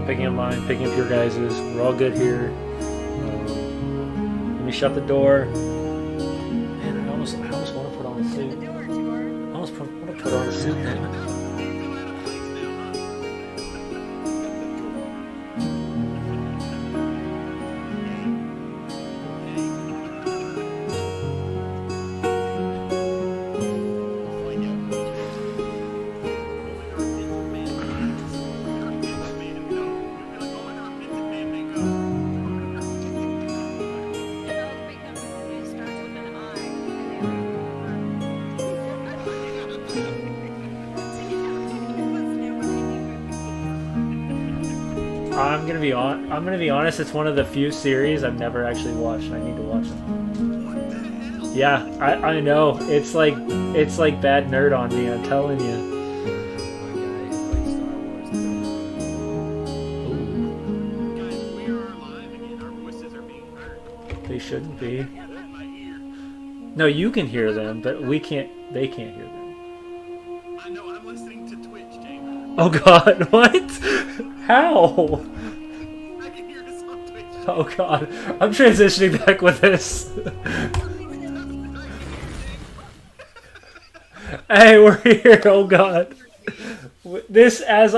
picking up mine, picking up your guys's. We're all good here. Let me shut the door. Man, I almost want to put on a Shut suit. the door, Tor. I almost want to put on a suit, man. Gerald becomes it starts with an I and they write over. It was never any movie. I'm gonna be honest. It's one of the few series I've never actually watched. And I need to watch them. What the hell? Yeah, I know. It's like bad nerd on me. I'm telling you. My guy who plays Star Wars. Guys, we are live again. Our voices are being heard. They shouldn't be. In my ear. No, you can hear them, but we can't. They can't hear them. I know. I'm listening to Twitch, James. Oh God, what? How? I can hear us on Twitch. Oh God, I'm transitioning back with this. Hey, we're here. Oh God, this as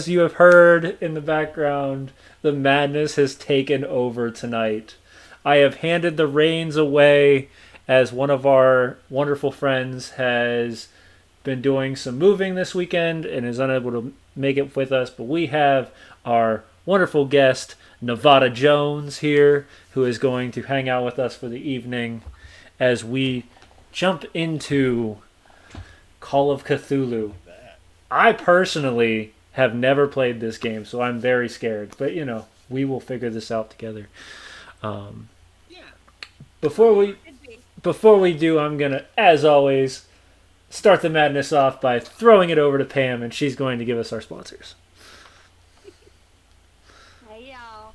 you have heard in the background, the madness has taken over tonight. I have handed the reins away as one of our wonderful friends has been doing some moving this weekend and is unable to make it with us, but we have our wonderful guest, Nevada Jones, here, who is going to hang out with us for the evening as we jump into Call of Cthulhu. I personally have never played this game, so I'm very scared, but we will figure this out together. Yeah. Before we Could be. before we do, I'm gonna, as always, start the madness off by throwing it over to Pam, and she's going to give us our sponsors. Hey y'all.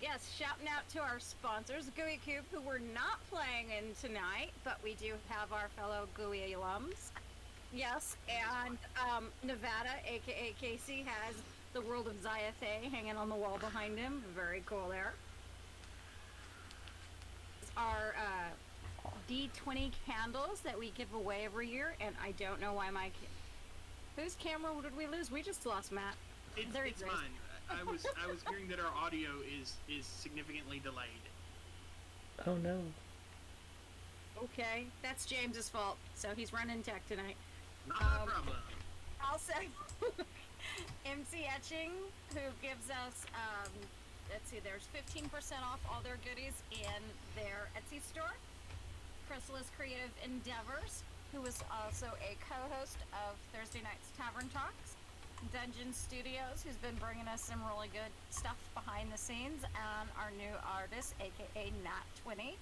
Yes, shouting out to our sponsors, Gooey Coop, who we're not playing in tonight, but we do have our fellow Gooey alums. Yes, and Nevada, aka Casey, has the World of Zayathe hanging on the wall behind him. Very cool there. Our D20 candles that we give away every year, and I don't know why whose camera did we lose? We just lost Matt. There he It's goes. mine. I was hearing that our audio is significantly delayed. Oh no. Okay, that's James's fault. So he's running tech tonight. Not my problem. Also, MC Etching, who gives us, let's see, there's 15% off all their goodies in their Etsy store. Chrysalis Creative Endeavors, who is also a co-host of Thursday Night's Tavern Talks. Dungeon Studios, who's been bringing us some really good stuff behind the scenes, and our new artist, aka Nat20.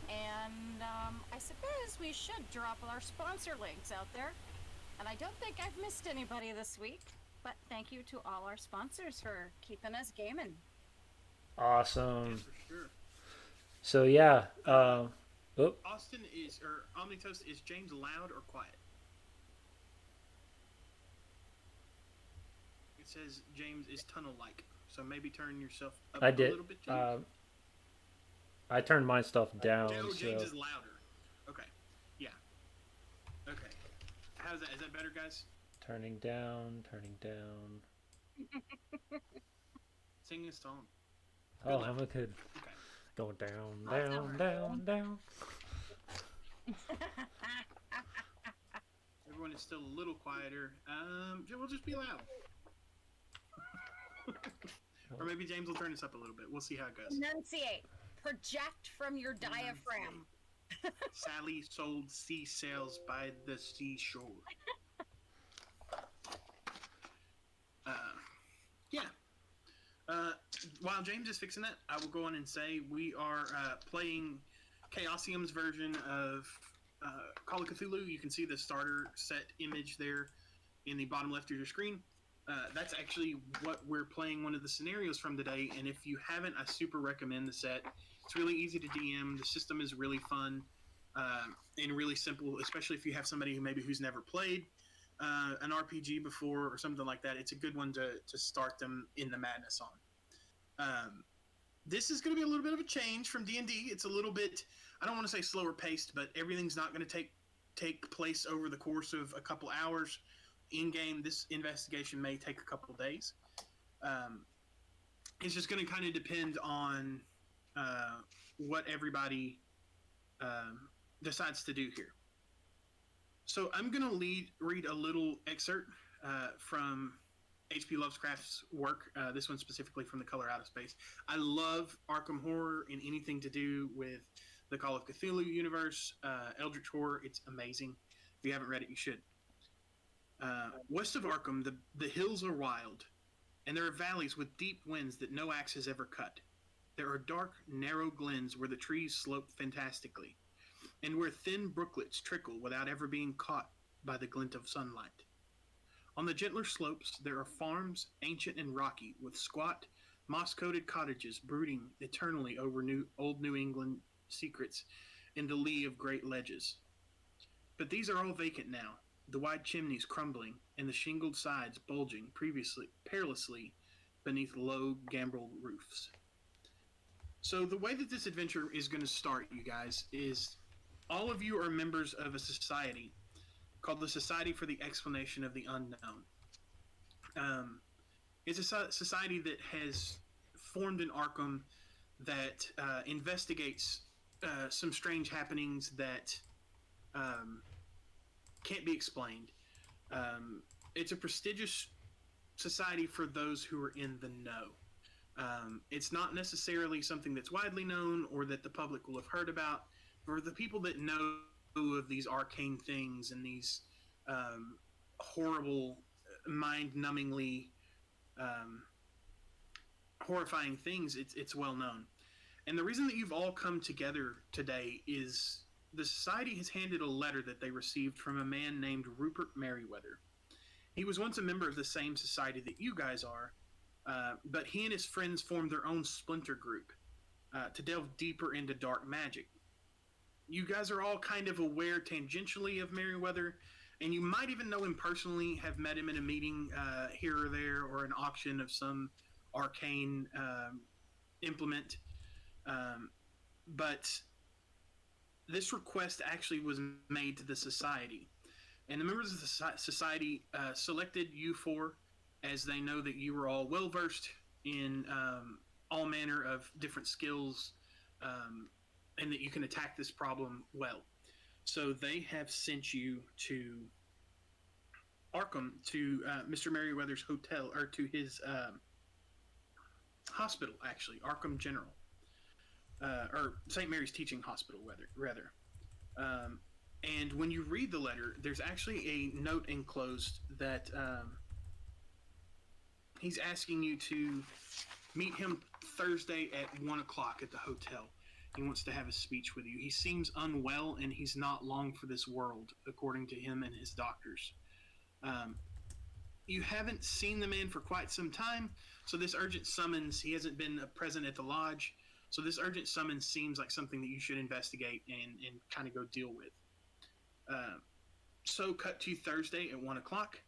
And I suppose we should drop our sponsor links out there. And I don't think I've missed anybody this week, but thank you to all our sponsors for keeping us gaming. Awesome. For sure. So yeah, Austin or Omnitoast, is James loud or quiet? It says James is tunnel-like, so maybe turn yourself up I a did. little bit, James. I turned my stuff down. Oh, James So is louder. Okay. Yeah. Okay. How's that? Is that better, guys? turning down. Sing a song. Oh, I'm good. Okay. Going down, Awesome. down. Everyone is still a little quieter. We'll just be loud. Or maybe James will turn us up a little bit. We'll see how it goes. Enunciate. Project from your diaphragm. Sally sold sea sails by the seashore. Yeah. While James is fixing that, I will go on and say we are playing Chaosium's version of Call of Cthulhu. You can see the starter set image there in the bottom left of your screen. That's actually what we're playing one of the scenarios from today, and if you haven't, I super recommend the set. It's really easy to DM. The system is really fun and really simple, especially if you have somebody who's never played. an RPG before or something like that, it's a good one to start them in the madness on. This is going to be a little bit of a change from D&D. It's a little bit, I don't want to say slower paced, but everything's not going to take place over the course of a couple hours. In game, this investigation may take a couple days. It's just going to kind of depend on what everybody decides to do here. So I'm going to read a little excerpt from H.P. Lovecraft's work, this one specifically from The Color Out of Space. I love Arkham Horror and anything to do with the Call of Cthulhu universe, Eldritch Horror. It's amazing. If you haven't read it, you should. West of Arkham, the hills are wild, and there are valleys with deep winds that no axe has ever cut. There are dark, narrow glens where the trees slope fantastically, and where thin brooklets trickle without ever being caught by the glint of sunlight. On the gentler slopes, there are farms, ancient and rocky, with squat, moss-coated cottages brooding eternally over old New England secrets in the lee of great ledges. But these are all vacant now, the wide chimneys crumbling and the shingled sides bulging perilously beneath low, gambrel roofs. So the way that this adventure is going to start, you guys, is all of you are members of a society called the Society for the Explanation of the Unknown. It's a society that has formed in Arkham that investigates some strange happenings that can't be explained. It's a prestigious society for those who are in the know. It's not necessarily something that's widely known or that the public will have heard about. For the people that know of these arcane things and these horrible, mind-numbingly horrifying things, it's well known. And the reason that you've all come together today is the society has handed a letter that they received from a man named Rupert Merriweather. He was once a member of the same society that you guys are, but he and his friends formed their own splinter group to delve deeper into dark magic. You guys are all kind of aware tangentially of Merriweather, and you might even know him personally, have met him in a meeting here or there, or an auction of some arcane implement. But this request actually was made to the society, and the members of the society selected you four, as they know that you were all well versed in all manner of different skills, and that you can attack this problem well. So they have sent you to Arkham, to Mr. Merriweather's hotel, or to his hospital, actually, Arkham General, or St. Mary's Teaching Hospital, rather. And when you read the letter, there's actually a note enclosed that he's asking you to meet him Thursday at 1 o'clock at the hotel. He wants to have a speech with you. He seems unwell, and he's not long for this world, according to him and his doctors. You haven't seen the man for quite some time, so this urgent summons, he hasn't been present at the lodge, so this urgent summons seems like something that you should investigate and kind of go deal with. So cut to Thursday at 1 o'clock.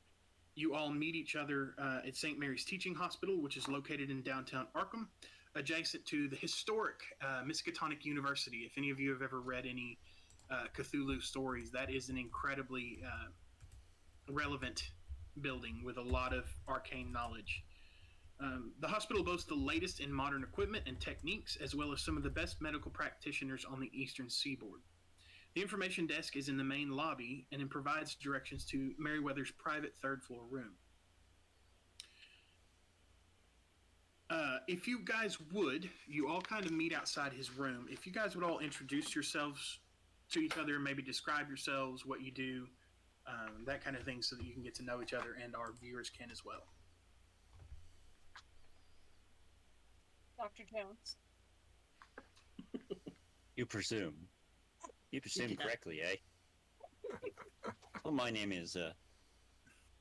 You all meet each other at St. Mary's Teaching Hospital, which is located in downtown Arkham, adjacent to the historic Miskatonic University. If any of you have ever read any Cthulhu stories, that is an incredibly relevant building with a lot of arcane knowledge. The hospital boasts the latest in modern equipment and techniques, as well as some of the best medical practitioners on the eastern seaboard. The information desk is in the main lobby, and it provides directions to Merriweather's private third-floor room. If you guys would, you all kind of meet outside his room. If you guys would all introduce yourselves to each other, maybe describe yourselves, what you do, that kind of thing, so that you can get to know each other and our viewers can as well. Dr. Jones. You presume. You presume correctly, eh? Well, my name is,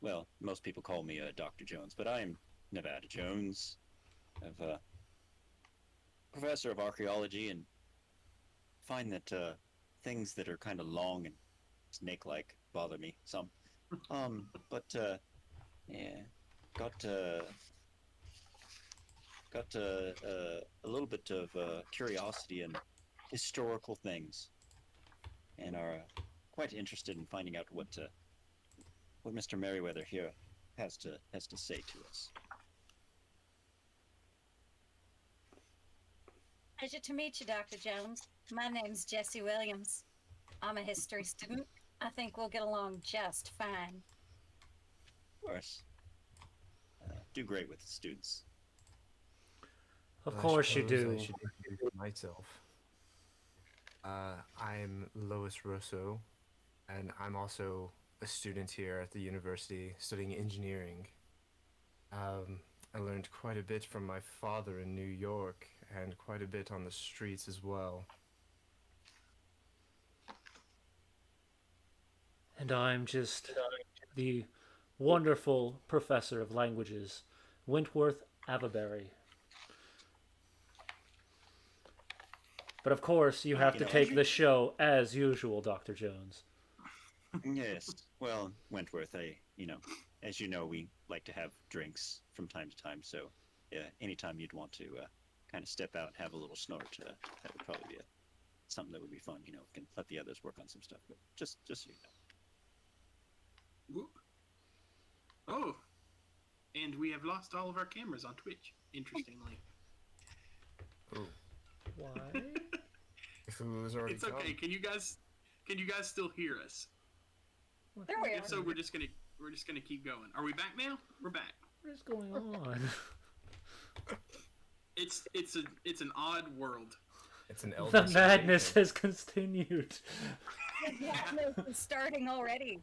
well, most people call me Dr. Jones, but I'm Nevada Jones. I'm a professor of archaeology and find that things that are kind of long and snake-like bother me some. Yeah, got a little bit of curiosity in historical things, and are quite interested in finding out what Mr. Merriweather here has to say to us. Pleasure to meet you, Dr. Jones. My name's Jessie Williams. I'm a history student. I think we'll get along just fine. Of course, do great with the students. Of Well, I course you suppose I do. should introduce myself. I'm Lois Russo, and I'm also a student here at the university studying engineering. I learned quite a bit from my father in New York, and quite a bit on the streets as well. And I'm just the wonderful professor of languages, Wentworth Avebury. But of course, you have to take the show as usual, Dr. Jones. Yes. Well, Wentworth, as you know, we like to have drinks from time to time. So, yeah, anytime you'd want to kind of step out and have a little snort, that would probably be something that would be fun. We can let the others work on some stuff. But just so you know. Oh, and we have lost all of our cameras on Twitch. Interestingly, Oh, Why? Cthulhu was already it's okay. gone. Can you guys still hear us? There we are. If so, we're just gonna keep going. Are we back now? We're back. What is going on? It's an odd world. It's an The elder madness situation. has continued. Yeah, it's starting already.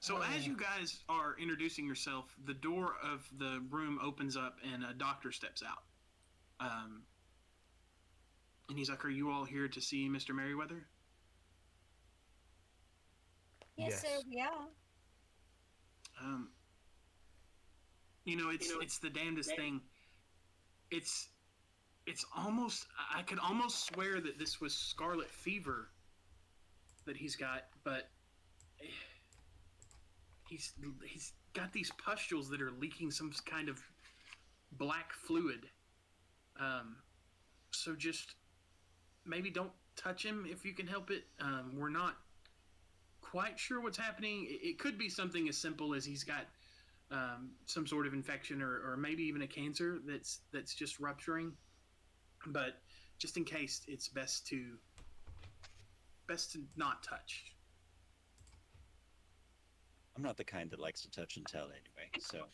So as you guys are introducing yourself, the door of the room opens up and a doctor steps out. And he's like, "Are you all here to see Mr. Merriweather?" Yes, sir, Yes. we are. It's the damnedest thing. It's almost, I could almost swear that this was scarlet fever that he's got, but he's got these pustules that are leaking some kind of black fluid. So just maybe don't touch him if you can help it. We're not quite sure what's happening. It could be something as simple as he's got some sort of infection, or maybe even a cancer that's just rupturing. But just in case, it's best to not touch. I'm not the kind that likes to touch and tell anyway, so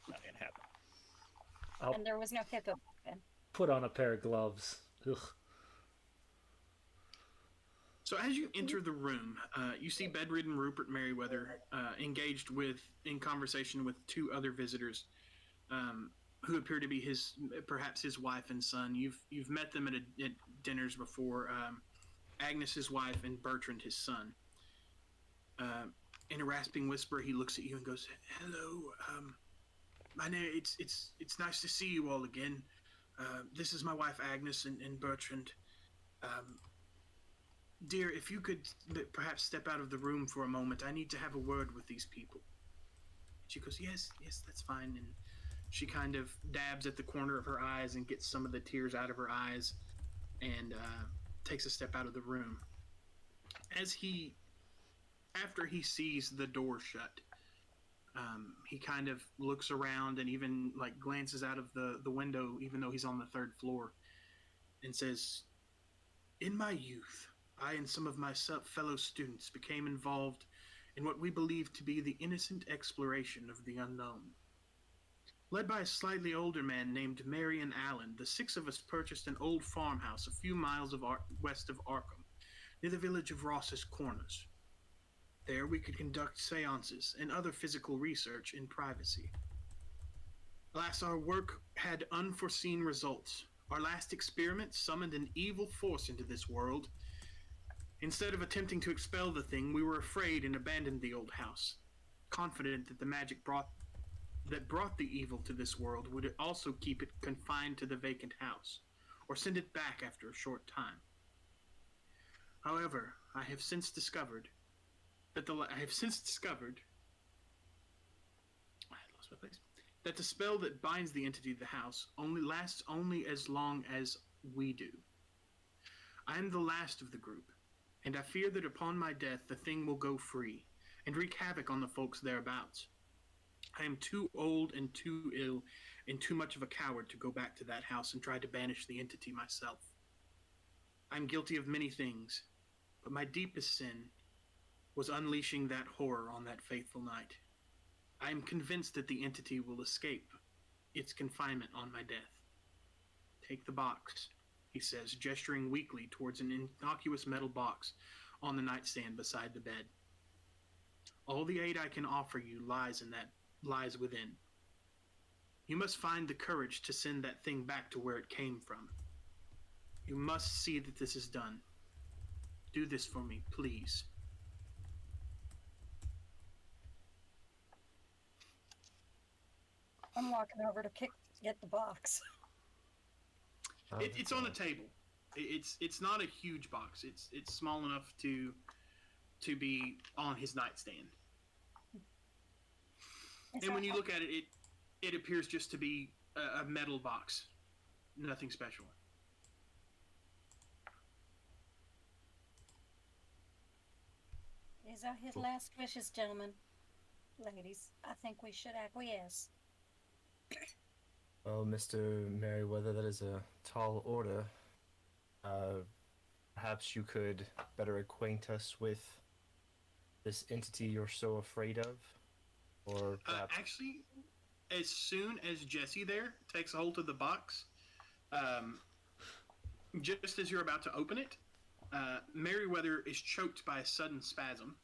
not gonna happen. I'll And there was no hippo back then. put on a pair of gloves. Ugh. So as you enter the room, you see bedridden Rupert Merriweather engaged in conversation with two other visitors, who appear to be perhaps his wife and son. You've met them at dinners before. Agnes, his wife, and Bertrand, his son. In a rasping whisper, he looks at you and goes, "Hello, my name. It's nice to see you all again. This is my wife Agnes and Bertrand. Dear, if you could perhaps step out of the room for a moment, I need to have a word with these people." She goes, yes, that's fine. And she kind of dabs at the corner of her eyes and gets some of the tears out of her eyes, and takes a step out of the room. After he sees the door shut, he kind of looks around and even like glances out of the window, even though he's on the third floor, and says, "In my youth, I and some of my fellow students became involved in what we believe to be the innocent exploration of the unknown. Led by a slightly older man named Marion Allen, the six of us purchased an old farmhouse a few miles west of Arkham, near the village of Ross's Corners. There we could conduct seances and other physical research in privacy. Alas, our work had unforeseen results. Our last experiment summoned an evil force into this world. Instead of attempting to expel the thing, we were afraid and abandoned the old house, confident that the magic that brought the evil to this world would also keep it confined to the vacant house, or send it back after a short time. However, I have since discovered I have since discovered. I lost my place. That the spell that binds the entity to the house lasts only as long as we do. I am the last of the group, and I fear that upon my death the thing will go free and wreak havoc on the folks thereabouts. I am too old and too ill and too much of a coward to go back to that house and try to banish the entity myself. I am guilty of many things, but my deepest sin was unleashing that horror on that fateful night. I am convinced that the entity will escape its confinement on my death. Take the box, he says, gesturing weakly towards an innocuous metal box on the nightstand beside the bed. All the aid I can offer you lies within. You must find the courage to send that thing back to where it came from. You must see that this is done. Do this for me, please. I'm walking over to get the box. It's on a table. It's not a huge box. It's small enough to be on his nightstand. And when you look at it, it appears just to be a metal box. Nothing special. These are his last wishes, gentlemen. Ladies, I think we should acquiesce. Well, Mr. Merriweather, that is a tall order. Perhaps you could better acquaint us with this entity you're so afraid of? Or perhaps... Actually, as soon as Jesse there takes a hold of the box, just as you're about to open it, Merriweather is choked by a sudden spasm.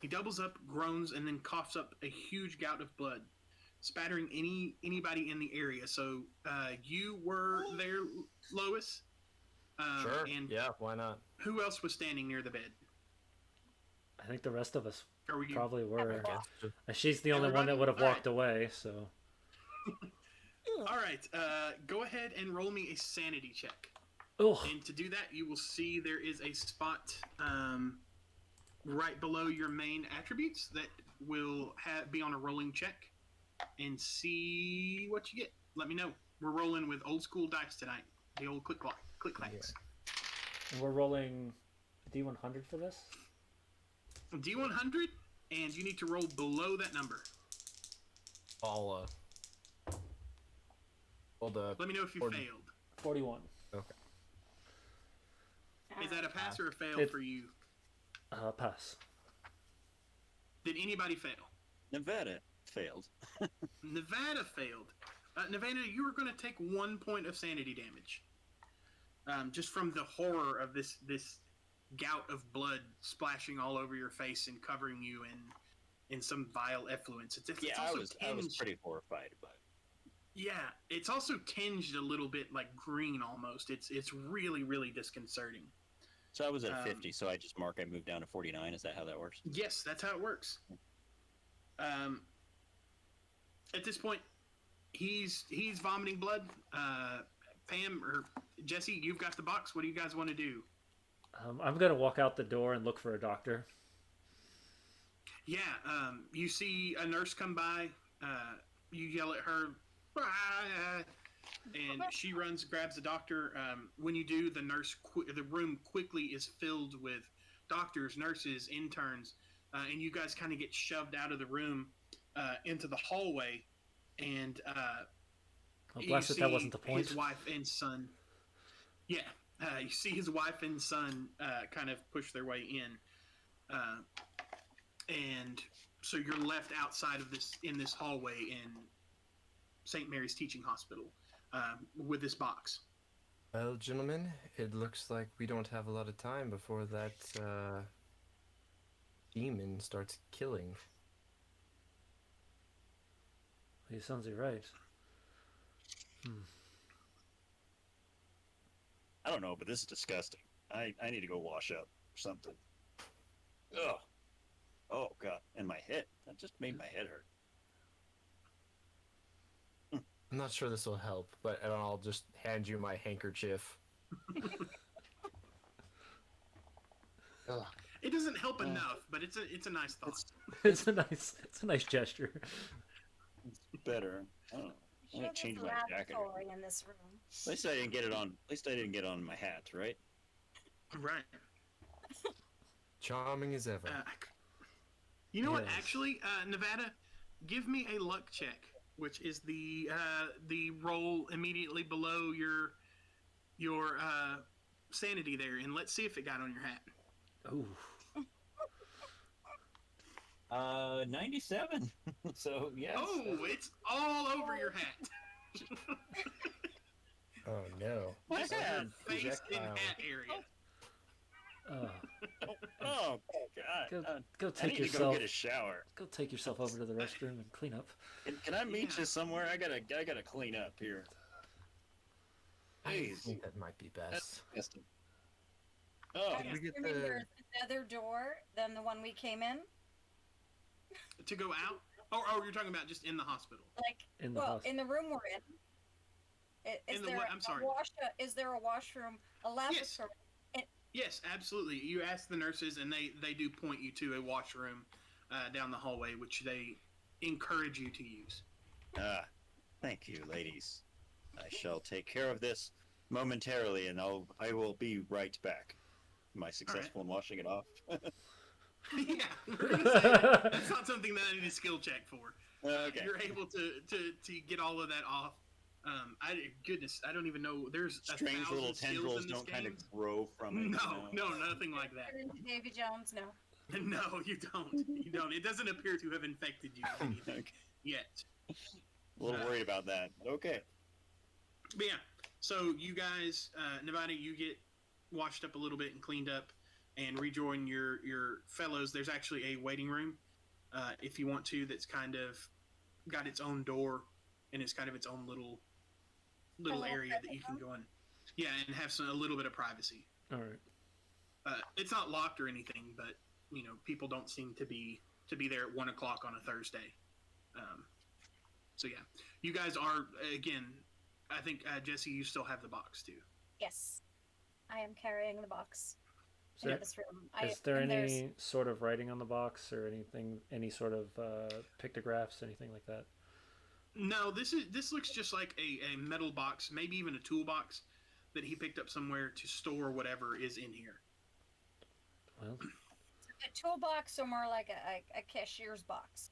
He doubles up, groans, and then coughs up a huge gout of blood, spattering anybody in the area. So you were there, Lois? Sure, and yeah, why not? Who else was standing near the bed? I think the rest of us Or were you? probably were. Just- She's the only one that Everybody? would have All walked away, so. All right, go ahead and roll me a sanity check. Oh, And to do that, you will see there is a spot right below your main attributes that will be on a rolling check, and see what you get. Let me know. We're rolling with old school dice tonight. The old click clacks. and we're rolling D100 for this? D100, and you need to roll below that number. I'll, Let me know if you 40. failed. 41. Okay. Is that a pass or a fail It- for you? Pass. Did anybody fail? Nevada failed. Nevada failed. Nevada, you were going to take 1 point of sanity damage. Just from the horror of this gout of blood splashing all over your face and covering you in some vile effluence. It's Yeah, also I was tinged- pretty horrified by it. Yeah, it's also tinged a little bit like green almost. It's really, really disconcerting. So I was at 50, so I just mark I moved down to 49. Is that how that works? Yes, that's how it works. At this point, he's vomiting blood. Pam or Jesse, you've got the box. What do you guys want to do? I'm going to walk out the door and look for a doctor. Yeah, you see a nurse come by. You yell at her, "Ah!" and she runs, grabs the doctor. When you do, the room quickly is filled with doctors, nurses, interns, and you guys kind of get shoved out of the room into the hallway. And Oh, bless it, that wasn't the point. His wife and son. Yeah, you see his wife and son kind of push their way in, and so you're left outside of in this hallway in St. Mary's Teaching Hospital with this box. Well, gentlemen, it looks like we don't have a lot of time before that demon starts killing. He sounds right. I don't know, but this is disgusting. I need to go wash up or something. Ugh. Oh, God. And my head. That just made my head hurt. I'm not sure this will help, but I'll just hand you my handkerchief. Ugh. It doesn't help enough, but it's a nice thought. It's a nice gesture. It's better. I don't know. I Sure, might change there's my a jacket. laboratory in this room. At least I didn't get it on. At least I didn't get it on my hat, right? Right. Charming as ever. You know what? Yes. Actually, Nevada, give me a luck check, which is the roll immediately below your sanity there, and let's see if it got on your hat. Ooh. 97. So yes. Oh, it's all over your hat. Oh no. My Just hat. your face and Projectile. hat area. Oh God. Go I take need to go yourself. get a shower. Go take yourself over to the restroom and clean up. Can I meet Yeah. you somewhere? I gotta clean up here. I Please. think that might be best. Disgusting. Oh, Did we get Assuming the- there's another door than the one we came in. To go out? Oh, you're talking about just in the hospital. Like, In the well, house. in the room we're in. Is In the there what? I'm sorry. is there a washroom, a laboratory? Yes, absolutely. You ask the nurses, and they do point you to a washroom down the hallway, which they encourage you to use. thank you, ladies. I shall take care of this momentarily, and I will be right back. Am I successful in washing it off? Yeah, we're gonna say that's not something that I need a skill check for. Okay. You're able to get all of that off. I don't even know. There's Strange 1,000 little skills tendrils in this don't kind of game. grow from it. No, nothing like that. Turn into Davy Jones? No. No, you don't. You don't. It doesn't appear to have infected you with anything Okay. yet. A little worried about that. Okay. But yeah, so you guys, Nevada, you get washed up a little bit and cleaned up, and rejoin your fellows. There's actually a waiting room, if you want to. That's kind of got its own door, and it's kind of its own little area that you can go in. Yeah, and have a little bit of privacy. All right. It's not locked or anything, but people don't seem to be there at 1 o'clock on a Thursday. So yeah, you guys are again. I think Jesse, you still have the box too. Yes, I am carrying the box Is into there, this room. is there and there's- any sort of writing on the box or anything? Any sort of pictographs, anything like that? No, this looks just like a metal box, maybe even a toolbox that he picked up somewhere to store whatever is in here. Well, a toolbox or more like a cashier's box?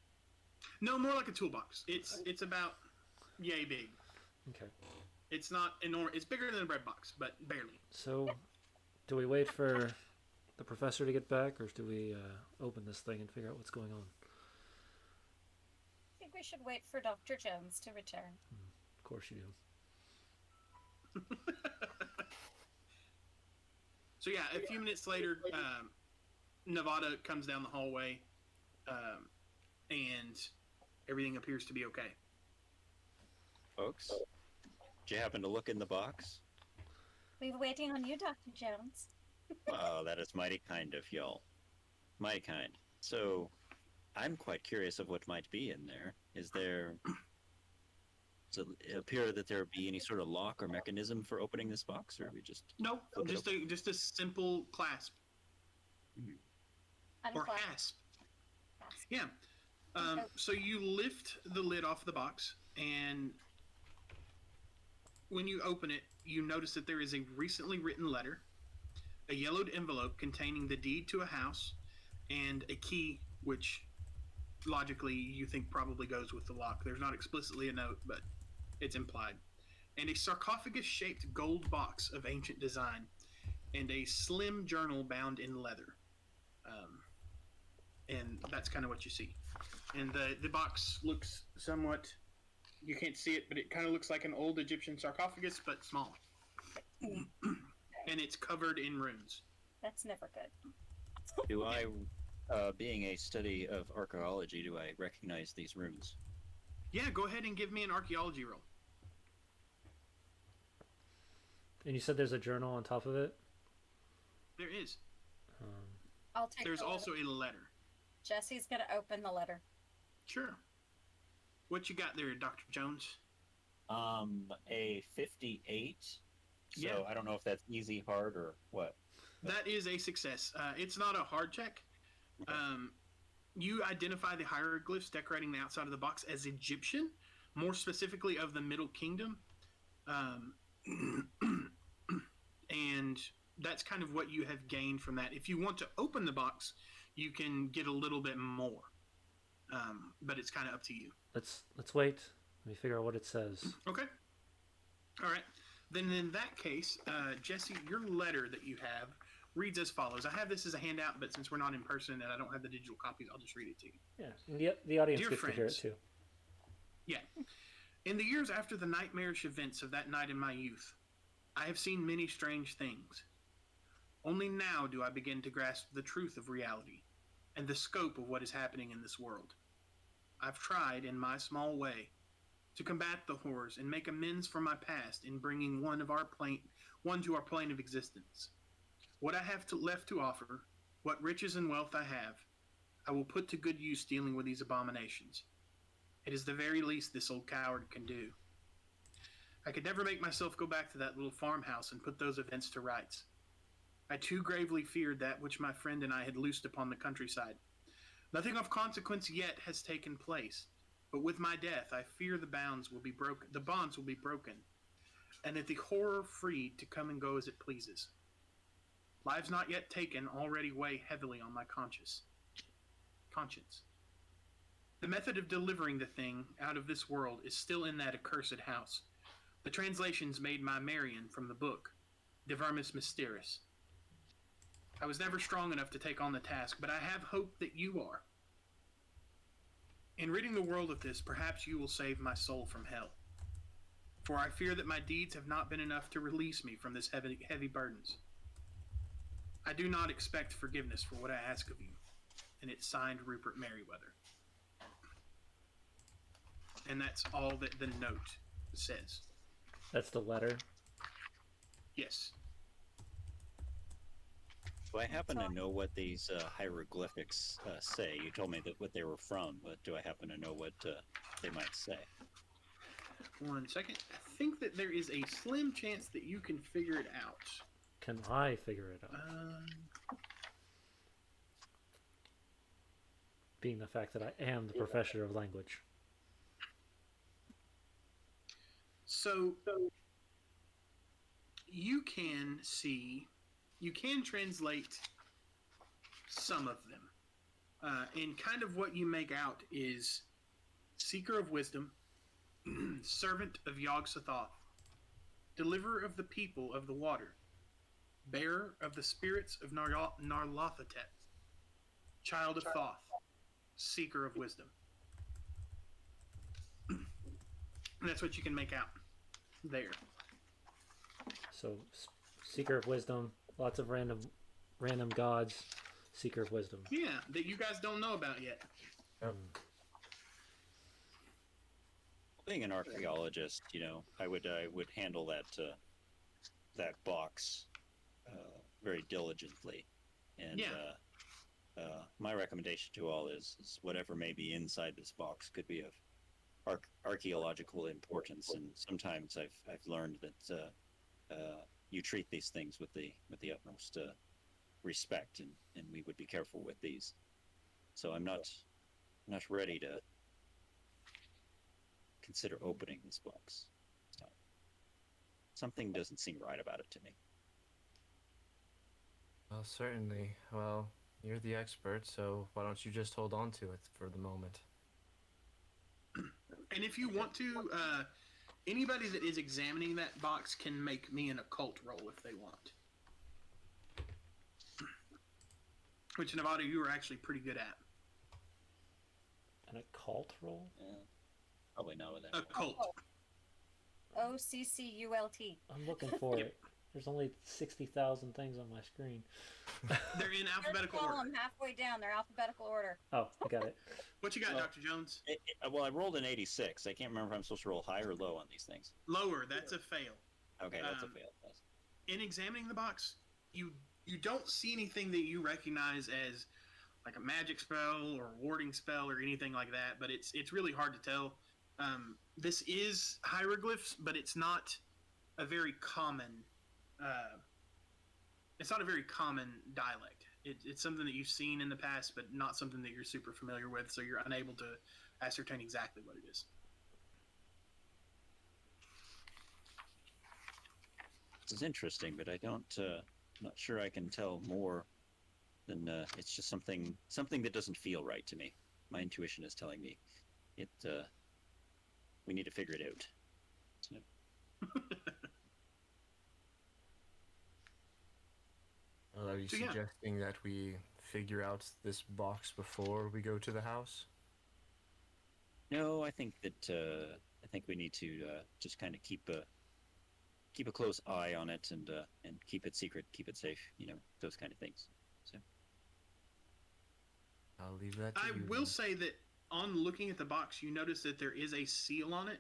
No, more like a toolbox. It's about yay big. okay. It's not enormous. It's bigger than a bread box, but barely. So, do we wait for the professor to get back, or do we open this thing and figure out what's going on? I think we should wait for Dr. Jones to return. Of course you do. So yeah, a few minutes later, Nevada comes down the hallway, and everything appears to be okay. Folks, did you happen to look in the box? We were waiting on you, Dr. Jones. Wow, that is mighty kind of y'all. Mighty kind. So, I'm quite curious of what might be in there. Does it appear that there be any sort of lock or mechanism for opening this box, or are we just... No, Flip it just a simple clasp or Unclasp. hasp. Yeah. So you lift the lid off the box, and when you open it, you notice that there is a recently written letter, a yellowed envelope containing the deed to a house, and a key, which logically you think probably goes with the lock. There's not explicitly a note, but it's implied. And a sarcophagus-shaped gold box of ancient design, and a slim journal bound in leather. And that's kind of what you see. And the box looks somewhat, you can't see it, but it kind of looks like an old Egyptian sarcophagus, but small. And it's covered in runes. That's never good. Do I, being a study of archaeology, do I recognize these runes? Yeah, go ahead and give me an archaeology roll. And you said there's a journal on top of it? There is. I'll take There's the letter. also a letter. Jesse's going to open the letter. Sure. What you got there, Dr. Jones? A 58. So Yeah. I don't know if that's easy, hard, or what. That is a success. It's not a hard check. You identify the hieroglyphs decorating the outside of the box as Egyptian, more specifically of the Middle Kingdom. And that's kind of what you have gained from that. If you want to open the box, you can get a little bit more, but it's kind of up to you. Let's wait. Let me figure out what it says. Okay. All right. Then in that case, Jesse, your letter that you have reads as follows. I have this as a handout, but since we're not in person and I don't have the digital copies, I'll just read it to you. Yeah, and the audience Dear gets to hear it friends. too. Yeah. In the years after the nightmarish events of that night in my youth, I have seen many strange things. Only now do I begin to grasp the truth of reality and the scope of what is happening in this world. I've tried, in my small way, to combat the horrors and make amends for my past in bringing one to our plane of existence. What I have left to offer, what riches and wealth I have, I will put to good use dealing with these abominations. It is the very least this old coward can do. I could never make myself go back to that little farmhouse and put those events to rights. I too gravely feared that which my friend and I had loosed upon the countryside. Nothing of consequence yet has taken place, but with my death I fear the bonds will be broken, and that the horror freed to come and go as it pleases. Lives not yet taken already weigh heavily on my conscience. The method of delivering the thing out of this world is still in that accursed house. The translations made by Marion from the book, De Vermis Mysteris. I was never strong enough to take on the task, but I have hope that you are. In ridding the world of this, perhaps you will save my soul from hell. For I fear that my deeds have not been enough to release me from this heavy burdens. I do not expect forgiveness for what I ask of you. And it's signed Rupert Merriweather. And that's all that the note says. That's the letter. Yes. Do I happen to know what these hieroglyphics say? You told me that what they were from, but do I happen to know what they might say? 1 second. I think that there is a slim chance that you can figure it out. Can I figure it out? Being the fact that I am the professor of language. So you can translate some of them. And kind of what you make out is Seeker of Wisdom, Servant of Yog-Sothoth, Deliverer of the People of the Water, Bearer of the Spirits of Narlothotep, Child of Thoth, Seeker of Wisdom. And that's what you can make out there. So, Seeker of Wisdom, lots of random gods, Seeker of Wisdom. Yeah, that you guys don't know about yet. Being an archaeologist, I would handle that box very diligently, and my recommendation to all is whatever may be inside this box could be of archaeological importance, and sometimes I've learned that you treat these things with the utmost respect, and we would be careful with these. So I'm not ready to consider opening this box. So, something doesn't seem right about it to me. Well, certainly. Well, you're the expert, so why don't you just hold on to it for the moment? And if you want to, anybody that is examining that box can make me an occult roll if they want. Which, Nevada, you are actually pretty good at. An occult roll? Yeah, probably not with that. Occult. OCCULT. I'm looking for it. There's only 60,000 things on my screen. They're in alphabetical order. Column halfway down, they're alphabetical order. Oh, I got it. What you got, Well, Dr. Jones? Well, I rolled an 86. I can't remember if I'm supposed to roll high or low on these things. Lower. That's a fail. Okay, that's a Um, fail. In examining the box, you don't see anything that you recognize as like a magic spell or warding spell or anything like that, but it's really hard to tell. This is hieroglyphs, but it's not a very common it's not a very common dialect. It's something that you've seen in the past, but not something that you're super familiar with, so you're unable to ascertain exactly what it is. This is interesting, but I don't. Not sure I can tell more than it's just something that doesn't feel right to me. My intuition is telling me it. We need to figure it out. So. Are you So, yeah. suggesting that we figure out this box before we go to the house? No, I think that we need to just kind of keep a close eye on it and keep it secret, keep it safe. You know, those kind of things. So. I'll leave that to I you. will then. say that on looking at the box, you notice that there is a seal on it,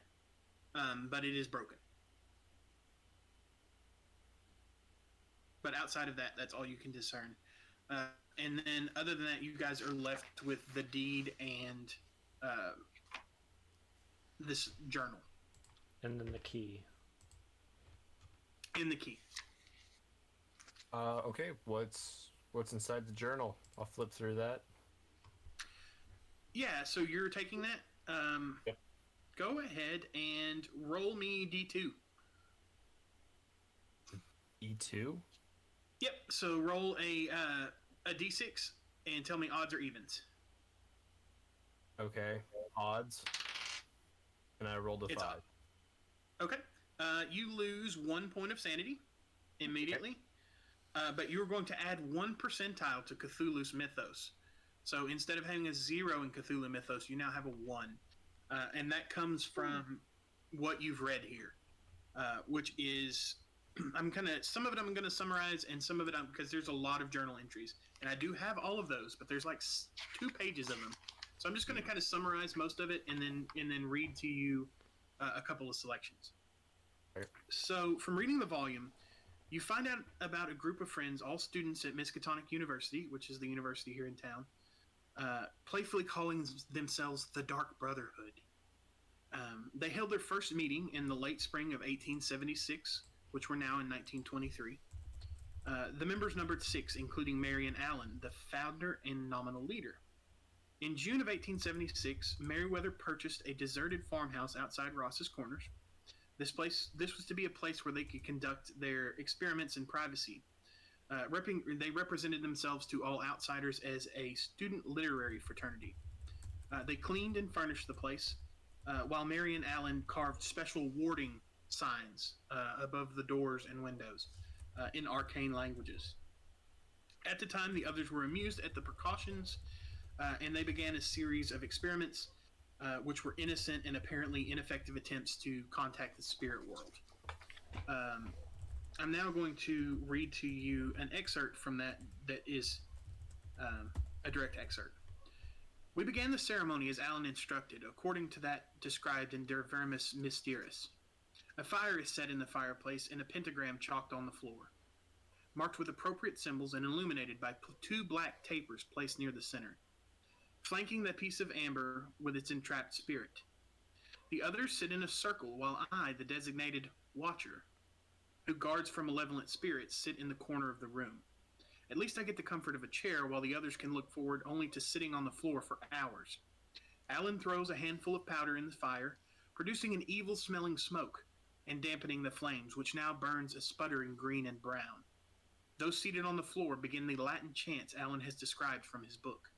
but it is broken. But outside of that, that's all you can discern. And then, other than that, you guys are left with the deed and this journal And then the key. in the key. Okay, what's inside the journal? I'll flip through that. Yeah, so you're taking that. Yep. Go ahead and roll me D2. E2? Yep. So roll a D6 and tell me odds or evens. Okay. Odds. And I rolled a It's 5. Okay. You lose 1 point of sanity immediately, but you're going to add 1 percentile to Cthulhu's mythos. So instead of having a 0 in Cthulhu mythos, you now have a 1. And that comes from what you've read here, which is some of it I'm gonna summarize, and some of it because there's a lot of journal entries, and I do have all of those, but there's like 2 pages of them. So I'm just gonna kind of summarize most of it, and then read to you a couple of selections. Okay. So from reading the volume, you find out about a group of friends, all students at Miskatonic University, which is the university here in town, playfully calling themselves the Dark Brotherhood. They held their first meeting in the late spring of 1876, which we're now in 1923. The members numbered 6, including Marion Allen, the founder and nominal leader. In June of 1876, Meriwether purchased a deserted farmhouse outside Ross's Corners. This was to be a place where they could conduct their experiments in privacy. They represented themselves to all outsiders as a student literary fraternity. They cleaned and furnished the place, while Marion Allen carved special warding signs above the doors and windows in arcane languages. At the time, the others were amused at the precautions, and they began a series of experiments which were innocent and apparently ineffective attempts to contact the spirit world. I'm now going to read to you an excerpt from that is a direct excerpt. We began the ceremony as Alan instructed, according to that described in Der Vermis Mysteris. A fire is set in the fireplace and a pentagram chalked on the floor, marked with appropriate symbols and illuminated by 2 black tapers placed near the center, flanking the piece of amber with its entrapped spirit. The others sit in a circle while I, the designated watcher, who guards from malevolent spirits, sit in the corner of the room. At least I get the comfort of a chair, while the others can look forward only to sitting on the floor for hours. Alan throws a handful of powder in the fire, producing an evil-smelling smoke and dampening the flames, which now burns a sputtering green and brown. Those seated on the floor begin the Latin chants Alan has described from his book.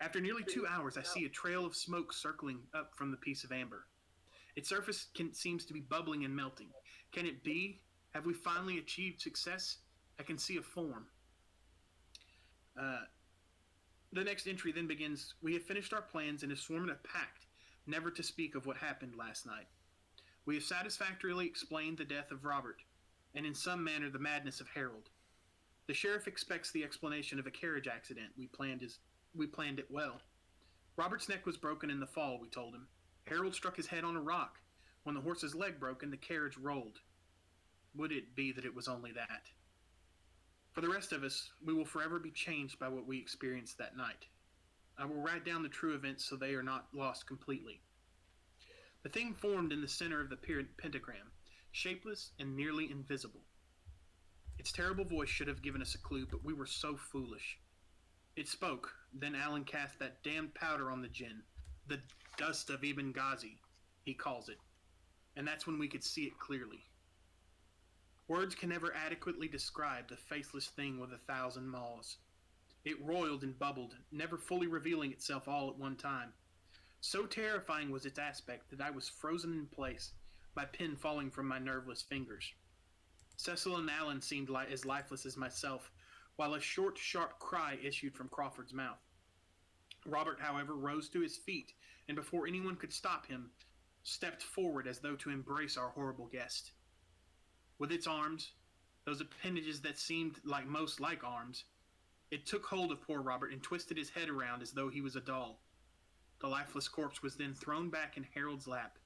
After nearly 2 hours, I see a trail of smoke circling up from the piece of amber. Its surface seems to be bubbling and melting. Can it be? Have we finally achieved success? I can see a form. The next entry then begins, we have finished our plans and have sworn a pact never to speak of what happened last night. We have satisfactorily explained the death of Robert, and in some manner the madness of Harold. The sheriff expects the explanation of a carriage accident. We planned it well. Robert's neck was broken in the fall, we told him. Harold struck his head on a rock. When the horse's leg broke and the carriage rolled. Would it be that it was only that? For the rest of us, we will forever be changed by what we experienced that night. I will write down the true events so they are not lost completely. The thing formed in the center of the pentagram, shapeless and nearly invisible. Its terrible voice should have given us a clue, but we were so foolish. It spoke, then Alan cast that damned powder on the gin. The dust of Ibn Ghazi, he calls it. And that's when we could see it clearly. Words can never adequately describe the faceless thing with 1,000 maws. It roiled and bubbled, never fully revealing itself all at one time. So terrifying was its aspect that I was frozen in place, my pen falling from my nerveless fingers. Cecil and Alan seemed as lifeless as myself, while a short, sharp cry issued from Crawford's mouth. Robert, however, rose to his feet, and before anyone could stop him, stepped forward as though to embrace our horrible guest. With its arms, those appendages that seemed most like arms, it took hold of poor Robert and twisted his head around as though he was a doll. The lifeless corpse was then thrown back in Harold's lap,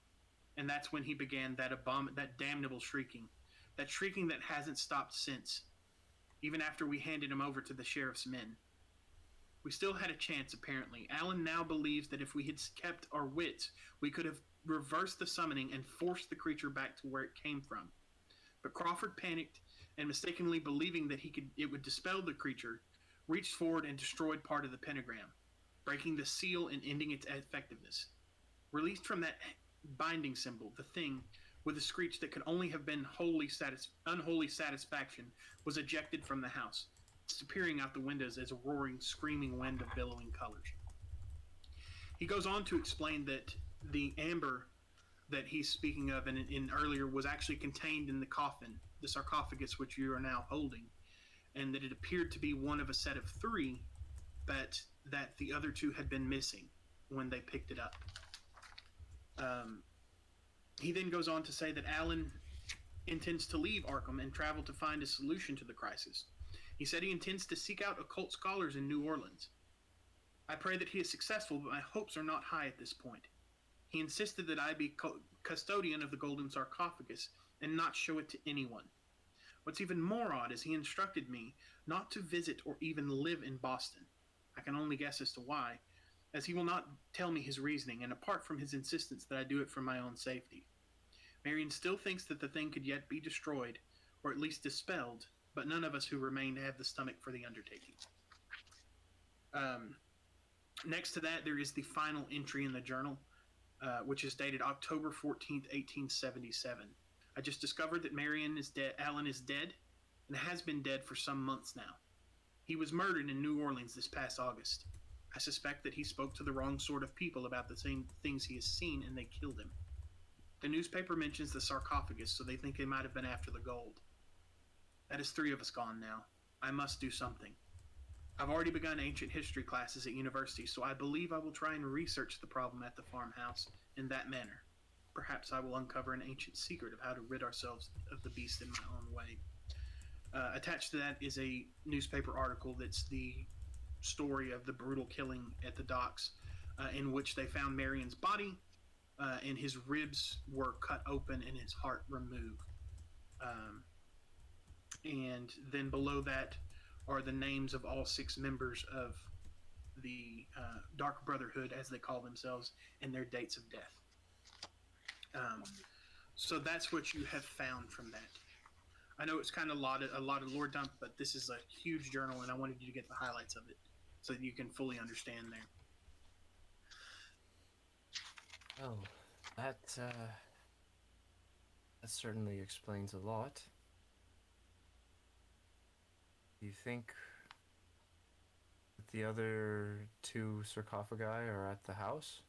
and that's when he began that damnable shrieking, that shrieking that hasn't stopped since, even after we handed him over to the sheriff's men. We still had a chance, apparently. Alan now believes that if we had kept our wits, we could have reversed the summoning and forced the creature back to where it came from. But Crawford panicked, and mistakenly believing that it would dispel the creature, reached forward and destroyed part of the pentagram, breaking the seal and ending its effectiveness. Released from that binding symbol, the thing, with a screech that could only have been unholy satisfaction, was ejected from the house, disappearing out the windows as a roaring, screaming wind of billowing colors. He goes on to explain that the amber that he's speaking of in earlier was actually contained in the coffin, the sarcophagus which you are now holding, and that it appeared to be one of a set of 3, but that the other 2 had been missing when they picked it up. He then goes on to say that Alan intends to leave Arkham and travel to find a solution to the crisis. He said he intends to seek out occult scholars in New Orleans. I pray that he is successful, but my hopes are not high at this point. He insisted that I be custodian of the golden sarcophagus and not show it to anyone. What's even more odd is he instructed me not to visit or even live in Boston. I can only guess as to why, as he will not tell me his reasoning, and apart from his insistence that I do it for my own safety. Marion still thinks that the thing could yet be destroyed, or at least dispelled, but none of us who remain have the stomach for the undertaking. Next to that, there is the final entry in the journal, which is dated October 14th, 1877. I just discovered that Alan is dead, and has been dead for some months now. He was murdered in New Orleans this past August. I suspect that he spoke to the wrong sort of people about the same things he has seen, and they killed him. The newspaper mentions the sarcophagus, so they think they might have been after the gold. That is 3 of us gone now. I must do something. I've already begun ancient history classes at university, so I believe I will try and research the problem at the farmhouse in that manner. Perhaps I will uncover an ancient secret of how to rid ourselves of the beast in my own way. Attached to that is a newspaper article that's the story of the brutal killing at the docks, in which they found Marion's body, and his ribs were cut open and his heart removed. And then below that are the names of all 6 members of the Dark Brotherhood, as they call themselves, and their dates of death. So that's what you have found from that. I know it's kind of a lot of lore dump, but this is a huge journal, and I wanted you to get the highlights of it so that you can fully understand there. Oh, that certainly explains a lot. Do you think that the other 2 sarcophagi are at the house?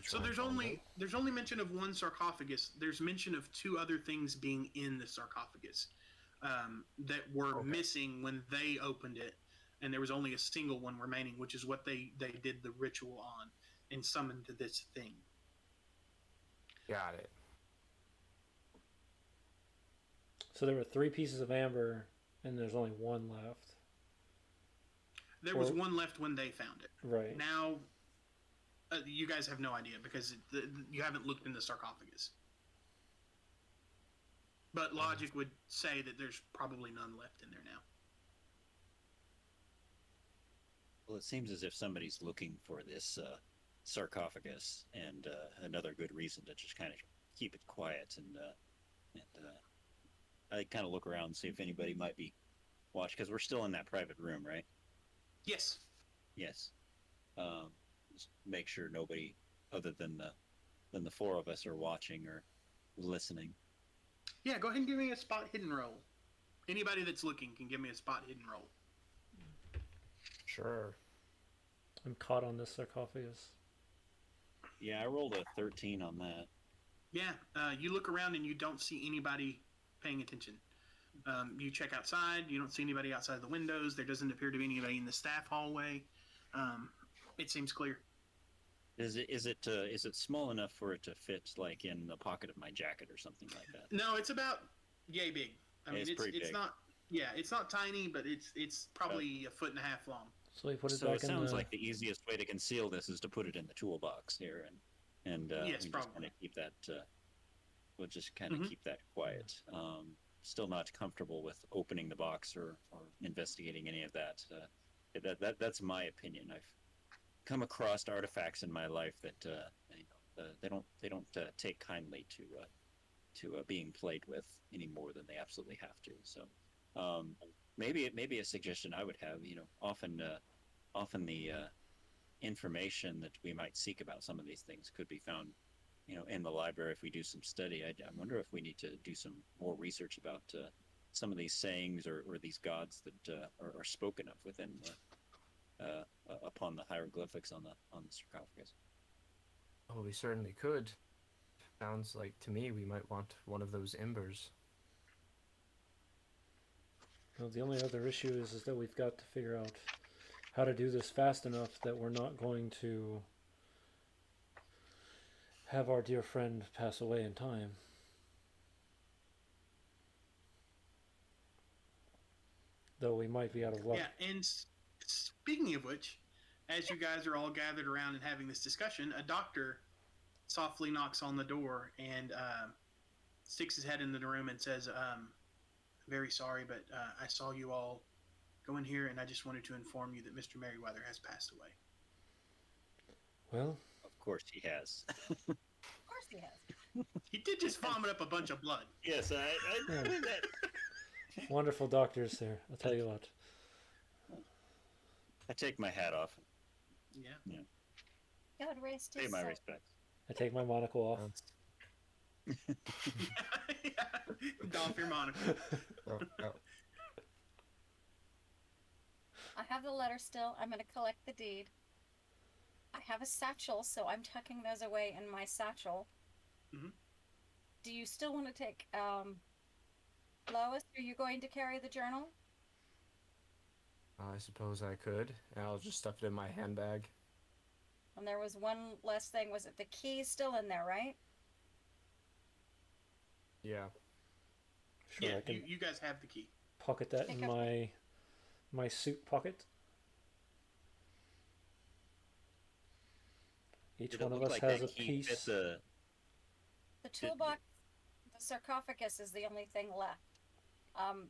So there's only mention of 1 sarcophagus. There's mention of 2 other things being in the sarcophagus that were missing when they opened it, and there was only a single one remaining, which is what they did the ritual on and summoned this thing. Got it. So there were 3 pieces of amber, and there's only 1 left. There was 1 left when they found it. Right. Now, you guys have no idea because you haven't looked in the sarcophagus. But logic would say that there's probably none left in there now. Well, it seems as if somebody's looking for this sarcophagus, and another good reason to just kind of keep it quiet. And I kind of look around and see if anybody might be watching, because we're still in that private room, right? Yes. Yes. Just make sure nobody other than the four of us are watching or listening. Yeah, go ahead and give me a spot hidden roll. Anybody that's looking can give me a spot hidden roll. Sure. I'm caught on this sarcophagus. Yeah, I rolled a 13 on that. Yeah, you look around and you don't see anybody paying attention. You check outside, you don't see anybody outside the windows. There doesn't appear to be anybody in the staff hallway. It seems clear. Is it small enough for it to fit like in the pocket of my jacket or something like that? No, it's about yay big. I mean, It's pretty big. not. Yeah, it's not tiny, but it's probably a foot and a half long. So we put it So back it in sounds the... like the easiest way to conceal this is to put it in the toolbox here, and Yes, we just probably. kind of keep that. We'll just kind of keep that quiet. Still not comfortable with opening the box or investigating any of that. That's my opinion. I've come across artifacts in my life that they don't take kindly to being played with any more than they absolutely have to. So maybe a suggestion I would have. Often the information that we might seek about some of these things could be found, in the library if we do some study. I wonder if we need to do some more research about some of these sayings or these gods that are spoken of within upon the hieroglyphics on the sarcophagus. Oh, we certainly could. Sounds like to me we might want one of those embers. Well, the only other issue is that we've got to figure out how to do this fast enough that we're not going to have our dear friend pass away in time. Though we might be out of luck. Yeah, and speaking of which, as you guys are all gathered around and having this discussion, a doctor softly knocks on the door and sticks his head into the room and says, very sorry, but I saw you all go in here, and I just wanted to inform you that Mr. Merriweather has passed away. Well, Of course he has. Of course he has. He did just vomit up a bunch of blood. Yes, I Yeah. Wonderful doctors there, I'll tell you what. I take my hat off. Yeah. God rest his Pay my soul. respects. I take my monocle off. Doff your monocle. Oh, oh. I have the letter still. I'm going to collect the deed. I have a satchel, so I'm tucking those away in my satchel. Mhm. Do you still want to take, Lois, are you going to carry the journal? I suppose I could. And I'll just stuff it in my handbag. And there was one last thing. Was it the key still in there, right? Yeah. Sure, Yeah, I can you guys have the key. pocket that in Pick up- my suit pocket. Each Did it one of look us like has that a key fit piece. the? The toolbox, the sarcophagus is the only thing left.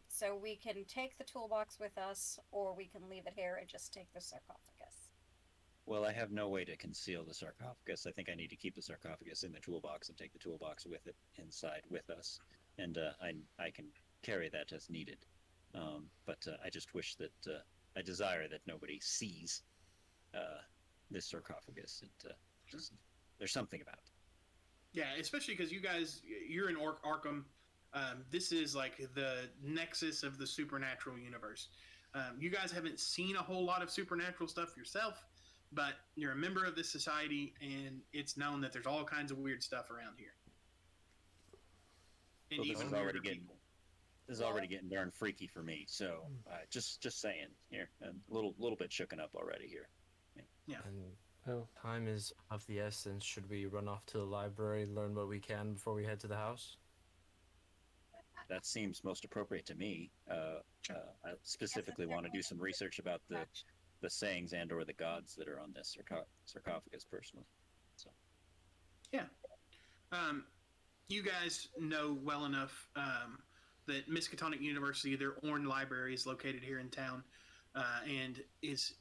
So we can take the toolbox with us, or we can leave it here and just take the sarcophagus. Well, I have no way to conceal the sarcophagus. I think I need to keep the sarcophagus in the toolbox and take the toolbox with it inside with us, and I can carry that as needed. But I just wish that I desire that nobody sees this sarcophagus. There's something about it. Yeah, especially because you're in Arkham. This is like the nexus of the supernatural universe. You guys haven't seen a whole lot of supernatural stuff yourself, but you're a member of this society, and it's known that there's all kinds of weird stuff around here. And Well, this even is weirder already getting people. this is already getting darn freaky for me. So just saying here, a little bit shooken up already here. And Well, time is of the essence. Should we run off to the library, learn what we can before we head to the house? That seems most appropriate to me. I specifically want to do some research about the sayings and or the gods that are on this sarcophagus personally. So You guys know well enough that Miskatonic University, their Orne Library, is located here in town, and is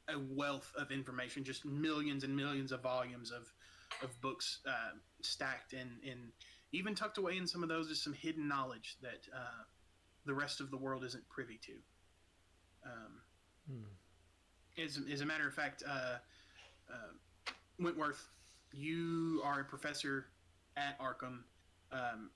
a wealth of information, just millions and millions of volumes of books stacked in even tucked away in some of those is some hidden knowledge that the rest of the world isn't privy to. As a matter of fact, Wentworth, you are a professor at Arkham.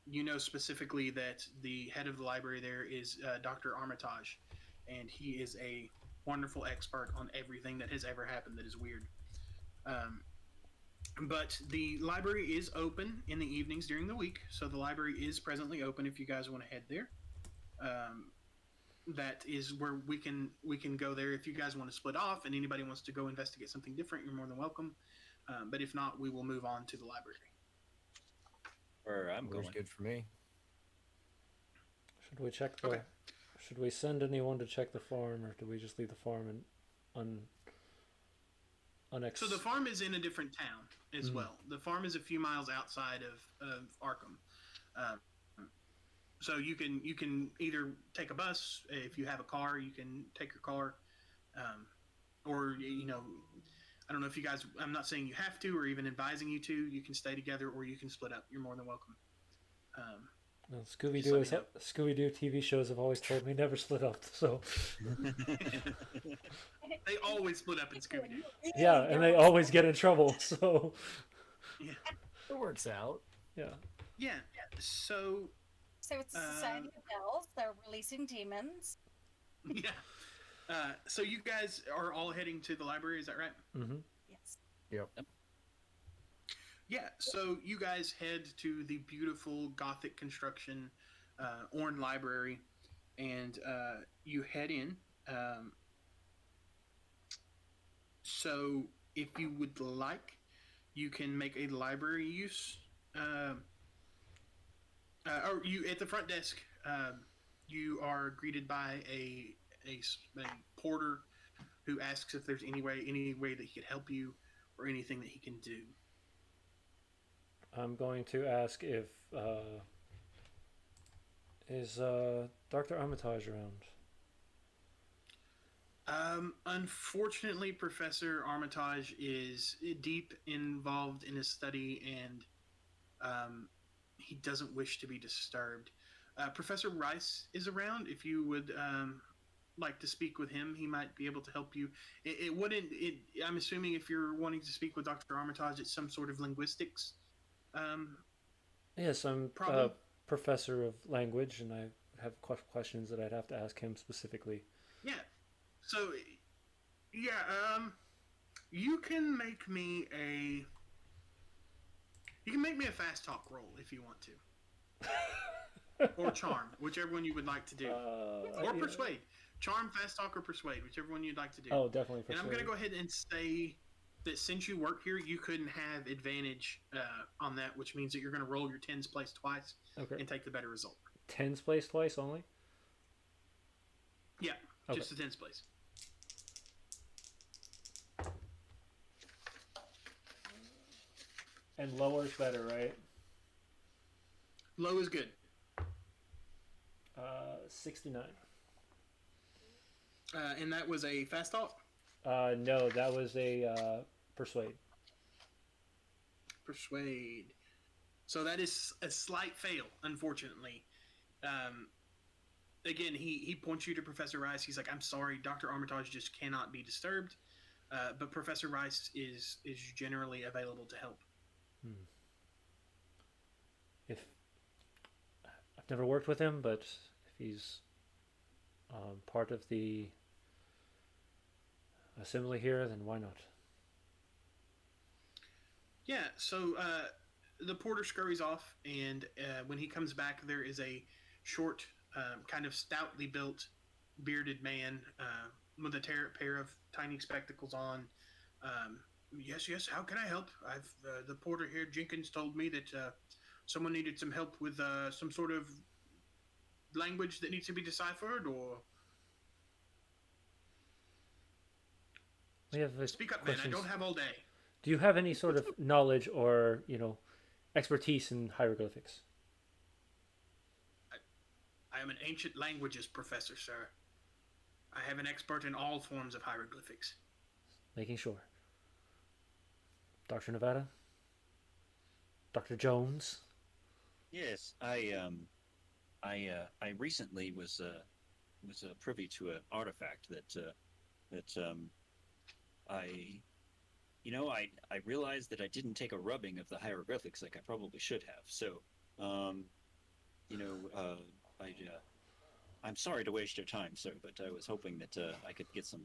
You know specifically that the head of the library there is Dr. Armitage, and he is a wonderful expert on everything that has ever happened that is weird. But the library is open in the evenings during the week, so the library is presently open if you guys want to head there. That is where we can go there if you guys want to split off and anybody wants to go investigate something different. You're more than welcome. But if not, we will move on to the library. Where I'm Where's going. good for me. Should we check the? Okay. Should we send anyone to check the farm, or do we just leave the farm and So the farm is in a different town as well. The farm is a few miles outside of Arkham. So you can either take a bus if you have a car. You can take your car, or I don't know if you guys. I'm not saying you have to, or even advising you to. You can stay together, or you can split up. You're more than welcome. Well, Just let me know. Scooby-Doo TV shows have always told me never split up. So They always split up in Scooby Doo. yeah, and they always get in trouble. So Yeah, It works out. yeah. yeah. So So it's a Society of Bells. They're releasing demons. yeah. So you guys are all heading to the library. Is that right? Mm-hmm. Yes. Yep. Yeah, so you guys head to the beautiful Gothic construction Orne Library, and you head in. So if you would like, you can make a library use. Or you at the front desk, you are greeted by a porter who asks if there's any way that he could help you or anything that he can do. I'm going to ask if is Dr. Armitage around? Unfortunately, Professor Armitage is deep involved in his study, and he doesn't wish to be disturbed. Professor Rice is around. If you would like to speak with him, he might be able to help you. It wouldn't. I'm assuming if you're wanting to speak with Dr. Armitage, it's some sort of linguistics. Yes, I'm Problem? professor of language, and I have questions that I'd have to ask him specifically. Yeah. So, yeah. You can make me a. You can make me a fast talk roll if you want to, or charm, whichever one you would like to do, or Yeah. persuade. Charm, fast talk, or persuade, whichever one you'd like to do. Oh, definitely And I'm going to persuade. go ahead and say that since you work here, you couldn't have advantage on that, which means that you're going to roll your tens place twice Okay. and take the better result. Tens place twice only. Yeah, Okay. just the tens place. And lower's better, right? Low is good. 69. And that was a fast talk. No, that was a persuade. Persuade. So that is a slight fail, unfortunately. Again, he points you to Professor Rice. He's like, I'm sorry, Dr. Armitage just cannot be disturbed. But Professor Rice is generally available to help. If I've never worked with him, but if he's part of the assembly here, then why not? Yeah, so the porter scurries off, and when he comes back, there is a short, kind of stoutly built, bearded man with a pair of tiny spectacles on. Yes, how can I help? I've the porter here, Jenkins, told me that someone needed some help with some sort of language that needs to be deciphered, or... We have Speak up, man. I questions. don't have all day. Do you have any sort of knowledge or expertise in hieroglyphics? I am an ancient languages professor, sir. I have an expert in all forms of hieroglyphics. Making sure. Dr. Nevada? Dr. Jones? Yes, I recently was privy to an artifact that I I realized that I didn't take a rubbing of the hieroglyphics like I probably should have. So, um, you know, I I'm sorry to waste your time, sir, but I was hoping that I could get some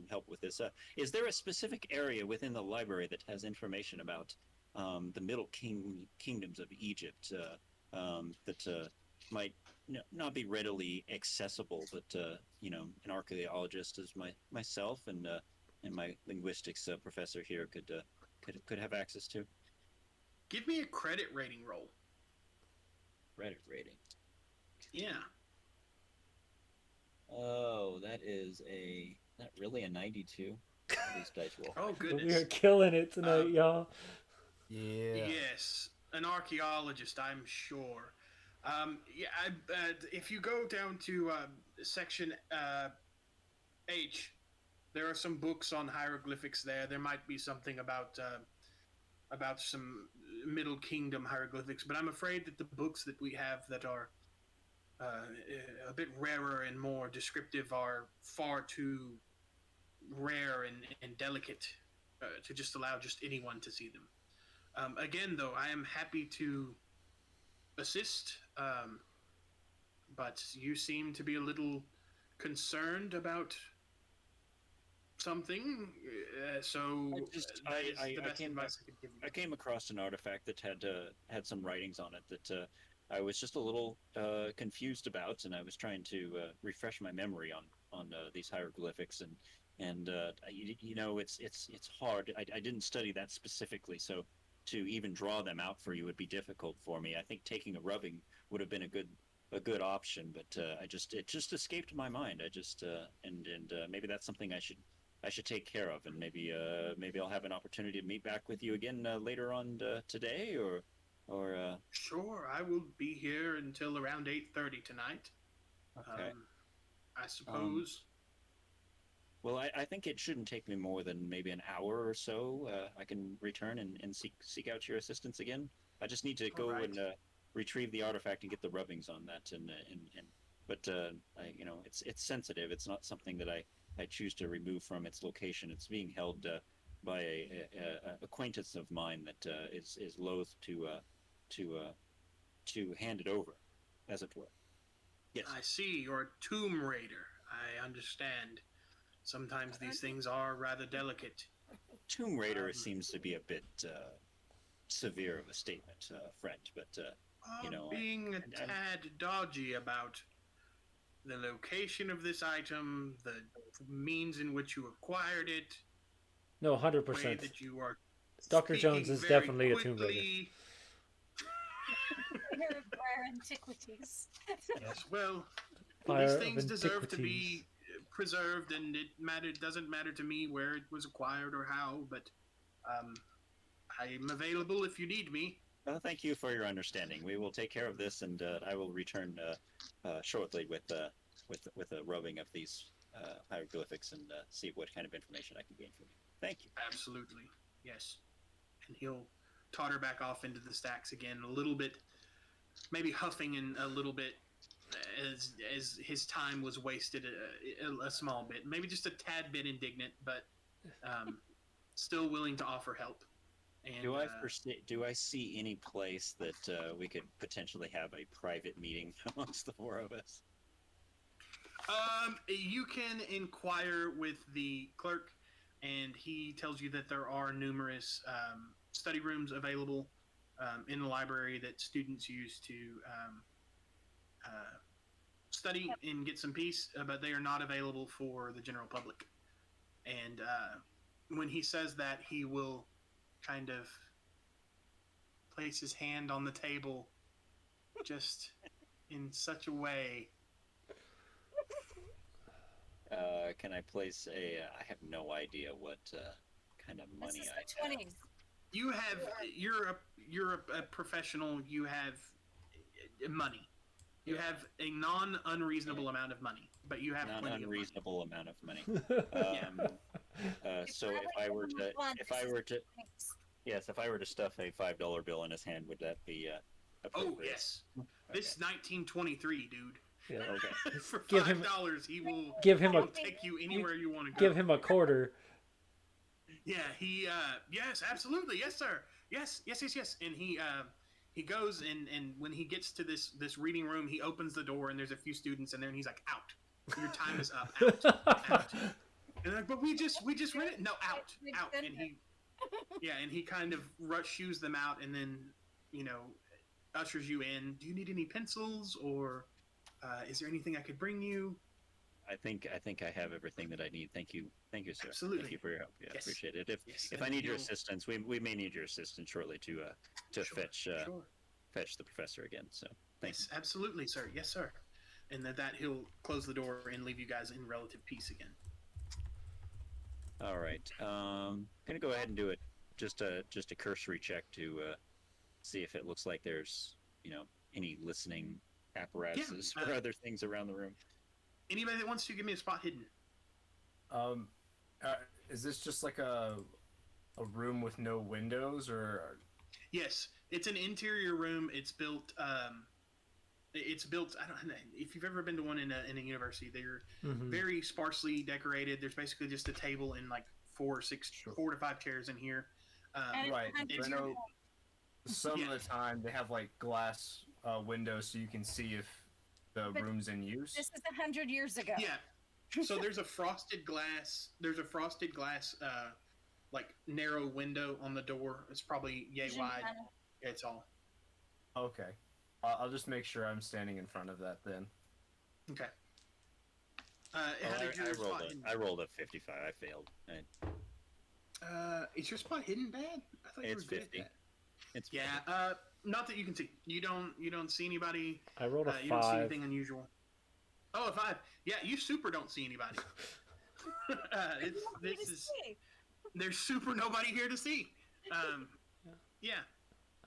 help with this. Is there a specific area within the library that has information about the Kingdoms of Egypt that might not be readily accessible, but an archaeologist as myself and my linguistics professor here could have access to? Give me a credit rating roll. Reddit rating. Yeah. Oh, that really a 92? These dice roll. Oh We are goodness. killing it tonight, y'all. Yeah. Yes, an archaeologist, I'm sure. Yeah, if you go down to section H, there are some books on hieroglyphics there. There might be something about some Middle Kingdom hieroglyphics, but I'm afraid that the books that we have that are a bit rarer and more descriptive are far too rare and delicate to just allow just anyone to see them. Again, though, I am happy to assist, but you seem to be a little concerned about something, so that is the best advice I could give I you. came across an artifact that had some writings on it that I was just a little confused about, and I was trying to refresh my memory on these hieroglyphics and it's hard. I didn't study that specifically, so to even draw them out for you would be difficult for me. I think taking a rubbing would have been a good option, but it just escaped my mind. I just and maybe that's something I should take care of, and maybe I'll have an opportunity to meet back with you again later on today, or Sure, I will be here until around 8:30 tonight. okay. Um, I Um, suppose. well, I think it shouldn't take me more than maybe an hour or so. I can return and seek out your assistance again. I just need to All go right. and retrieve the artifact and get the rubbings on that, but it's sensitive. It's not something that I choose to remove from its location. It's being held by a acquaintance of mine that is loath to to hand it over, as it were. Yes, I see. You're a tomb raider. I understand. Sometimes these things are rather delicate. Tomb Raider Um, seems to be a bit severe of a statement, friend. But you know, being a I tad dodgy about the location of this item, the means in which you acquired it, No, the way 100%. that you are Dr. Jones speaking is very definitely a Tomb Raider. quickly. Rare antiquities. Yes, well, these Fire of things deserve to Antiquities. be preserved, and doesn't matter to me where it was acquired or how, but um, I'm available if you need me. thank you for your understanding. We will take care of this, and I will return shortly with a rubbing of these hieroglyphics and see what kind of information I can gain from you. Thank you. Absolutely, yes. And he'll totter back off into the stacks again, a little bit, maybe huffing and a little bit as his time was wasted a small bit, maybe just a tad bit indignant, but um, still willing to offer help. And Do I see any place that we could potentially have a private meeting amongst the four of us? you can inquire with the clerk, and he tells you that there are numerous study rooms available in the library that students use to uh, study and get some peace, but they are not available for the general public. And when he says that, he will kind of place his hand on the table just in such a way. Can I place a? I have no idea what kind of This money is I the have. 20s. You have you're a professional. You have money. You Yeah. have a non unreasonable amount of money, but you have Not plenty of money. unreasonable amount of money. Yeah. So if I were to yes, if I were to stuff a $5 bill in his hand, would that be Oh appropriate. yes, this 1923 dude. Yeah. Okay. For Give him- $5, he will Give him a he'll take you anywhere you want to go. give him a quarter. Yeah, he yes, absolutely. Yes, sir. Yes. And he goes and when he gets to this reading room, he opens the door and there's a few students in there and he's like, "Out. Your time is up. Out." And they're like, "But we just read it." "No, out." And he kind of shoos them out and then, ushers you in. "Do you need any pencils or is there anything I could bring you?" I think I have everything that I need. Thank you, sir. Absolutely. Thank you for your help. Yeah, Yes. appreciate it. Yes, If and I need your you'll- assistance, we may need your assistance shortly to Sure, sure. fetch the professor again. So thanks. Yes, absolutely, sir. Yes, sir. And that he'll close the door and leave you guys in relative peace again. All right. Gonna go ahead and do it. Just a cursory check to see if it looks like there's any listening apparatuses or other things around the room. Anybody that wants to give me a spot hidden? Is this just like a room with no windows, or? Yes, it's an interior room. It's built. I don't know if you've ever been to one in a university. They're very sparsely decorated. There's basically just a table and like 4 to 5 chairs in here. Right. it's- I know some of the time they have like glass windows so you can see if the But room's in use. This is 100 years ago. Yeah. So there's a frosted glass. Like narrow window on the door. It's probably yay wide. Yeah, it's all. Okay. I'll just make sure I'm standing in front of that then. Okay. How did your spot hidden? I rolled a 55. I failed. Is your spot hidden bad? I thought you It's were good at 50. that. It's Yeah. Not that you can see. You don't see anybody. I rolled a You don't see 5. anything unusual. Oh, a 5. Yeah, you super don't see anybody. There's super nobody here to see. Yeah.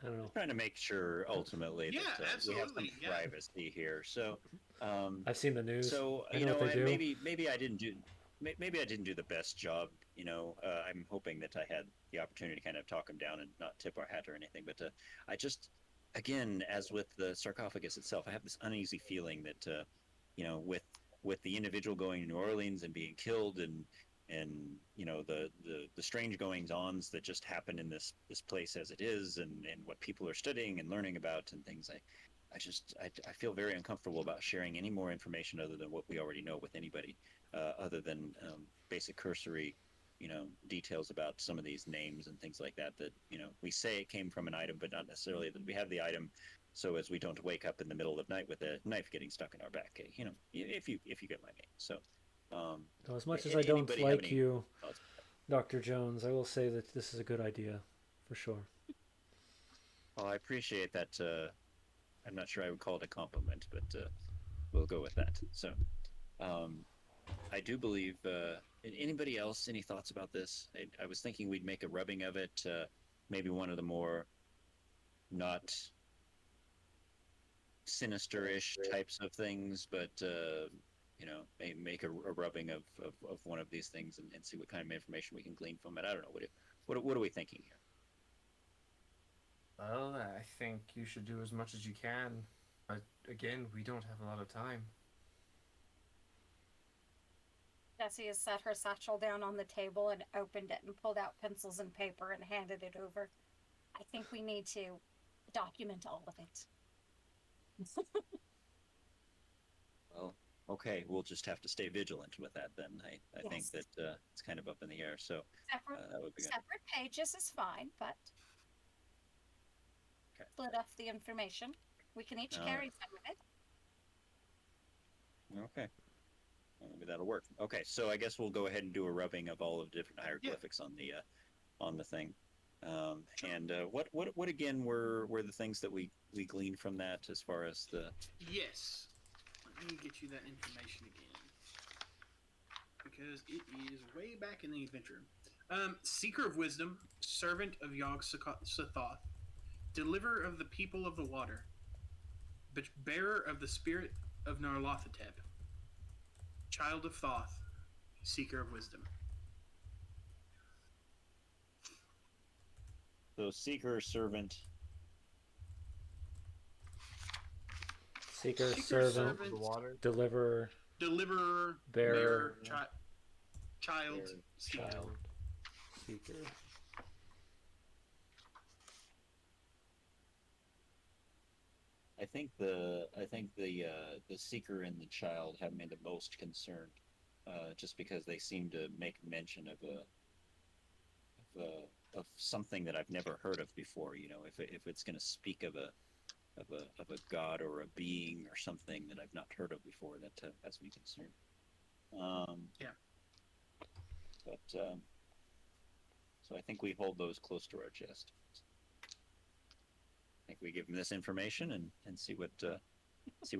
I don't know. trying to make sure ultimately Yeah, that we have some absolutely, yeah. privacy here. So, I've seen the news. so I know what they do. maybe I didn't do the best job. I'm hoping that I had the opportunity to kind of talk him down and not tip our hat or anything. But I just, again, as with the sarcophagus itself, I have this uneasy feeling that with the individual going to New Orleans and being killed and the strange goings-ons that just happen in this place as it is, and what people are studying and learning about and things, I feel very uncomfortable about sharing any more information other than what we already know with anybody, other than basic cursory details about some of these names and things like that we say it came from an item, but not necessarily that we have the item, so as we don't wake up in the middle of night with a knife getting stuck in our back. If you get my name. So Well, as much as I don't anybody have like any you, thoughts? Dr. Jones, I will say that this is a good idea, for sure. Well, I appreciate that. I'm not sure I would call it a compliment, but we'll go with that. So, I do believe. Anybody else? Any thoughts about this? I was thinking we'd make a rubbing of it. Maybe one of the more not sinister-ish types of things, but make a rubbing of one of these things and see what kind of information we can glean from it. I don't know. What are we thinking here? Well, I think you should do as much as you can. But again, we don't have a lot of time. Jessie has set her satchel down on the table and opened it and pulled out pencils and paper and handed it over. I think we need to document all of it. Well, okay, we'll just have to stay vigilant with that then. I think Yes. that it's kind of up in the air, so that would be good. Separate pages is fine, but Okay. split off the information. We can each All carry some of it. Okay. Well, maybe that'll work. Okay, so I guess we'll go ahead and do a rubbing of all of the different hieroglyphics on the thing. And what again were the things that we gleaned from that as far as the Yes. Let me get you that information again, because it is way back in the adventure. Seeker of wisdom, servant of Yog Sothoth, deliverer of the people of the water, but bearer of the spirit of Narlothotep, child of Thoth, seeker of wisdom. so seeker servant Seeker, Seeker, servant, servant, The water. deliverer, deliverer, bearer, child, Bearer, seeker. child, seeker. I think the seeker and the child have me the most concerned, just because they seem to make mention of something that I've never heard of before. You know, if it's going to speak of a god or a being or something that I've not heard of before, that has me concerned. Yeah. But so I think we hold those close to our chest. I think we give him this information and see what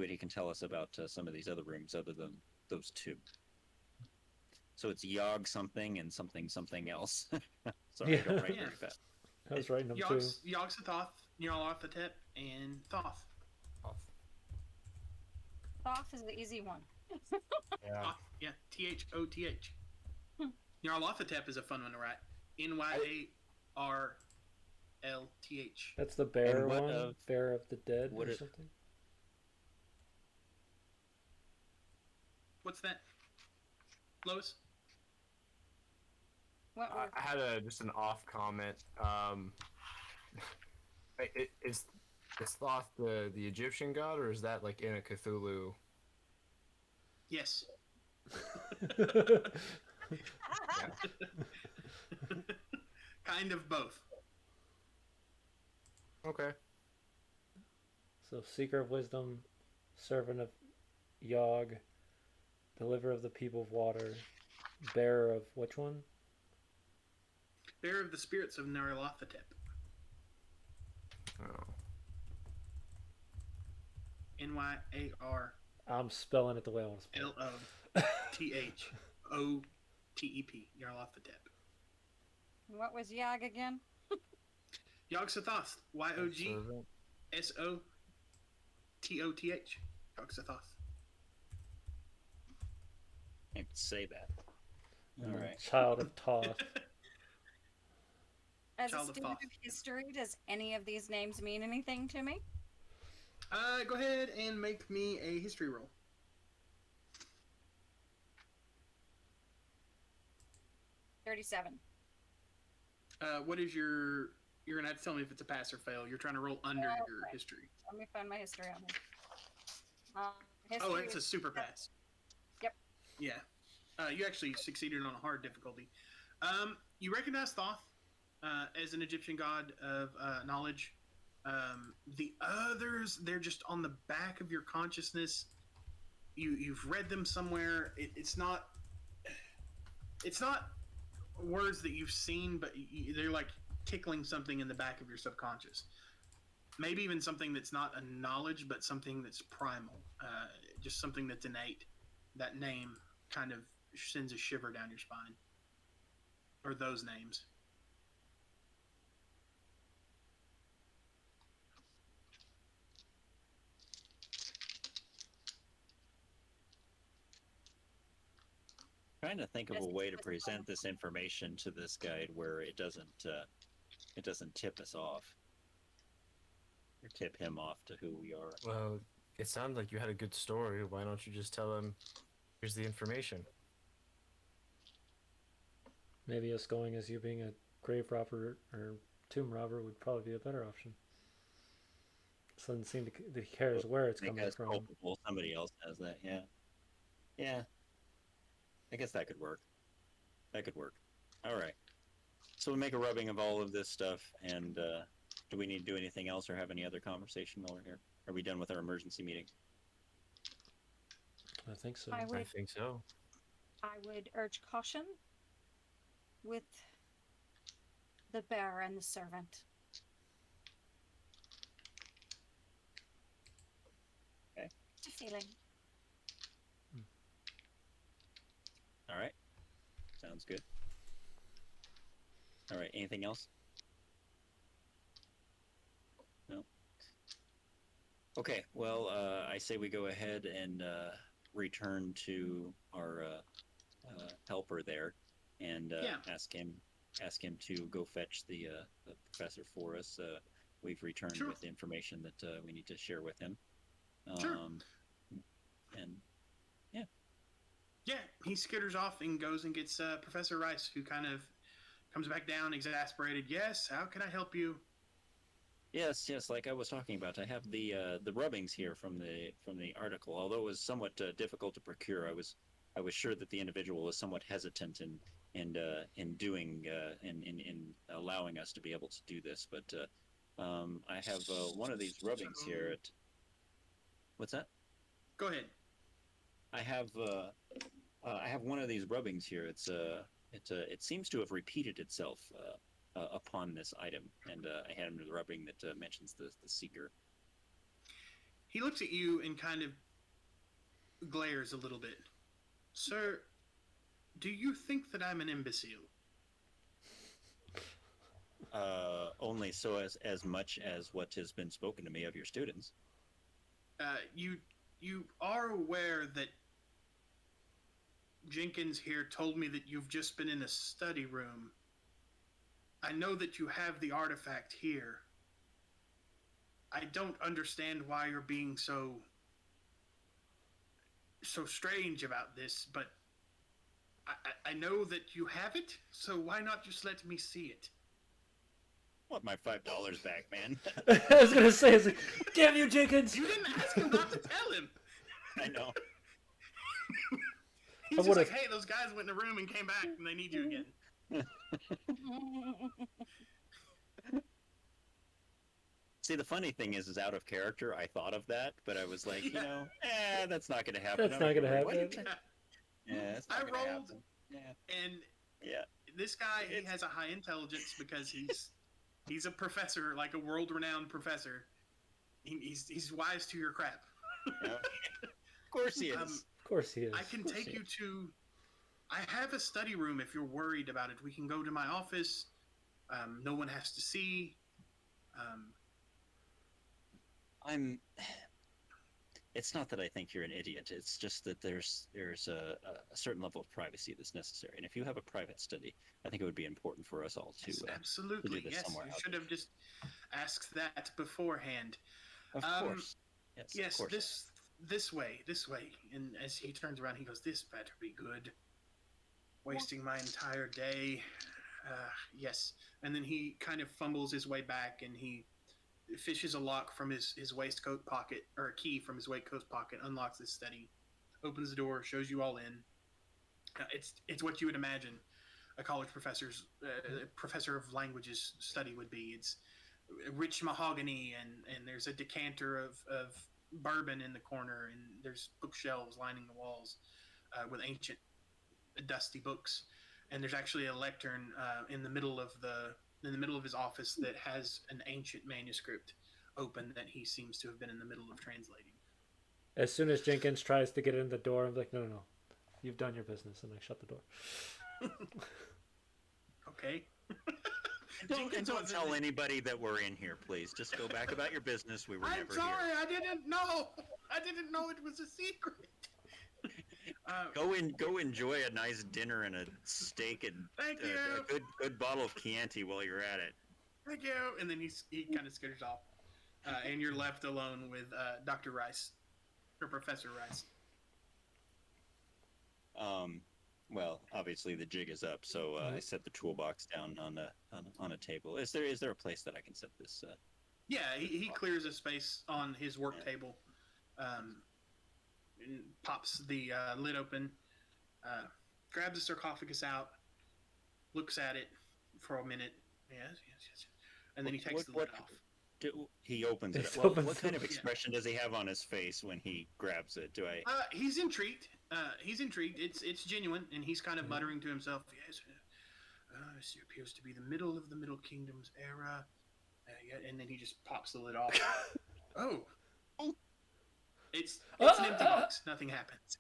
he can tell us about some of these other rooms other than those two. So it's Yog something and something something else. Sorry, I don't write Yeah. very fast. I was writing them too. Yog-Sothoth, Nyarlathotep, and Thoth. Off. Thoth is the easy one. Yeah. Thoth, yeah, Thoth. Nyarlathotep is a fun one to write. Nyarlth. That's the bear And what one, of- bear of the dead what or if- something. What's that? Lois? What were I had just an off comment. Is Thoth the Egyptian god, or is that like in a Cthulhu? Yes. Kind of both. Okay. So, seeker of wisdom, servant of Yog, deliverer of the people of water, bearer of which one? Bearer of the spirits of Nyarlathotep. Oh. Nyarlathotep. I'm spelling it the way I want to spell Nyarlathotep. what was Yag again? Yog-Sothoth. Servant. Yogsototh. Yog-Sothoth. I can say that. And All then right. child of Thoth. As Child a of student Thoth. of history, does any of these names mean anything to me? Go ahead and make me a history roll. 37. What is your... You're going to have to tell me if it's a pass or fail. You're trying to roll under your Okay. history. Let me find my history on here. Oh, History it's a is- super pass. Yep. Yeah. You actually succeeded on a hard difficulty. You recognize Thoth as an Egyptian god of knowledge. The others, they're just on the back of your consciousness. You've read them somewhere. It's not words that you've seen, but they're like tickling something in the back of your subconscious. Maybe even something that's not a knowledge, but something that's primal. Just something that's innate. That name kind of sends a shiver down your spine. Or those names. Trying to think of a Just way to with present this information to this guide where it doesn't tip us off or tip him off to who we are. Well, it sounded like you had a good story. Why don't you just tell him, here's the information? Maybe us going as you being a grave robber or tomb robber would probably be a better option. Doesn't seem that he cares where it's Make coming us from. culpable. Somebody else has that. Yeah. Yeah. I guess that could work. That could work. All right. So we make a rubbing of all of this stuff, and do we need to do anything else or have any other conversation while we're here? Are we done with our emergency meeting? I think so. I I would, think so. I would urge caution with the bearer and the servant. Okay. It's a feeling. All right. Sounds good. All right. Anything else? No. Okay. Well, I say we go ahead and return to our helper there, and Yeah. ask him to go fetch the professor for us. We've returned Sure. with the information that we need to share with him. Sure. And Yeah, he skitters off and goes and gets Professor Rice, who kind of comes back down, exasperated. Yes, how can I help you? yes, yes, like I was talking about, I have the rubbings here from the article. Although it was somewhat difficult to procure, I was sure that the individual was somewhat hesitant in doing in allowing us to be able to do this. But I have one of these rubbings here. At what's that? Go ahead. I have one of these rubbings here. It seems to have repeated itself upon this item, and I had him the rubbing that mentions the seeker. He looks at you and kind of glares a little bit. Sir, do you think that I'm an imbecile? Only so as much as what has been spoken to me of your students. You are aware that Jenkins here told me that you've just been in a study room. I know that you have the artifact here. I don't understand why you're being so strange about this, but I know that you have it, so why not just let me see it? I want my $5 back, man. I was gonna say, it's like, damn you, Jenkins! You didn't ask him not to tell him. I know. He's just like, hey, those guys went in the room and came back, and they need you again. See, the funny thing is out of character, I thought of that, but I was like, Yeah. that's not going to happen. That's not gonna Wait, what happen. did Yeah, it's I not gonna rolled, happen. Yeah, and yeah. this guy, he has a high intelligence because he's a professor, like a world-renowned professor. He's wise to your crap. Yeah. Of course he is. Of course he is. I can take you to. I have a study room if you're worried about it. We can go to my office. No one has to see. I'm. It's not that I think you're an idiot. It's just that there's a certain level of privacy that's necessary, and if you have a private study, I think it would be important for us all to. Yes, absolutely, to do this yes. somewhere You out should there. have just asked that beforehand. Of course. Yes. Yes, Of course. this way. And as he turns around, he goes, "This better be good." Wasting my entire day. Yes, and then he kind of fumbles his way back, and he fishes a lock from his waistcoat pocket, or a key from his waistcoat pocket, unlocks this study, opens the door, shows you all in. It's what you would imagine a college professor of languages study would be. It's rich mahogany, and there's a decanter of bourbon in the corner, and there's bookshelves lining the walls with ancient, dusty books, and there's actually a lectern in the middle of his office that has an ancient manuscript open that he seems to have been in the middle of translating. As soon as Jenkins tries to get in the door, I'm like, no. You've done your business, and I shut the door. Okay. Don't tell anybody that we're in here, please. Just go back about your business. We were I'm never sorry, here. I didn't know. I didn't know it was a secret. Go enjoy a nice dinner and a steak and Thank you. a good bottle of Chianti while you're at it. Thank you. And then he kind of skitters off, and you're left alone with Dr. Rice, or Professor Rice. Well, obviously the jig is up, so I set the toolbox down on a table. Is there a place that I can set this? Yeah, he clears a space on his work table, and pops the lid open, grabs the sarcophagus out, looks at it for a minute. Yes. And then he takes the lid off. He opens it. He Well, opens what kind of it. expression does he have on his face when he grabs it? Do I? He's intrigued. It's genuine, and he's kind of muttering to himself. Yes, this appears to be the middle of the Middle Kingdom's era. Yeah, and then he just pops the lid off. Oh, it's an empty box. Nothing happens.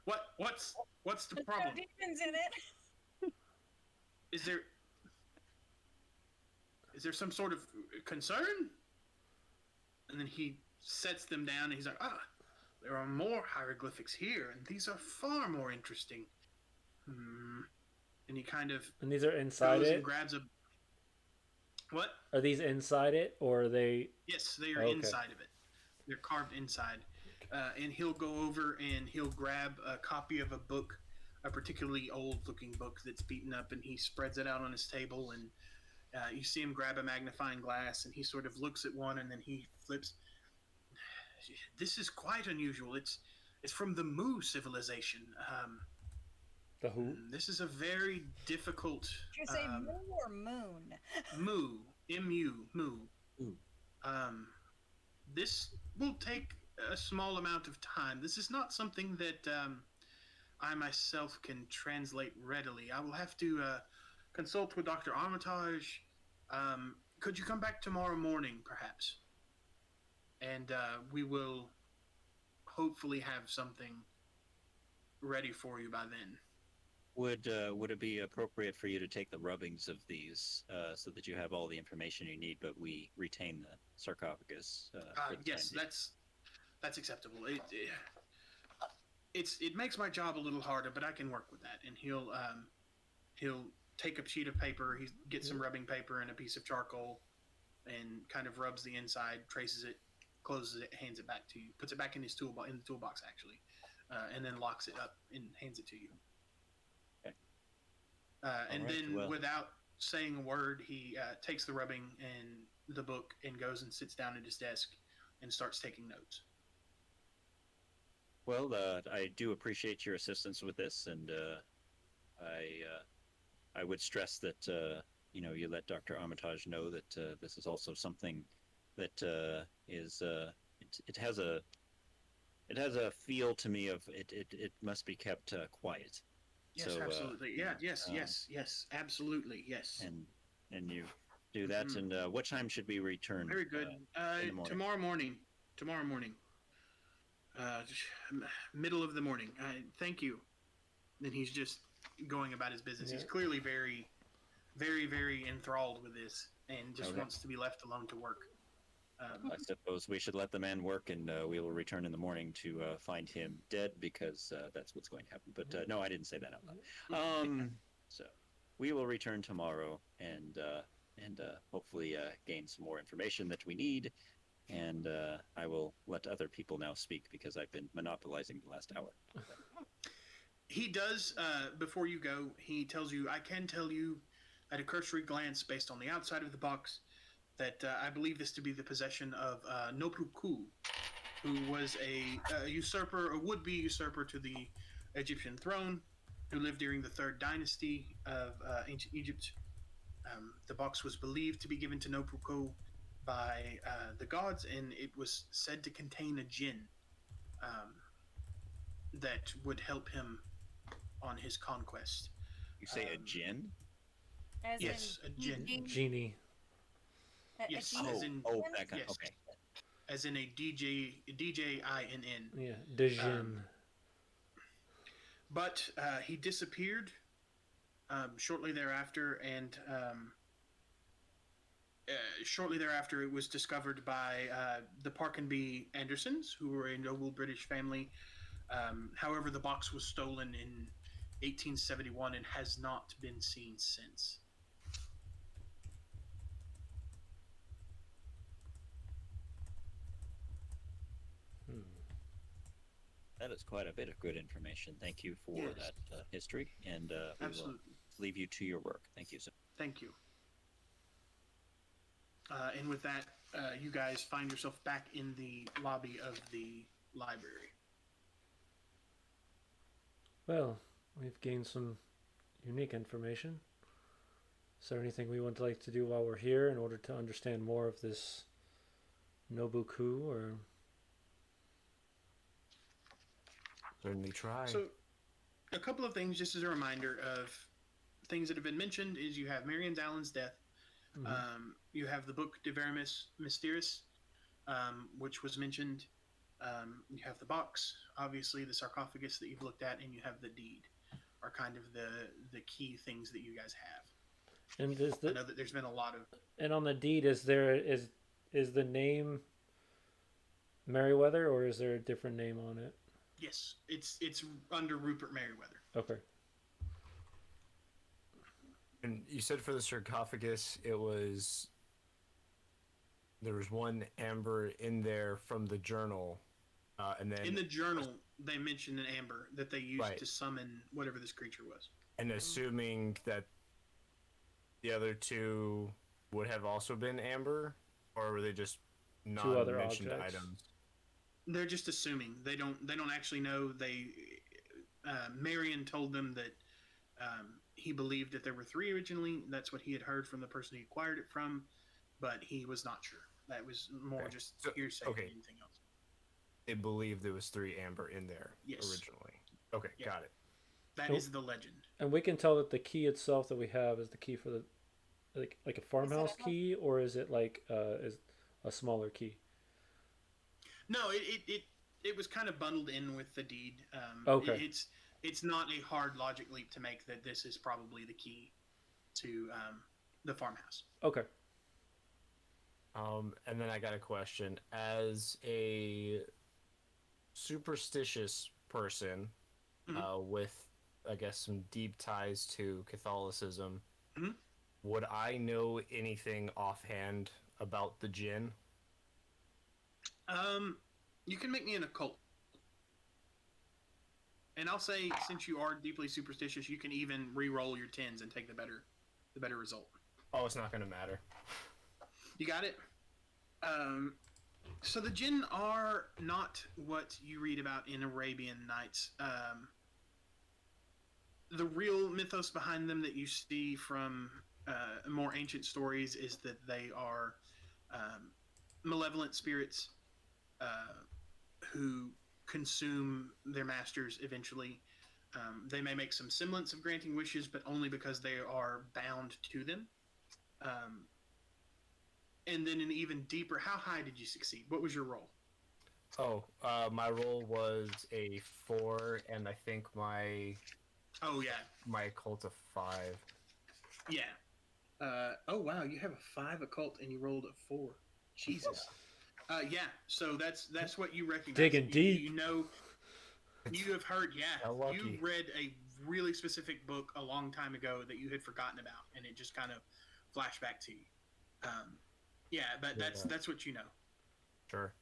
What's the problem? No demons in it. Is there some sort of concern? And then he sets them down, and he's like, there are more hieroglyphics here, and these are far more interesting. And he kind of And these are inside goes it? and grabs a... What? Are these inside it, or are they... Yes, they are Okay. inside of it. They're carved inside. And he'll go over and he'll grab a copy of a book, a particularly old-looking book that's beaten up, and he spreads it out on his table. And you see him grab a magnifying glass, and he sort of looks at one, and then he flips. This is quite unusual. It's from the Mu civilization. The who? This is a very difficult. Did you say moon or moon? Mu, M-U, Mu. Ooh. This will take a small amount of time. This is not something that I myself can translate readily. I will have to consult with Dr. Armitage. Could you come back tomorrow morning, perhaps? And we will hopefully have something ready for you by then. Would it be appropriate for you to take the rubbings of these so that you have all the information you need, but we retain the sarcophagus? For the Yes, time being? that's acceptable. It makes my job a little harder, but I can work with that. And he'll take a sheet of paper, he gets some rubbing paper and a piece of charcoal, and kind of rubs the inside, traces it, closes it, hands it back to you, puts it back in his toolbox actually, and then locks it up and hands it to you. Okay. And All right, then, well. without saying a word, he takes the rubbing and the book and goes and sits down at his desk and starts taking notes. Well, I do appreciate your assistance with this, and I would stress that you let Dr. Armitage know that this is also something that is it has a feel to me of it must be kept quiet. Yes, So, absolutely. Yes, absolutely. Yes. And you do that. Mhm. And what time should we return? Very good. In the morning. Tomorrow morning. Tomorrow morning. Middle of the morning. Thank you. Then he's just going about his business. He's Yeah. clearly very, very, very enthralled with this and just Okay. wants to be left alone to work. I suppose we should let the man work, and we will return in the morning to find him dead, because that's what's going to happen. But no, I didn't say that out loud. So we will return tomorrow, and hopefully gain some more information that we need. And I will let other people now speak, because I've been monopolizing the last hour. He does, before you go, he tells you, I can tell you at a cursory glance, based on the outside of the box, that I believe this to be the possession of Nopuku, who was a usurper, or would-be usurper to the Egyptian throne, who lived during the 3rd dynasty of ancient Egypt. The box was believed to be given to Nopuku by the gods, and it was said to contain a djinn that would help him on his conquest. You say a djinn? As Yes, in a djinn. Genie. Yes, genie? as in that kind. yes. Okay. as in a DJINN. Yeah, Dejin. But he disappeared shortly thereafter, and shortly thereafter it was discovered by the Parkenby Andersons, who were a noble British family. However, the box was stolen in 1871 and has not been seen since. That is quite a bit of good information. Thank you for Yes. that history, and we will Absolutely. leave you to your work. Thank you, sir. Thank you. And with that, you guys find yourself back in the lobby of the library. Well, we've gained some unique information. Is there anything we would like to do while we're here in order to understand more of this Nobuku, or Certainly try. So, a couple of things, just as a reminder of things that have been mentioned, is you have Marianne Allen's death. You have the book De Verimis Mysteris, which was mentioned. You have the box, obviously the sarcophagus that you've looked at, and you have the deed. Are kind of the key things that you guys have. and is I the know that there's been a lot of and on the deed is the name Merriweather, or is there a different name on it? yes, it's under Rupert Merriweather. Okay. And you said for the sarcophagus, it was there was one amber in there from the journal, and then In the journal, they mentioned an amber that they used Right. to summon whatever this creature was. and assuming that the other two would have also been amber, or were they just Two other non-mentioned objects. items? They're just assuming. They don't actually know. Marion told them that he believed that there were three originally. That's what he had heard from the person he acquired it from, but he was not sure. That was more Okay. just So- hearsay okay. than anything else. They believed there was 3 amber in there Yes. originally. Okay, Yeah. got it. That Nope. is the legend. And we can tell that the key itself that we have is the key for the like a farmhouse a- key, or is it like is a smaller key? No, it was kind of bundled in with the deed. Okay. It's not a hard logic leap to make that this is probably the key to the farmhouse. Okay. And then I got a question. As a superstitious person with, I guess, some deep ties to Catholicism, Mhm. would I know anything offhand about the djinn? You can make me an occult. And I'll say, since you are deeply superstitious, you can even re-roll your tens and take the better result. Oh, it's not going to matter. You got it. So the jinn are not what you read about in Arabian Nights. The real mythos behind them that you see from more ancient stories is that they are malevolent spirits who consume their masters eventually. They may make some semblance of granting wishes, but only because they are bound to them. And then an even deeper, how high did you succeed? What was your roll? Oh, my roll was a 4, and I think my Oh, yeah. occult a 5. Yeah. Oh, wow. You have a 5 occult and you rolled a 4. Jesus. Yeah. So that's what you recognize. Digging deep. You know, you have heard, How lucky. you read a really specific book a long time ago that you had forgotten about, and it just kind of flashed back to you. Yeah, but that's what you know. Sure.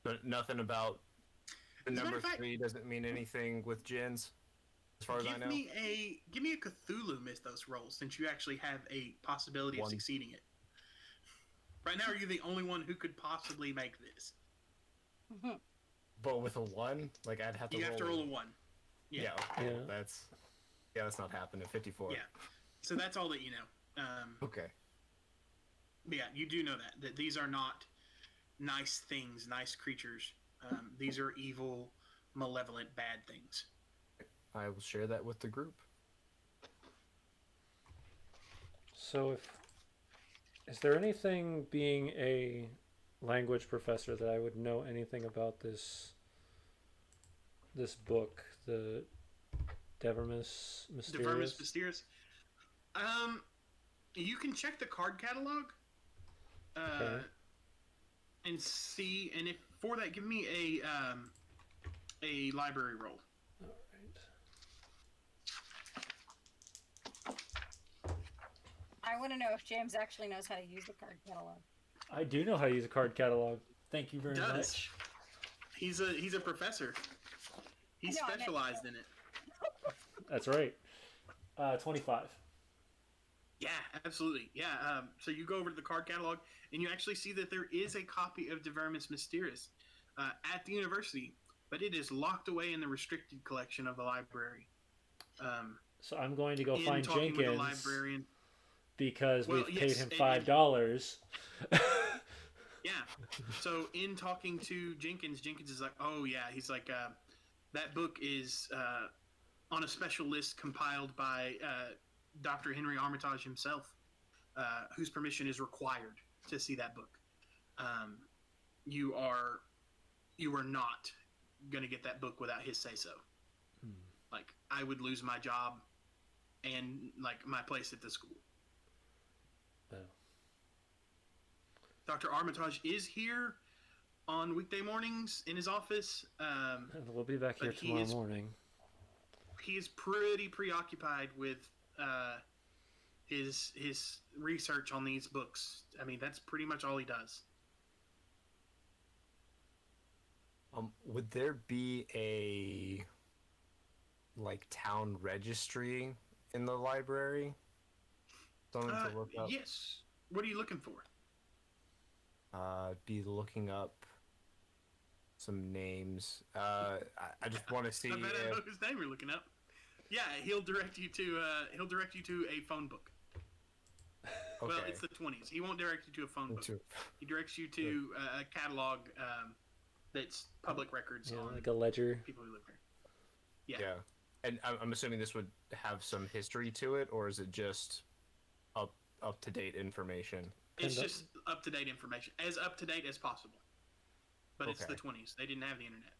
But nothing about the As a matter number of fact- 3 doesn't mean anything with jinns, as far as I Give know. me a Cthulhu mythos roll, since you actually have a possibility of 1. succeeding it. Right now, are you the only one who could possibly make this? But with a 1, like I'd have to You roll. have to roll a 1. Yeah. Okay. Yeah. That's not happening. 54. Yeah. So that's all that you know. Okay. But yeah, you do know that these are not nice things, nice creatures. These are evil, malevolent, bad things. I will share that with the group. So is there anything, being a language professor, that I would know anything about this book, the Devermis Mysterious? Devermis Mysterious. You can check the card catalog. Okay. And see, and if for that, give me a library roll. All right. I want to know if James actually knows how to use the card catalog. I do know how to use a card catalog. Thank you very Does. much. He's a professor. He's I know, I meant- specialized in it. That's right. 25. Yeah, absolutely. Yeah. So you go over to the card catalog, and you actually see that there is a copy of Devermis Mysterious at the university, but it is locked away in the restricted collection of the library. So I'm going to go In find talking with the Jenkins librarian. because Well, we've paid yes, him and- $5. Yeah. So in talking to Jenkins, Jenkins is like, "Oh yeah," he's like, "That book is on a special list compiled by Dr. Henry Armitage himself, whose permission is required to see that book. You are not going to get that book without his say so. Like, I would lose my job and like my place at the school." Oh. Dr. Armitage is here on weekday mornings in his office. We'll be back here But he tomorrow is- morning. He is pretty preoccupied with his research on these books. I mean, that's pretty much all he does. Would there be a like town registry in the library? Something to look up. Yes. What are you looking for? Be looking up some names. I just want to see I bet I if know whose name you're looking up. Yeah, he'll direct you to a phone book. okay. Well, it's the 20s. He won't direct you to a phone book. To- He directs you to a catalog that's public records Yeah, on like a ledger. people who live there. yeah. And I'm assuming this would have some history to it, or is it just up to date information? It's just up to date information, as up to date as possible. But it's Okay. the 20s. They didn't have the internet.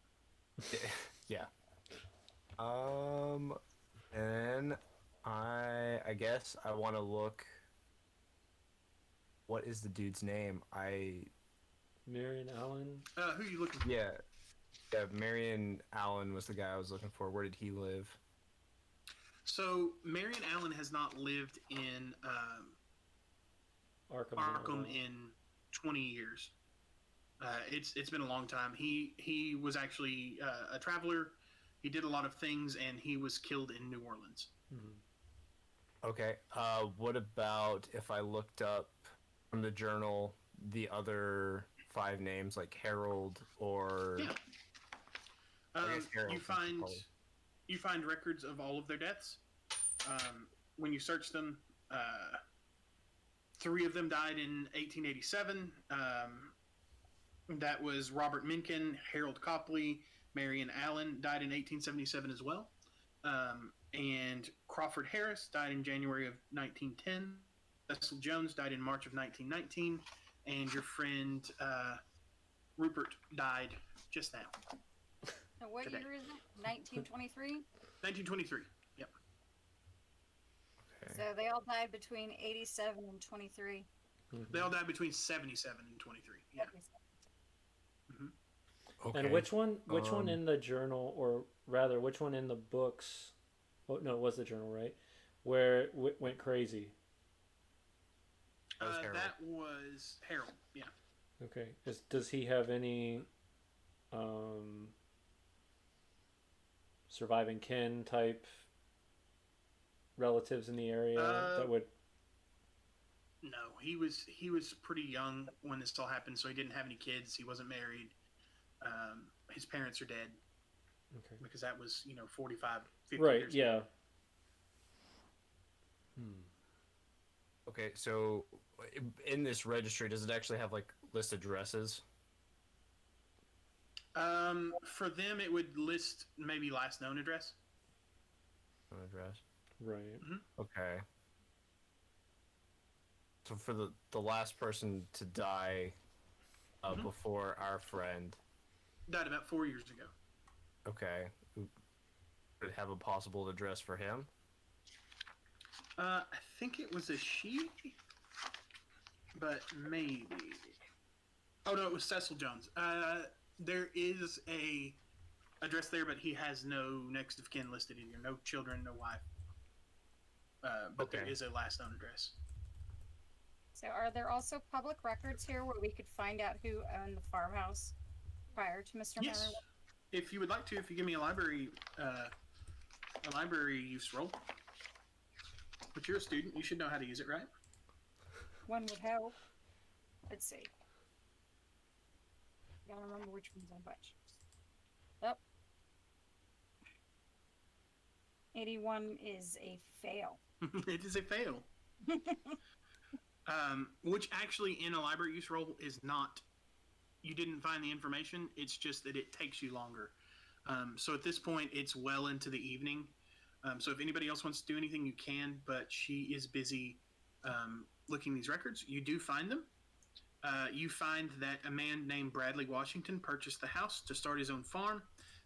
Yeah. And I guess I want to look. What is the dude's name? Marion Allen. Who are you looking for? Yeah, Marion Allen was the guy I was looking for. Where did he live? So Marion Allen has not lived in Arkham in 20 years. It's been a long time. He was actually a traveler. He did a lot of things, and he was killed in New Orleans. Okay. What about if I looked up from the journal the other 5 names, like Harold or? Yeah. I guess Harold You find records of all of their deaths. When you search them, 3 of them died in 1887. That was Robert Mencken, Harold Copley, Marion Allen died in 1877 as well. And Crawford Harris died in January of 1910. Cecil Jones died in March of 1919. And your friend Rupert died just now. And what Today. year is it? 1923? 1923. Yep. Okay. So they all died between 87 and 23. They all died between 77 and 23. Yeah. Okay. And which one in the journal, or rather, which one in the books? Oh, no, it was the journal, right? Where it went crazy. That was Harold. Yeah. Okay. Does he have any surviving kin type relatives in the area that would? No, he was pretty young when this all happened, so he didn't have any kids. He wasn't married. His parents are dead. Okay. Because that was 45, 50 Right. years Yeah. ago. Okay, so in this registry, does it actually have like list addresses? For them, it would list maybe last known address. Address. Right. Okay. So for the last person to die before our friend, Died about 4 years ago. okay, would it have a possible address for him? I think it was a she, but maybe. Oh no, it was Cecil Jones. There is a address there, but he has no next of kin listed either. No children, no wife. But there Okay. is a last known address. So are there also public records here where we could find out who owned the farmhouse prior to Mr. Yes, Henry? if you would like to, if you give me a library use roll. But you're a student, you should know how to use it, right? One would hope. Let's see. Gotta remember which one's on which. Yep. 81 is a fail. It is a fail. Which actually in a library use roll is not. You didn't find the information. It's just that it takes you longer. So at this point, it's well into the evening. So if anybody else wants to do anything, you can. But she is busy looking these records. You do find them. You find that a man named Bradley Washington purchased the house to start his own farm.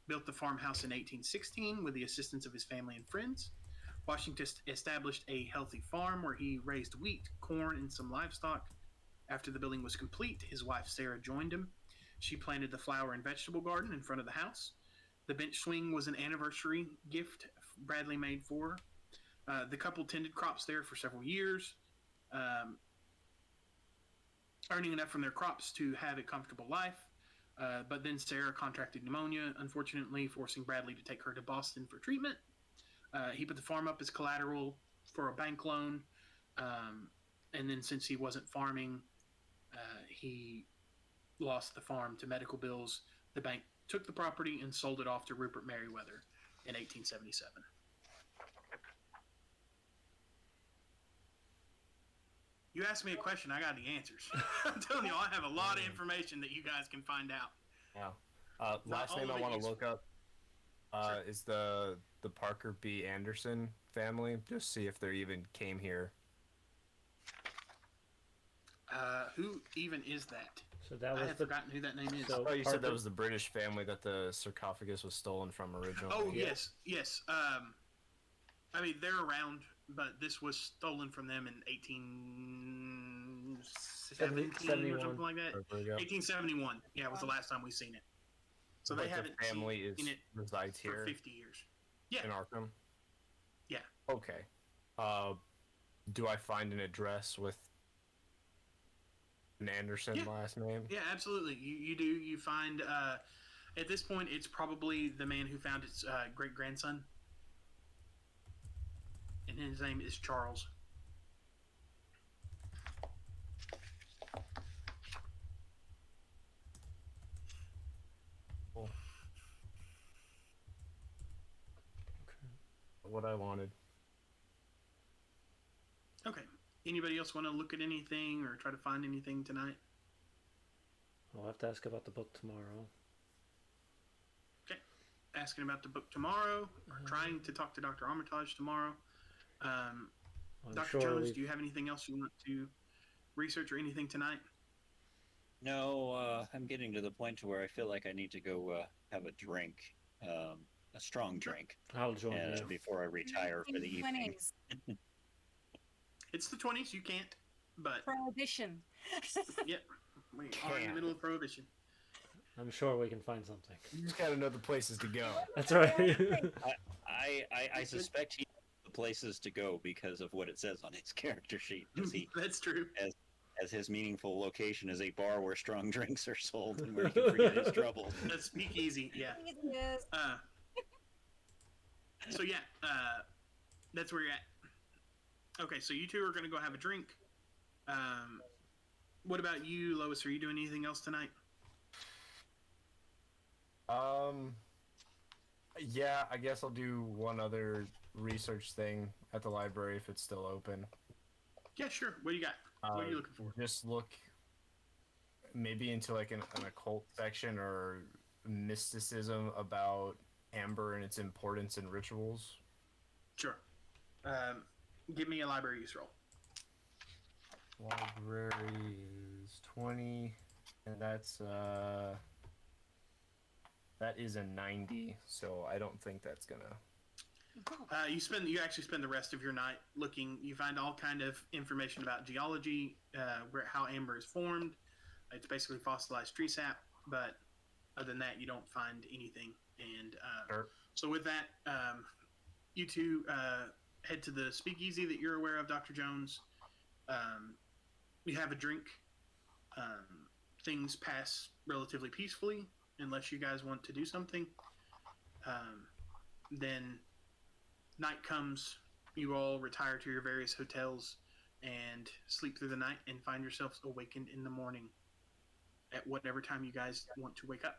Built the farmhouse in 1816 with the assistance of his family and friends. Washington established a healthy farm where he raised wheat, corn, and some livestock. After the building was complete, his wife Sarah joined him. She planted the flower and vegetable garden in front of the house. The bench swing was an anniversary gift Bradley made for her. The couple tended crops there for several years, earning enough from their crops to have a comfortable life. But then Sarah contracted pneumonia, unfortunately, forcing Bradley to take her to Boston for treatment. He put the farm up as collateral for a bank loan. And then since he wasn't farming, he lost the farm to medical bills. The bank took the property and sold it off to Rupert Merriweather in 1877. You asked me a question, I got the answers. I'm telling you, I have a lot of information that you guys can find out. Yeah. Last name all I of it want to useful. look up Sure. is the Parker B. Anderson family. Just see if they even came here. Who even is that? So that I was have the. forgotten who that name is. So Oh, you said that Parker- was the British family that the sarcophagus was stolen from originally. Oh, Yeah. yes. I mean, they're around, but this was stolen from them in 1817 or 71. something like that. There we go. 1871. Yeah, was the last time we seen it. So they But haven't the family seen it resides for here 50 years. Yeah. in Arkham. Yeah. Okay. Do I find an address with an Anderson Yeah. last name? Yeah, absolutely. You do. You find at this point, it's probably the man who found its great grandson, and his name is Charles. Cool. What I wanted. Okay. Anybody else want to look at anything or try to find anything tonight? I'll have to ask about the book tomorrow. Asking about the book tomorrow, or trying to talk to Dr. Armitage tomorrow. I'm Dr. sure Jones, we've- do you have anything else you want to research or anything tonight? No, I'm getting to the point to where I feel like I need to go have a drink, a strong drink, I'll join you. before I retire for the evening. 1920s. It's the 20s, you can't, but Prohibition. yep, we are in the middle of Prohibition. I'm sure we can find something. You just gotta know the places to go. That's right. I suspect he knows the places to go because of what it says on his character sheet. As he That's true. as his meaningful location is a bar where strong drinks are sold and where he can forget his troubles. That's speakeasy, yeah. Yes. So yeah, that's where you're at. Okay, so you two are gonna go have a drink. What about you, Lois? Are you doing anything else tonight? Yeah, I guess I'll do one other research thing at the library if it's still open. Yeah, sure. What do you got? What are you looking for? Just look maybe into like an occult section or mysticism about amber and its importance in rituals. Sure. Give me a library use roll. Library is 20, and that's that is a 90, so I don't think that's gonna. You actually spend the rest of your night looking. You find all kind of information about geology, how amber is formed. It's basically fossilized tree sap, but other than that, you don't find anything. And Sure. so with that, you two head to the speakeasy that you're aware of, Dr. Jones. You have a drink. Things pass relatively peacefully, unless you guys want to do something. Then night comes, you all retire to your various hotels and sleep through the night and find yourselves awakened in the morning at whatever time you guys want to wake up.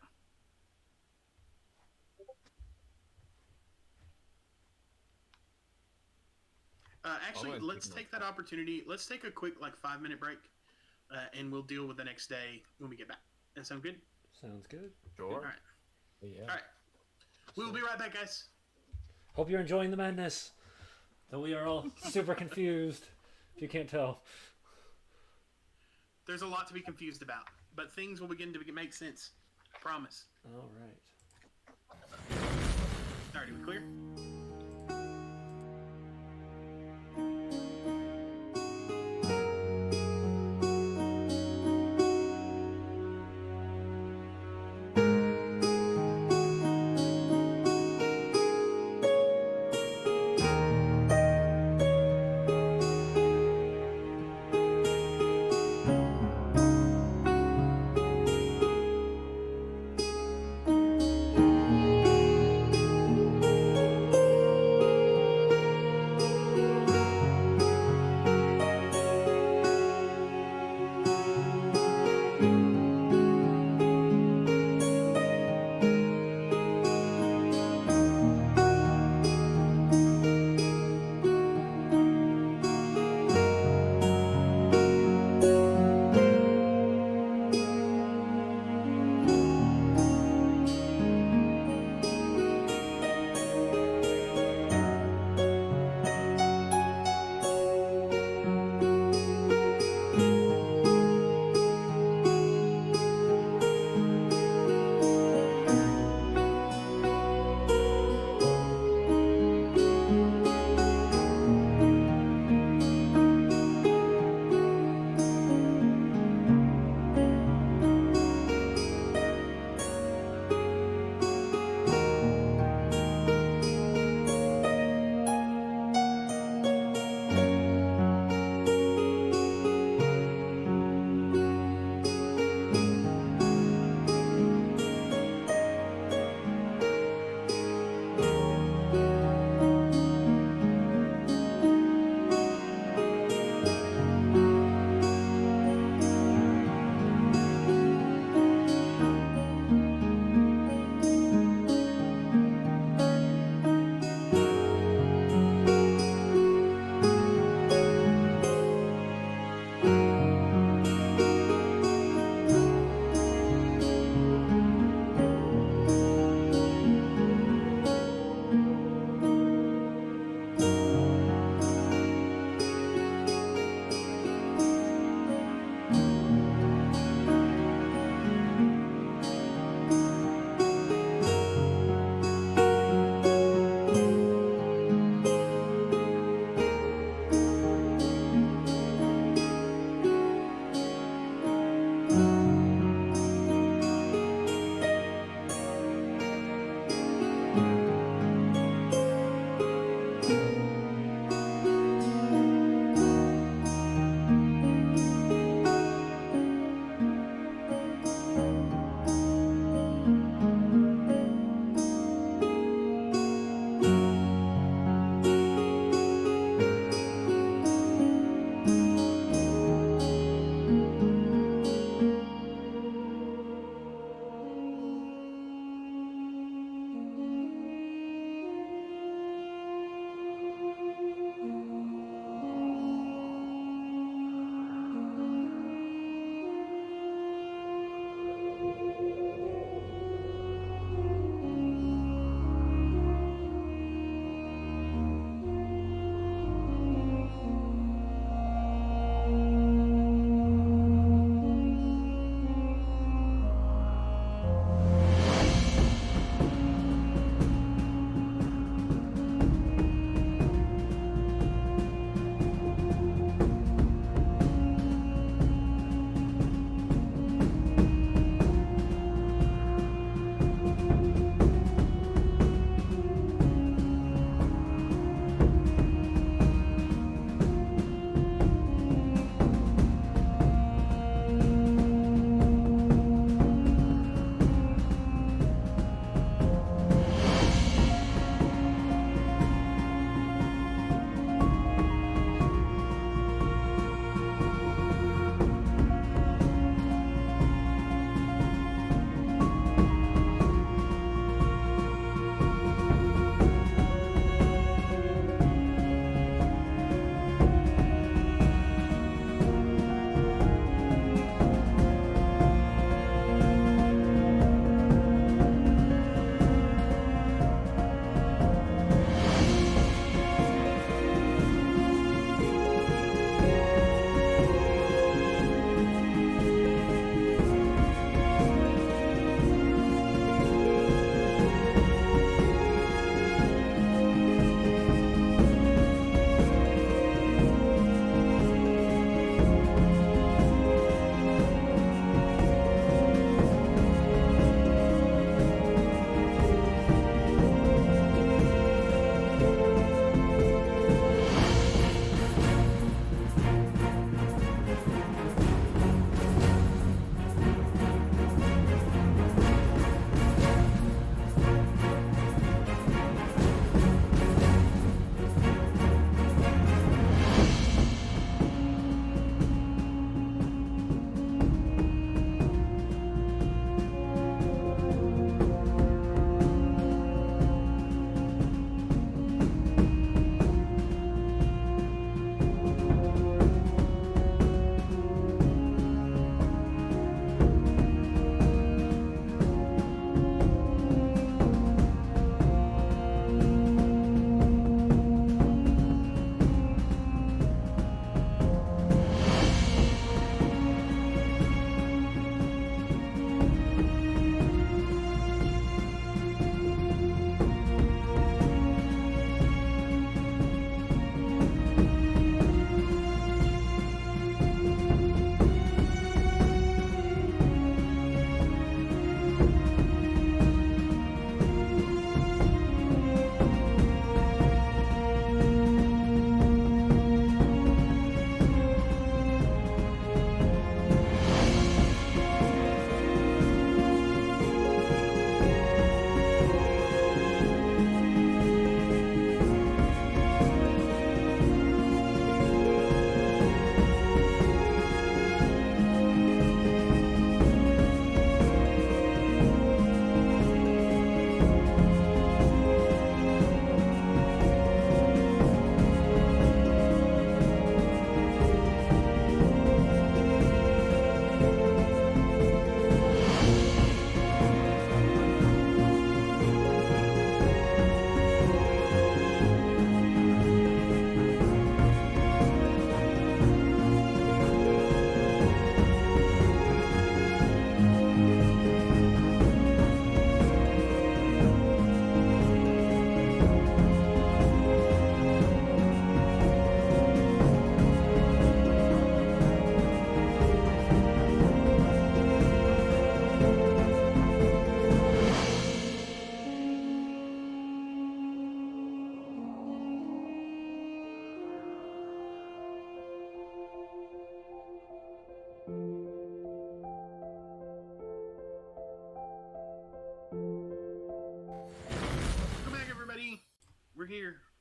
Actually, gonna let's take take my that opportunity. Let's take a quick 5-minute break, and we'll deal with the next day when we get back. That sound good? Sounds good. Sure. All right. Yeah. All right. We'll be right back, guys. Hope you're enjoying the madness. Though we are all super confused, if you can't tell. There's a lot to be confused about, but things will begin to make sense. I promise. All right. All right, are we clear?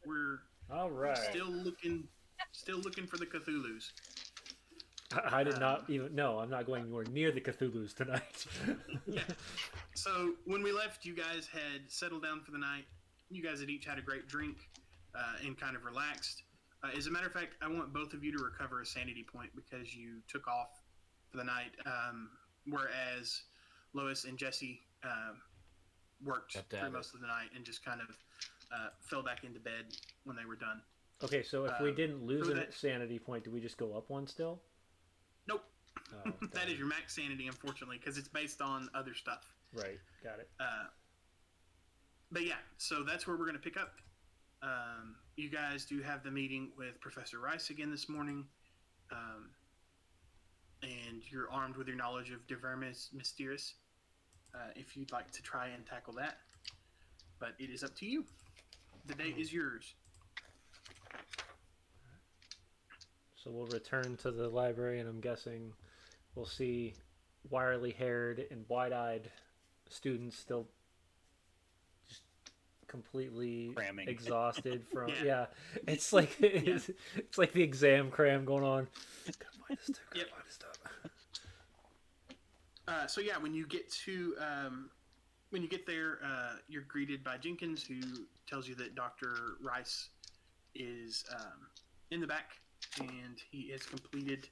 We're All right. still looking for the Cthulhu's. I did not even. No, I'm not going anywhere near the Cthulhu's tonight. Yeah. So when we left, you guys had settled down for the night. You guys had each had a great drink and kind of relaxed. As a matter of fact, I want both of you to recover a sanity point because you took off for the night, whereas Lois and Jesse worked Kept at through it. most of the night and just kind of fell back into bed when they were done. Okay, so if we Um, didn't lose so a that- sanity point, do we just go up one still? Nope. Oh, That is your max sanity, unfortunately, because it's based on other stuff. right. Got it. But yeah, so that's where we're going to pick up. You guys do have the meeting with Professor Rice again this morning. And you're armed with your knowledge of De Vermis Mysterious, if you'd like to try and tackle that. But it is up to you. The day is yours. So we'll return to the library, and I'm guessing we'll see wirely-haired and wide-eyed students still just completely Cramming. exhausted from Yeah. It's like it's like the exam cram going on. Gotta find this stuff. Yep. Find this stuff. So yeah, when you get there, you're greeted by Jenkins, who tells you that Dr. Rice is in the back, and he has completed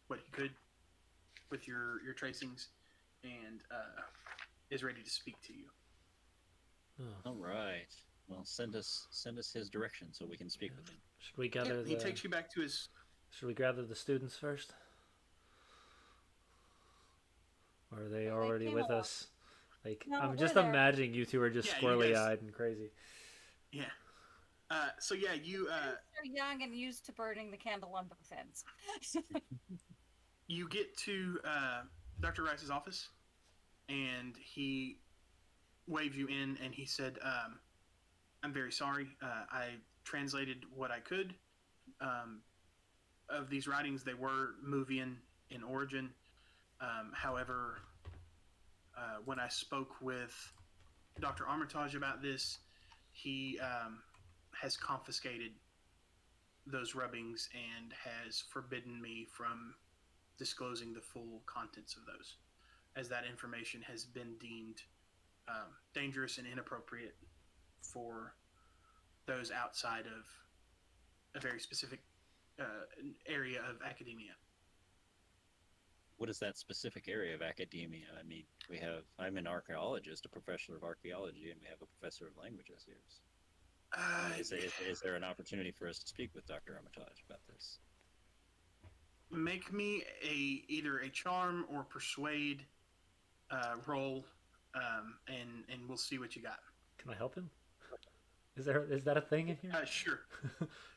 what he could with your tracings, and is ready to speak to you. All right. Well, send us his direction so we can speak with him. Should we gather Yeah, he takes you back to his. Should we gather the students first? Or are they already came with along. us? Like, No, I'm we're just there. imagining you two are just Yeah, you squirrely guys- eyed and crazy. Yeah. So yeah, you They're young and used to burning the candle on both ends. you get to Dr. Rice's office, and he waves you in, and he said, "I'm very sorry. I translated what I could of these writings. They were Movian in origin. However, when I spoke with Dr. Armitage about this, he has confiscated those rubbings and has forbidden me from disclosing the full contents of those, as that information has been deemed dangerous and inappropriate for those outside of a very specific area of academia." What is that specific area of academia? I mean, I'm an archaeologist, a professor of archaeology, and we have a professor of languages here. Is there an opportunity for us to speak with Dr. Armitage about this? Make me either a charm or persuade roll, and we'll see what you got. Can I help him? Is that a thing in here? Sure.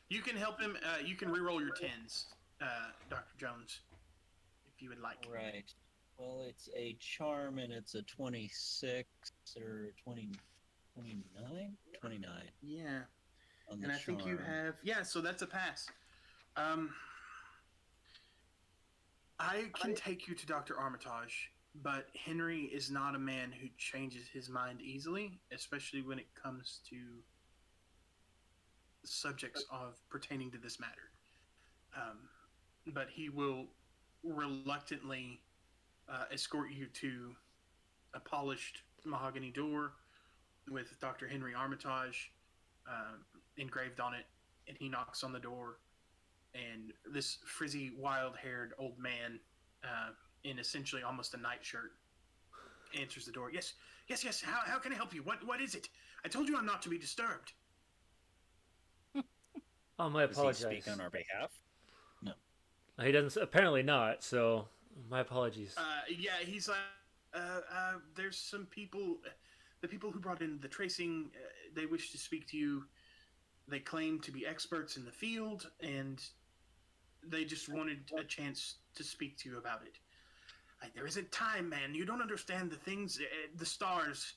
You can help him. You can re-roll your tens, Dr. Jones, if you would like. Right. Well, it's a charm, and it's a 26 or 20, 29? 29 Yeah. on the And I think you charm. have. Yeah, so that's a pass. I can take you to Dr. Armitage, but Henry is not a man who changes his mind easily, especially when it comes to subjects of pertaining to this matter. But he will reluctantly escort you to a polished mahogany door with Dr. Henry Armitage engraved on it, and he knocks on the door, and this frizzy, wild-haired old man in essentially almost a nightshirt answers the door. Yes. How can I help you? What is it? I told you I'm not to be disturbed. Oh, my Does he apologies. speak on our behalf? He doesn't. Apparently not. So, my apologies. Yeah, he's like, there's some people, the people who brought in the tracing, they wish to speak to you. They claim to be experts in the field, and they just wanted a chance to speak to you about it. There isn't time, man. You don't understand the things, the stars.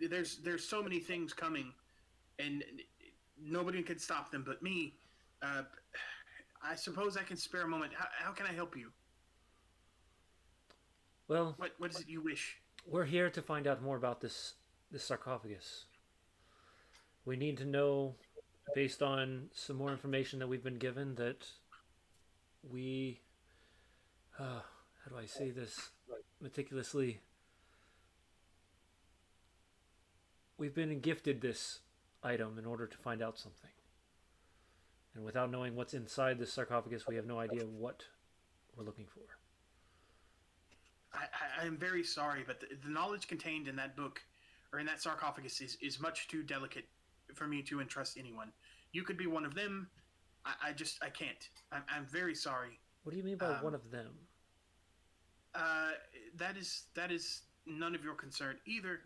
There's so many things coming, and nobody can stop them but me. I suppose I can spare a moment. How can I help you? Well, What is it you wish? we're here to find out more about this sarcophagus. We need to know, based on some more information that we've been given, that we. How do I say this meticulously? We've been gifted this item in order to find out something. And without knowing what's inside this sarcophagus, we have no idea what we're looking for. I am very sorry, but the knowledge contained in that book or in that sarcophagus is much too delicate for me to entrust anyone. You could be one of them. I can't. I'm very sorry. What do you mean by one of them? Uh, that is none of your concern either.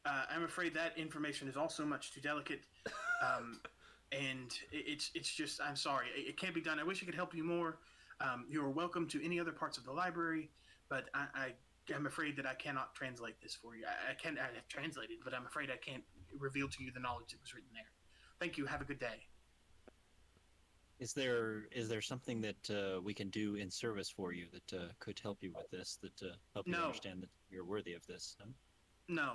I'm afraid that information is also much too delicate, and it's just I'm sorry it can't be done. I wish I could help you more. You are welcome to any other parts of the library, but I'm afraid that I cannot translate this for you. I have translated, but I'm afraid I can't reveal to you the knowledge that was written there. Thank you. Have a good day. Is there something that we can do in service for you that could help you with this? That help you No. understand that you're worthy of this? No? No.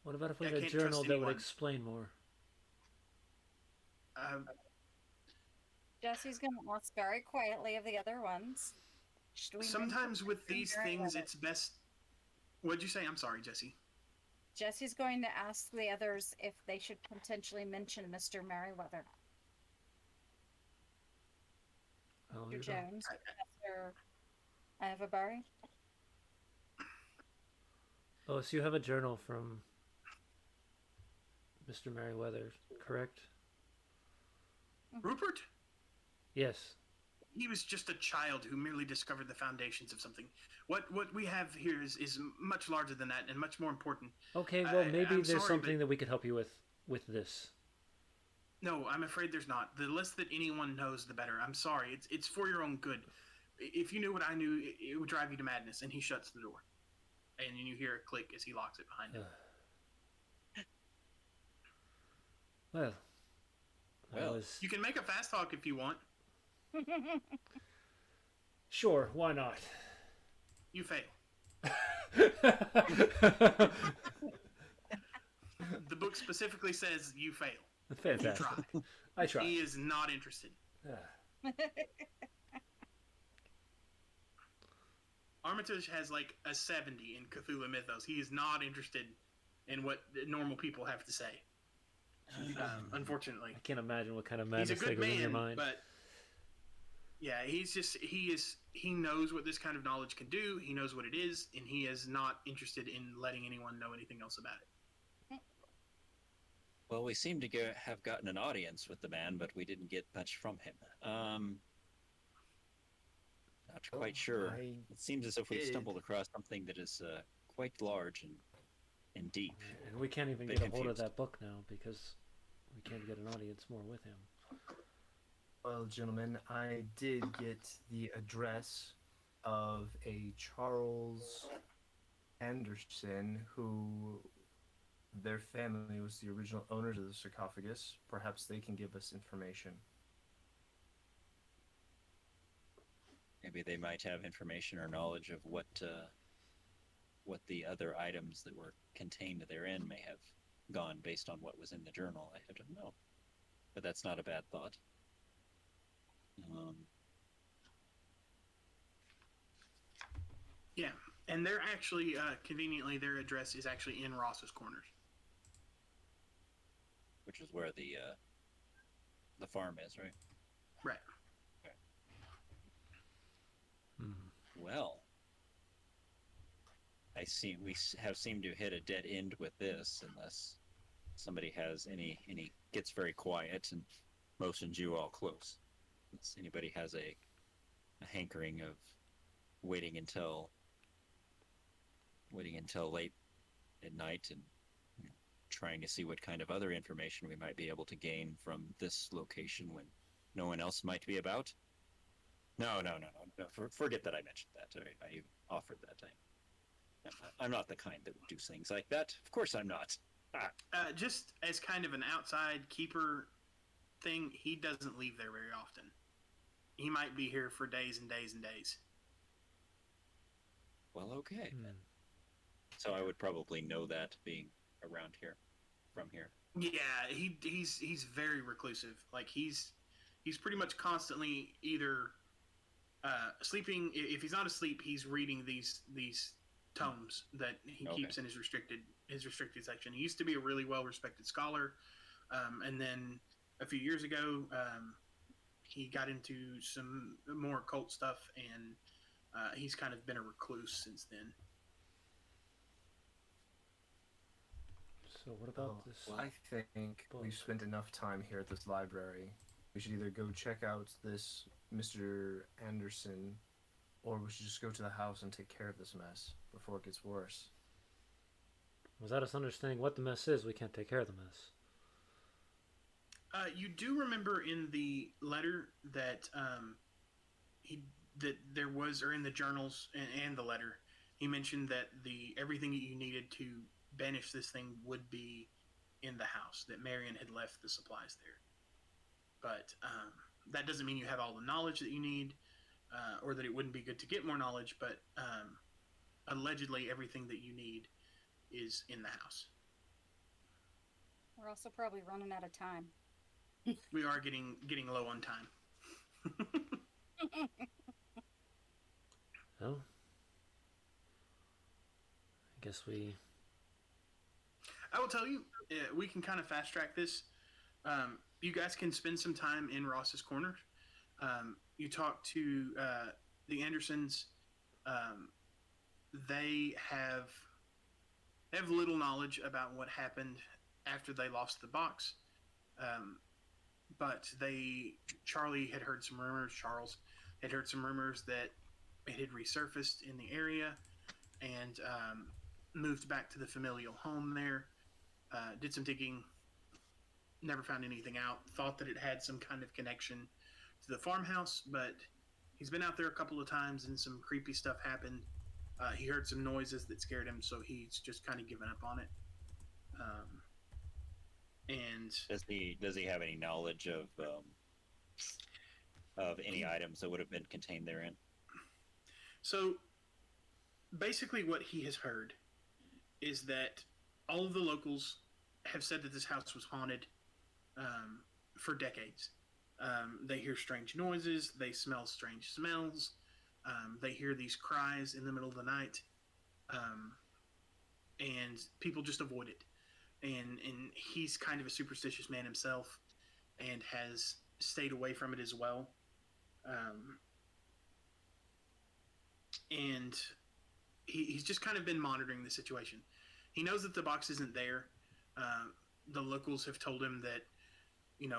What about if we I had a can't journal trust that would anyone. explain more? Jesse's gonna ask very quietly of the other ones. Should we Sometimes mention with Mr. these things, Merriweather? it's best. What'd you say? I'm sorry, Jesse. Jesse's going to ask the others if they should potentially mention Mr. Merriweather. Oh, Mr. you're Jones, Professor Avaberry. Oh, so you have a journal from Mr. Merriweather, correct? Rupert? Yes. He was just a child who merely discovered the foundations of something. What we have here is much larger than that and much more important. Okay, well, maybe I'm there's sorry, something but- that we could help you with this. No, I'm afraid there's not. The less that anyone knows, the better. I'm sorry. It's for your own good. If you knew what I knew, it would drive you to madness. And he shuts the door, and then you hear a click as he locks it behind him. Well, I Well, was... You can make a fast talk if you want. Sure, why not? You fail. The book specifically says you fail. You Fantastic. try. I tried. He is not interested. Armitage has like a 70 in Cthulhu Mythos. He is not interested in what normal people have to say. Unfortunately, I can't imagine what kind of he's a madness good goes in your man, mind. but yeah, he knows what this kind of knowledge can do. He knows what it is, and he is not interested in letting anyone know anything else about it. Well, we seem to have gotten an audience with the man, but we didn't get much from him. Not quite sure. It seems as if we've stumbled across something that is quite large and deep. And we can't even Bit get a hold of confused. that book now because we can't get an audience more with him. Well, gentlemen, I did get the address of a Charles Anderson who their family was the original owners of the sarcophagus. Perhaps they can give us information. Maybe they might have information or knowledge of what the other items that were contained therein may have gone based on what was in the journal. I don't know, but that's not a bad thought. Yeah, and they're actually conveniently their address is actually in Ross's Corners. Which is where the farm is, right? Right. Well, we have seemed to hit a dead end with this, unless somebody has any gets very quiet and motions you all close. Unless anybody has a hankering of waiting until late at night and trying to see what kind of other information we might be able to gain from this location when no one else might be about. No. Forget that I mentioned that. I offered that. I'm not the kind that would do things like that. Of course I'm not. Just as kind of an outside keeper thing, he doesn't leave there very often. He might be here for days and days and days. Well, okay. So I would probably know that being around here, from here. Yeah, he's very reclusive. Like he's pretty much constantly either sleeping. If he's not asleep, he's reading these tomes that he Okay. keeps in his restricted section. He used to be a really well respected scholar, and then a few years ago, he got into some more occult stuff, and he's kind of been a recluse since then. So what about this? Well, I think book? we've spent enough time here at this library. We should either go check out this Mr. Anderson, or we should just go to the house and take care of this mess before it gets worse. Without us understanding what the mess is, we can't take care of the mess. You do remember in the letter that there was, or in the journals and the letter, he mentioned that everything that you needed to banish this thing would be in the house. That Marion had left the supplies there, but that doesn't mean you have all the knowledge that you need, or that it wouldn't be good to get more knowledge. But allegedly, everything that you need is in the house. We're also probably running out of time. We are getting low on time. Well, I guess we. I will tell you, we can kind of fast track this. You guys can spend some time in Ross's corner. You talk to the Andersons. They have little knowledge about what happened after they lost the box. But Charlie had heard some rumors. Charles had heard some rumors that it had resurfaced in the area, and moved back to the familial home there. Did some digging, never found anything out. Thought that it had some kind of connection to the farmhouse, but he's been out there a couple of times and some creepy stuff happened. He heard some noises that scared him, so he's just kind of given up on it. And Does he have any knowledge of any items that would have been contained therein? so basically what he has heard is that all of the locals have said that this house was haunted for decades. They hear strange noises, they smell strange smells, they hear these cries in the middle of the night, and people just avoid it. And he's kind of a superstitious man himself, and has stayed away from it as well. And he's just kind of been monitoring the situation. He knows that the box isn't there. The locals have told him that,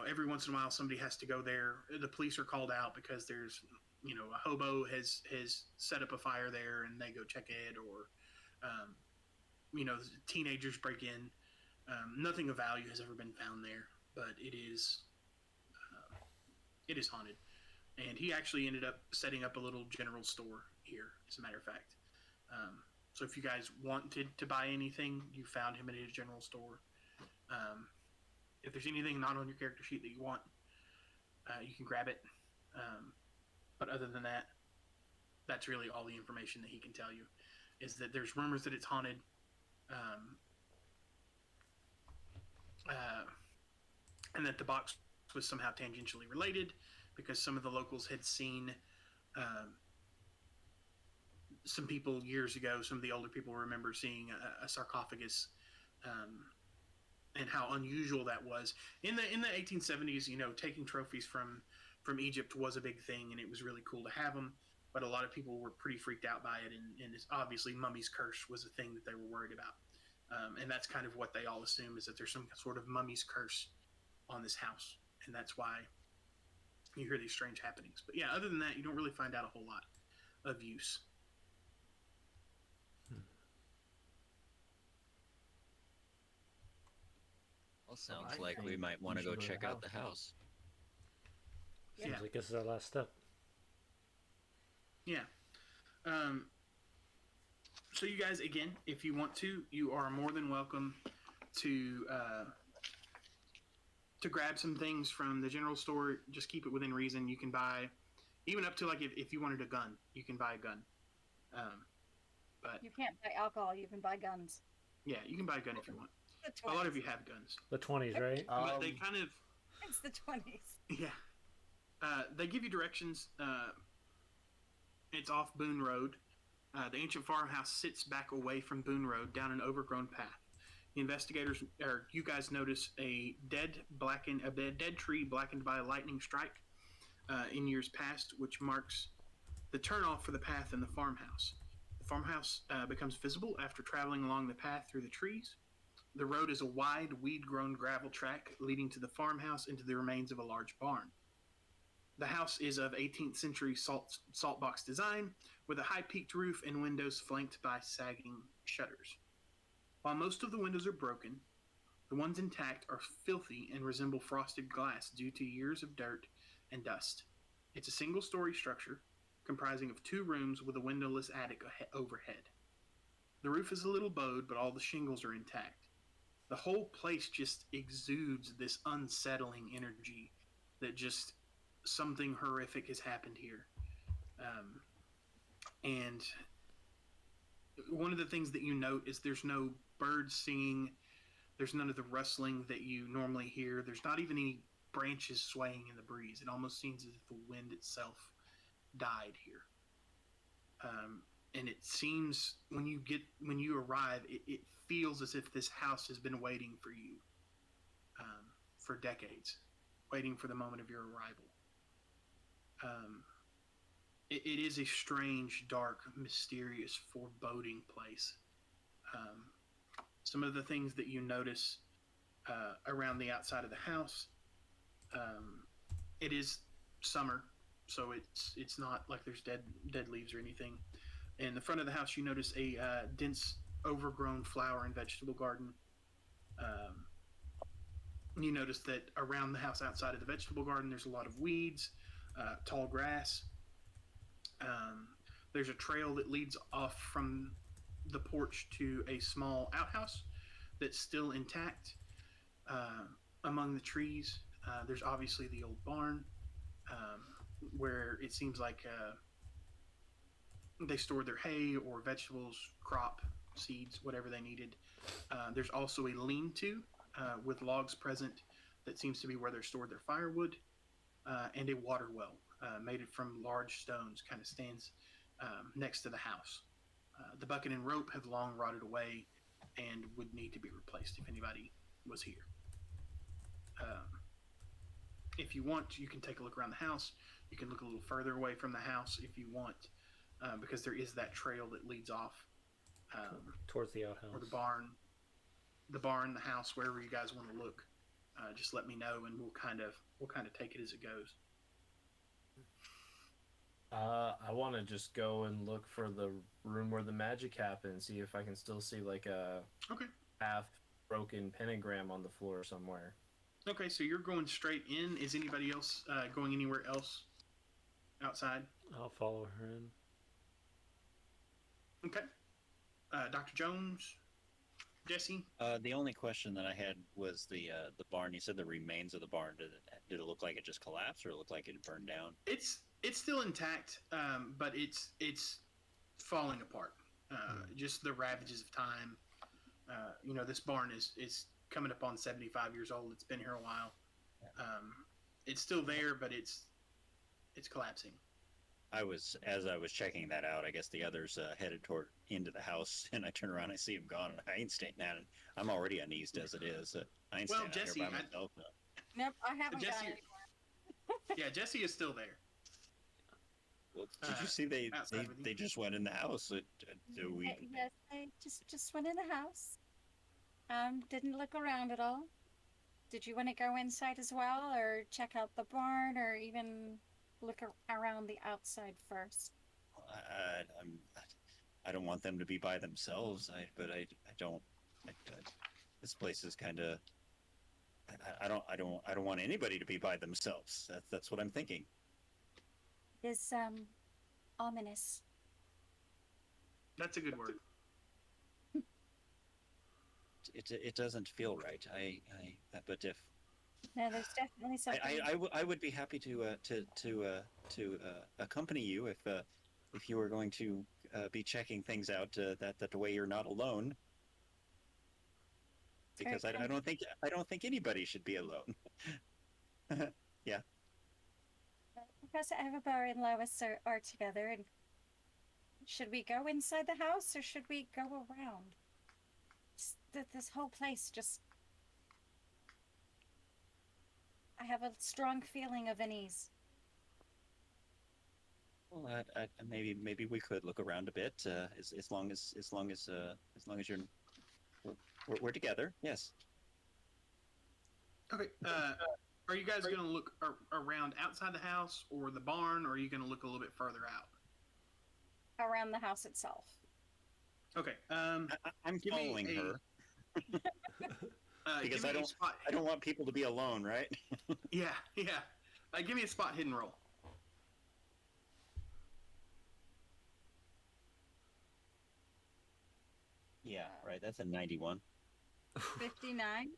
every once in a while somebody has to go there. The police are called out because there's, a hobo has set up a fire there, and they go check it, or, teenagers break in. Nothing of value has ever been found there, but it is haunted. And he actually ended up setting up a little general store here, as a matter of fact. So if you guys wanted to buy anything, you found him at his general store. If there's anything not on your character sheet that you want, you can grab it. But other than that, that's really all the information that he can tell you. Is that there's rumors that it's haunted. And that the box was somehow tangentially related, because some of the locals had seen some people years ago. Some of the older people remember seeing a sarcophagus, and how unusual that was in the 1870s. Taking trophies from Egypt was a big thing, and it was really cool to have them. But a lot of people were pretty freaked out by it, and it's obviously mummy's curse was a thing that they were worried about. And that's kind of what they all assume, is that there's some sort of mummy's curse on this house, and that's why you hear these strange happenings. But yeah, other than that, you don't really find out a whole lot of use. Well, sounds I like we think might want we to go should go to check the out the house. Seems Yeah. like this is our last step. Yeah. So you guys, again, if you want to, you are more than welcome to grab some things from the general store. Just keep it within reason. You can buy, even up to, like, if you wanted a gun, you can buy a gun. But You can't buy alcohol, you can buy guns. yeah, you can buy a gun if you want. The A lot 20s. of you have guns, The 20s, right? but they kind of It's the 20s. yeah. They give you directions. It's off Boone Road. The ancient farmhouse sits back away from Boone Road down an overgrown path. The investigators, or you guys, notice a dead tree blackened by a lightning strike in years past, which marks the turnoff for the path in the farmhouse. The farmhouse becomes visible after traveling along the path through the trees. The road is a wide, weed-grown gravel track leading to the farmhouse into the remains of a large barn. The house is of 18th century salt box design, with a high peaked roof and windows flanked by sagging shutters. While most of the windows are broken, the ones intact are filthy and resemble frosted glass due to years of dirt and dust. It's a single story structure comprising of 2 rooms with a windowless attic overhead. The roof is a little bowed, but all the shingles are intact. The whole place just exudes this unsettling energy that just something horrific has happened here. And one of the things that you note is there's no birds singing, there's none of the rustling that you normally hear, there's not even any branches swaying in the breeze. It almost seems as if the wind itself died here. And it seems when you arrive, it feels as if this house has been waiting for you for decades, waiting for the moment of your arrival. It is a strange, dark, mysterious, foreboding place. Some of the things that you notice around the outside of the house, it is summer, so it's not like there's dead leaves or anything. In the front of the house, you notice a dense, overgrown flower and vegetable garden. You notice that around the house, outside of the vegetable garden, there's a lot of weeds, tall grass. There's a trail that leads off from the porch to a small outhouse that's still intact among the trees. There's obviously the old barn where it seems like they stored their hay or vegetables, crop, seeds, whatever they needed. There's also a lean-to with logs present that seems to be where they stored their firewood, and a water well made from large stones kind of stands next to the house. The bucket and rope have long rotted away and would need to be replaced if anybody was here. If you want, you can take a look around the house. You can look a little further away from the house if you want, because there is that trail that leads off Towards the outhouse. or the barn, the house, wherever you guys want to look. Just let me know, and we'll kind of take it as it goes. I want to just go and look for the room where the magic happened, see if I can still see like a Okay. half broken pentagram on the floor somewhere. Okay, so you're going straight in. Is anybody else going anywhere else outside? I'll follow her in. Okay. Dr. Jones, Jesse. The only question that I had was the barn. You said the remains of the barn. Did it look like it just collapsed, or it looked like it burned down? It's still intact, but it's falling apart. Just the ravages of time. This barn is coming up on 75 years old. It's been here a while. It's still there, but it's collapsing. As I was checking that out, I guess the others headed into the house, and I turn around, I see him gone, and I ain't staying at it. I'm already uneased as it is. I ain't Well, staying out Jesse, here by myself. Nope, I haven't Jesse, got anywhere. yeah, Jesse is still there. Well, did you see outside with you. they just went in the house? Do we? Yes, I just went in the house. Didn't look around at all. Did you want to go inside as well, or check out the barn, or even look around the outside first? I don't want them to be by themselves. But I don't. This place is kind of. I don't want anybody to be by themselves. That's what I'm thinking. Is ominous. That's a good word. It doesn't feel right. But if No, there's definitely something. I would be happy to accompany you if you were going to be checking things out that way you're not alone. because I don't think anybody should be alone. Yeah. Professor Everbar and Lois are together, and should we go inside the house or should we go around? This whole place just. I have a strong feeling of unease. Well, maybe we could look around a bit. As long as you're we're together. Yes. Okay. Are you guys going to look around outside the house or the barn, or are you going to look a little bit further out? Around the house itself. Okay. I'm give me following her because give me I don't want people to be alone, right? Yeah. Give me a spot hidden roll. Yeah, right. That's a 91. 59.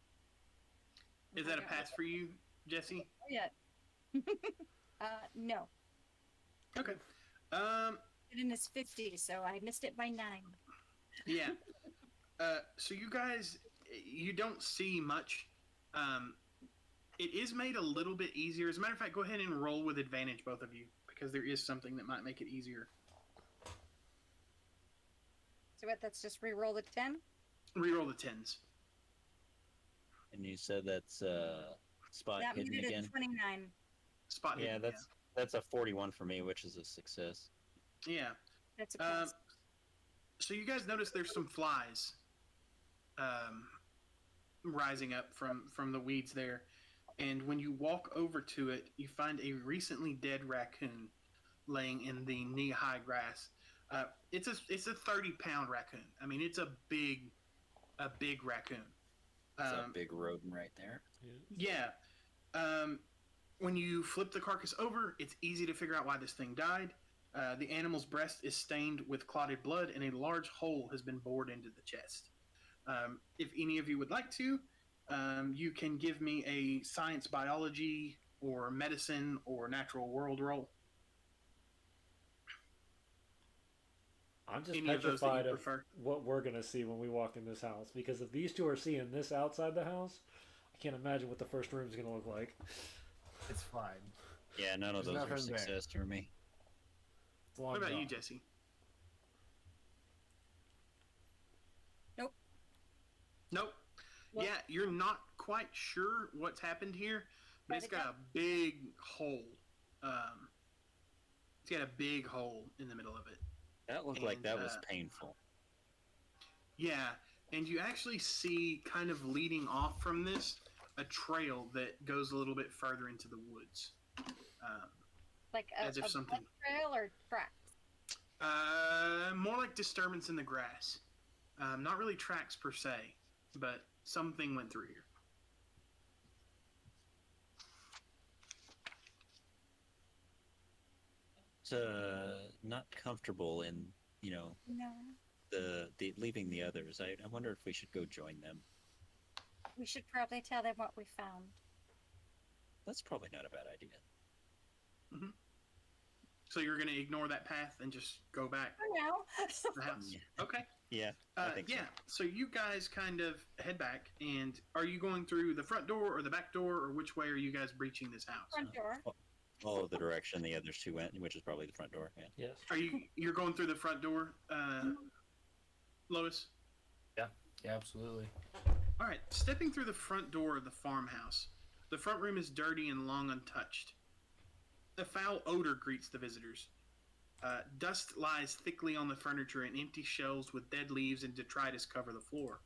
Is that a pass for you, Jesse? Yeah. No. Okay. Hidden is 50, so I missed it by 9. Yeah. So you guys, you don't see much. It is made a little bit easier. As a matter of fact, go ahead and roll with advantage, both of you, because there is something that might make it easier. So what? That's just re-roll the 10. Reroll the 10s. And you said that's spot That hidden made it again. a 29. Spot Yeah, hidden. that's a 41 for me, which is a success. Yeah. That's a pass. So you guys notice there's some flies rising up from the weeds there, and when you walk over to it, you find a recently dead raccoon laying in the knee-high grass. It's a 30-pound raccoon. I mean, it's a big raccoon. That's a big rodent right there. Yeah. When you flip the carcass over, it's easy to figure out why this thing died. The animal's breast is stained with clotted blood, and a large hole has been bored into the chest. If any of you would like to, you can give me a science, biology, or medicine, or natural world roll. I'm just Any of those that you petrified of prefer? what we're gonna see when we walk in this house. Because if these two are seeing this outside the house, I can't imagine what the first room is gonna look like. It's fine. Yeah, none of There's those are nothing there. success for me. It's long What about you, gone. Jesse? Nope. Nope. Nope. Yeah, you're not quite sure what's happened here, but it's got a big hole. It's got a big hole in the middle of it. That looked like And, that was painful. Yeah, and you actually see, kind of leading off from this, a trail that goes a little bit further into the woods. Like as if a something- blood trail or tracks. More like disturbance in the grass. Not really tracks per se, but something went through here. It's not comfortable in No. the leaving the others. I wonder if we should go join them. We should probably tell them what we found. That's probably not a bad idea. So you're going to ignore that path and just go back For now. to the house? Yeah. Okay. Yeah, I think Yeah, so you guys kind of head back, and are you going through the front door or the back door, or which way are you guys breaching this house? Front door. so. Follow the direction the others two went, which is probably the front door. Yeah. Yes. You're going through the front door, Lois? Yeah, absolutely. All right, stepping through the front door of the farmhouse. The front room is dirty and long untouched. A foul odor greets the visitors. Dust lies thickly on the furniture, and empty shelves with dead leaves and detritus cover the floor.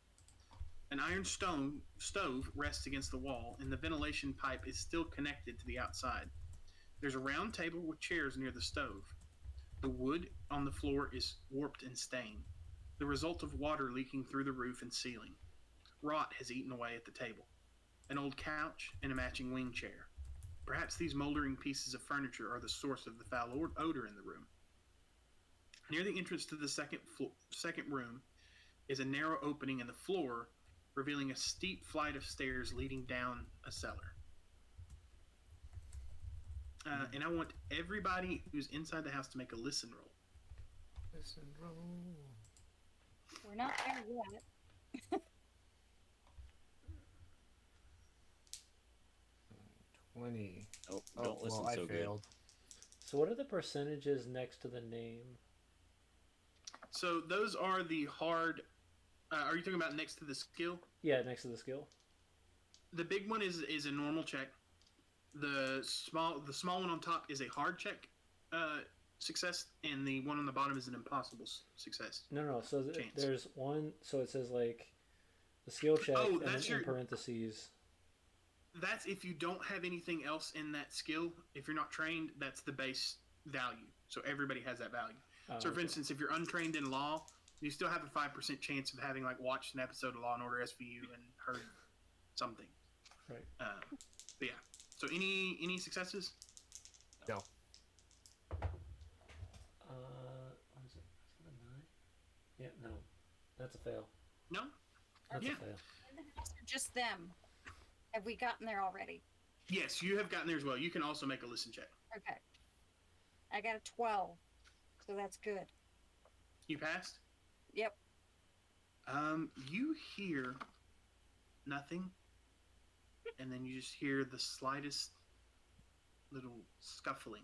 An iron stove rests against the wall, and the ventilation pipe is still connected to the outside. There's a round table with chairs near the stove. The wood on the floor is warped and stained, the result of water leaking through the roof and ceiling. Rot has eaten away at the table. An old couch and a matching wing chair. Perhaps these moldering pieces of furniture are the source of the foul odor in the room. Near the entrance to the second room is a narrow opening in the floor, revealing a steep flight of stairs leading down a cellar. And I want everybody who's inside the house to make a listen roll. We're not there yet. 20. Oh, Oh, don't listen well, I so good. failed. So what are the percentages next to the name? So those are the hard. Are you talking about next to the skill? Yeah, next to the skill. The big one is a normal check. The small one on top is a hard check success, and the one on the bottom is an impossible success No. So chance. there's one. So it says like the skill check, Oh, and then that's in parentheses. That's if you don't have anything else in that skill. If you're not trained, that's the base value. So everybody has that value. Oh, So, for okay. instance, if you're untrained in law, you still have a 5% chance of having like watched an episode of Law and Order SVU and heard something. Right. But yeah. So any successes? No. What is it? Is that a 9? Yeah, no. That's a fail. No. That's Yeah. a fail. Just them. Have we gotten there already? Yes, you have gotten there as well. You can also make a listen check. Okay. I got a 12, so that's good. You passed. Yep. You hear nothing, and then you just hear the slightest little scuffling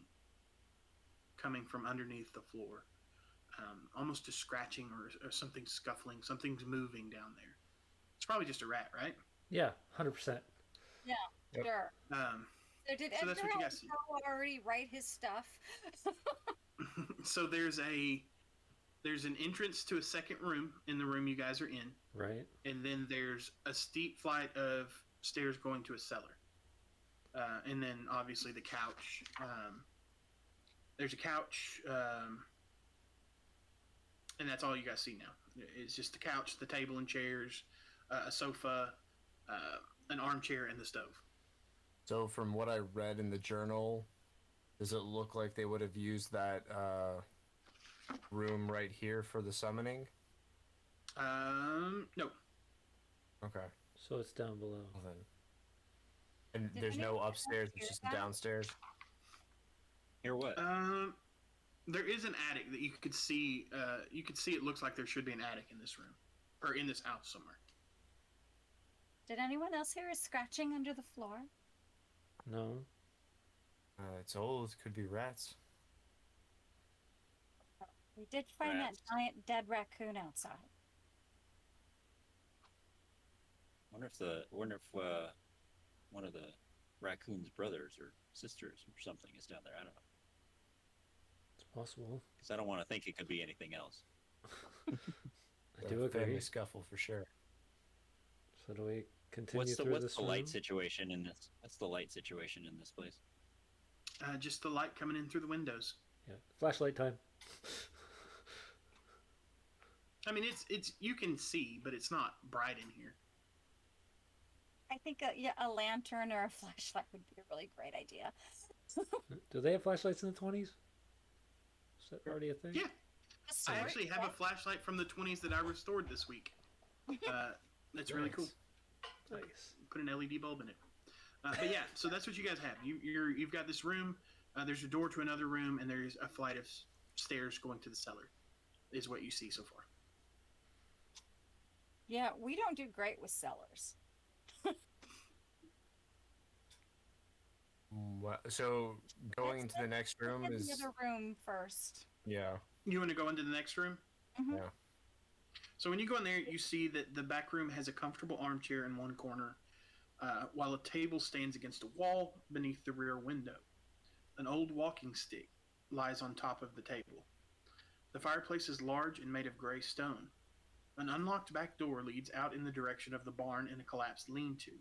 coming from underneath the floor, almost a scratching or something scuffling. Something's moving down there. It's probably just a rat, right? Yeah, 100%. Yeah, Yep. sure. So did So that's Edgar what you guys see. already write his stuff? So there's an entrance to a second room in the room you guys are in, Right. and then there's a steep flight of stairs going to a cellar, and then obviously the couch. There's a couch, and that's all you guys see now. It's just the couch, the table and chairs, a sofa, an armchair, and the stove. So from what I read in the journal, does it look like they would have used that room right here for the summoning? No. Okay. So it's down below. Well then. And Did there's no anyone upstairs, hear it's just that? downstairs? Hear what? There is an attic that you could see. You could see it looks like there should be an attic in this room, or in this house somewhere. Did anyone else hear a scratching under the floor? No. It's old, could be rats. We did find Rats. that giant dead raccoon outside. Wonder if one of the raccoon's brothers or sisters or something is down there. I don't know, It's possible. because I don't want to think it could be anything else. I do agree. Family scuffle for sure. So do we continue What's the through what's this the room? light situation in this? What's the light situation in this place? Just the light coming in through the windows. Yeah. Flashlight time. I mean, it's you can see, but it's not bright in here. I think a lantern or a flashlight would be a really great idea. Do they have flashlights in the 20s? Is that already a thing? Yeah, A I sword? actually have a flashlight from the 20s that I restored this week. That's really cool. Nice. Put an LED bulb in it. But yeah, so that's what you guys have. You've got this room. There's a door to another room, and there's a flight of stairs going to the cellar. Is what you see so far. Yeah, we don't do great with cellars. So going into the next room Get is the other room first. yeah. You want to go into the next room? Mhm. Yeah. So when you go in there, you see that the back room has a comfortable armchair in one corner, while a table stands against a wall beneath the rear window. An old walking stick lies on top of the table. The fireplace is large and made of gray stone. An unlocked back door leads out in the direction of the barn and a collapsed lean-to.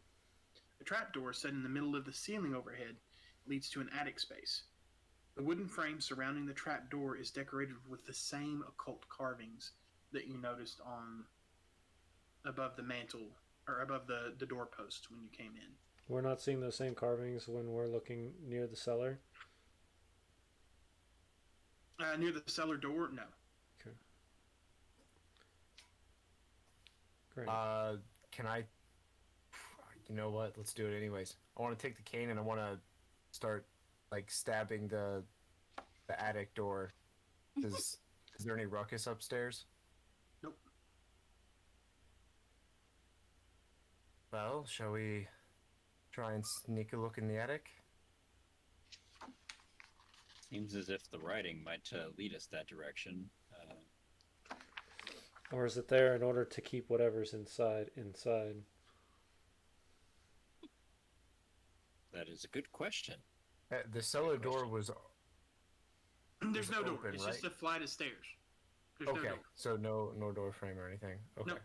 A trapdoor set in the middle of the ceiling overhead leads to an attic space. The wooden frame surrounding the trapdoor is decorated with the same occult carvings that you noticed on above the mantle or above the doorpost when you came in. We're not seeing those same carvings when we're looking near the cellar. Near the cellar door, no. Great. Can I? You know what? Let's do it anyways. I want to take the cane and I want to start like stabbing the attic door. Is there any ruckus upstairs? Nope. Well, shall we try and sneak a look in the attic? Seems as if the writing might lead us that direction. Or is it there in order to keep whatever's inside inside? That is a good question. The cellar door was There's no door. open, It's right? just a flight of stairs. There's no okay. door. So no door frame or anything. Okay. Nope.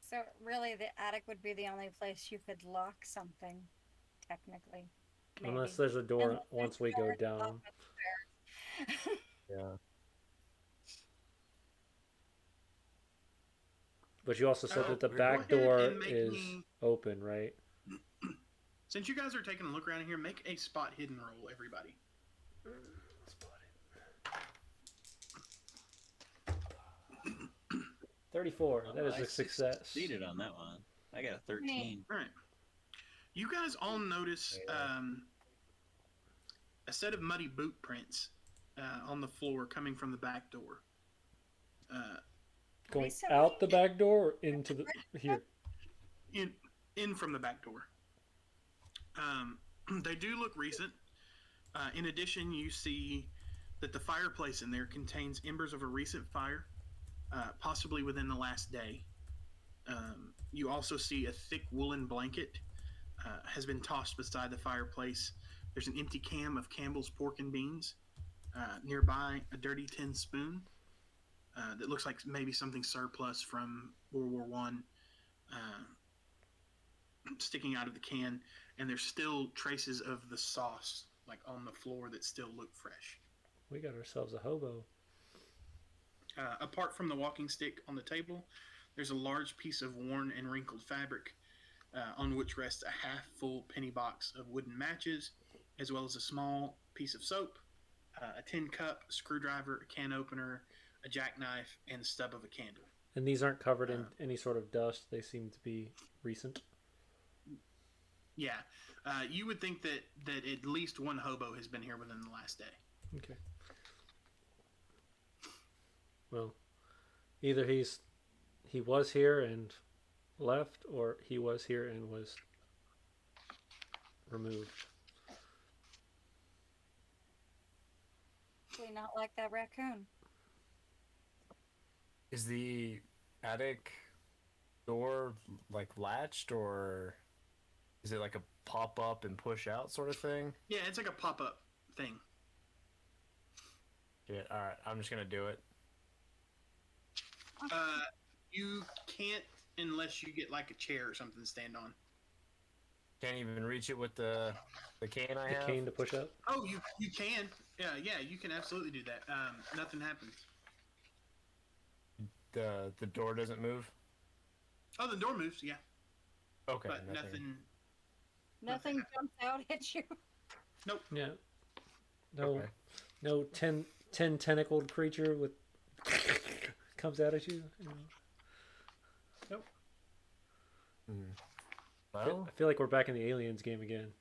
So really, the attic would be the only place you could lock something, technically. Maybe. Unless there's a door Unless there's once we a go door down. up upstairs. Yeah. But you also said that the go back ahead door and make is me- open, right? Since you guys are taking a look around here, make a spot hidden roll, everybody. 34. That is I a success. Succeeded on that one. I got a 13. All right. You guys all notice a set of muddy boot prints on the floor coming from the back door. Going So out the back door or into the here? In from the back door. They do look recent. In addition, you see that the fireplace in there contains embers of a recent fire, possibly within the last day. You also see a thick woolen blanket has been tossed beside the fireplace. There's an empty can of Campbell's pork and beans. Nearby, a dirty tin spoon that looks like maybe something surplus from World War One, sticking out of the can. And there's still traces of the sauce, like on the floor, that still look fresh. We got ourselves a hobo. Apart from the walking stick on the table, there's a large piece of worn and wrinkled fabric on which rests a half-full penny box of wooden matches, as well as a small piece of soap, a tin cup, a screwdriver, a can opener, a jackknife, and the stub of a candle. And these aren't covered in any sort of dust. They seem to be recent. Yeah, you would think that at least one hobo has been here within the last day. Okay. Well, either he was here and left, or he was here and was removed. Probably not like that raccoon. Is the attic door like latched, or is it like a pop up and push out sort of thing? Yeah, it's like a pop-up thing. Yeah. All right. I'm just gonna do it. You can't unless you get like a chair or something to stand on. Can't even reach it with the cane I The have. cane to push up. Oh, you can. Yeah, you can absolutely do that. Nothing happens. The door doesn't move. Oh, the door moves. Yeah, Okay. but nothing. Nothing jumps out at you. Nope. Yeah. No. Okay. No 10 tentacled creature with comes out at you. Nope. Well, I feel like we're back in the aliens game again.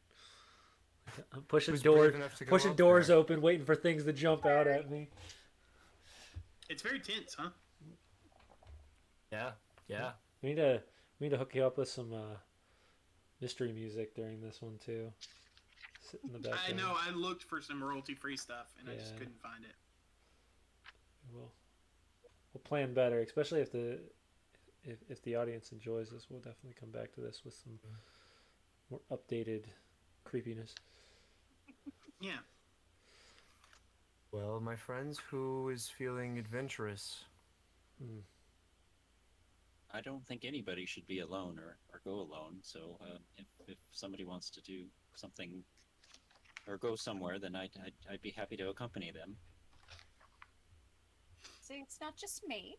I'm pushing who's doors, brave enough to go pushing up doors there? open, waiting for things to jump out at me. It's very tense, huh? Yeah. Yeah. We need to hook you up with some mystery music during this one too. Sit in the background. I know. I looked for some royalty-free stuff, and I just Yeah. couldn't find it. We'll plan better, especially if the audience enjoys this. We'll definitely come back to this with some more updated creepiness. Yeah. Well, my friends, who is feeling adventurous? I don't think anybody should be alone or go alone. So if somebody wants to do something or go somewhere, then I'd be happy to accompany them. See, it's not just me.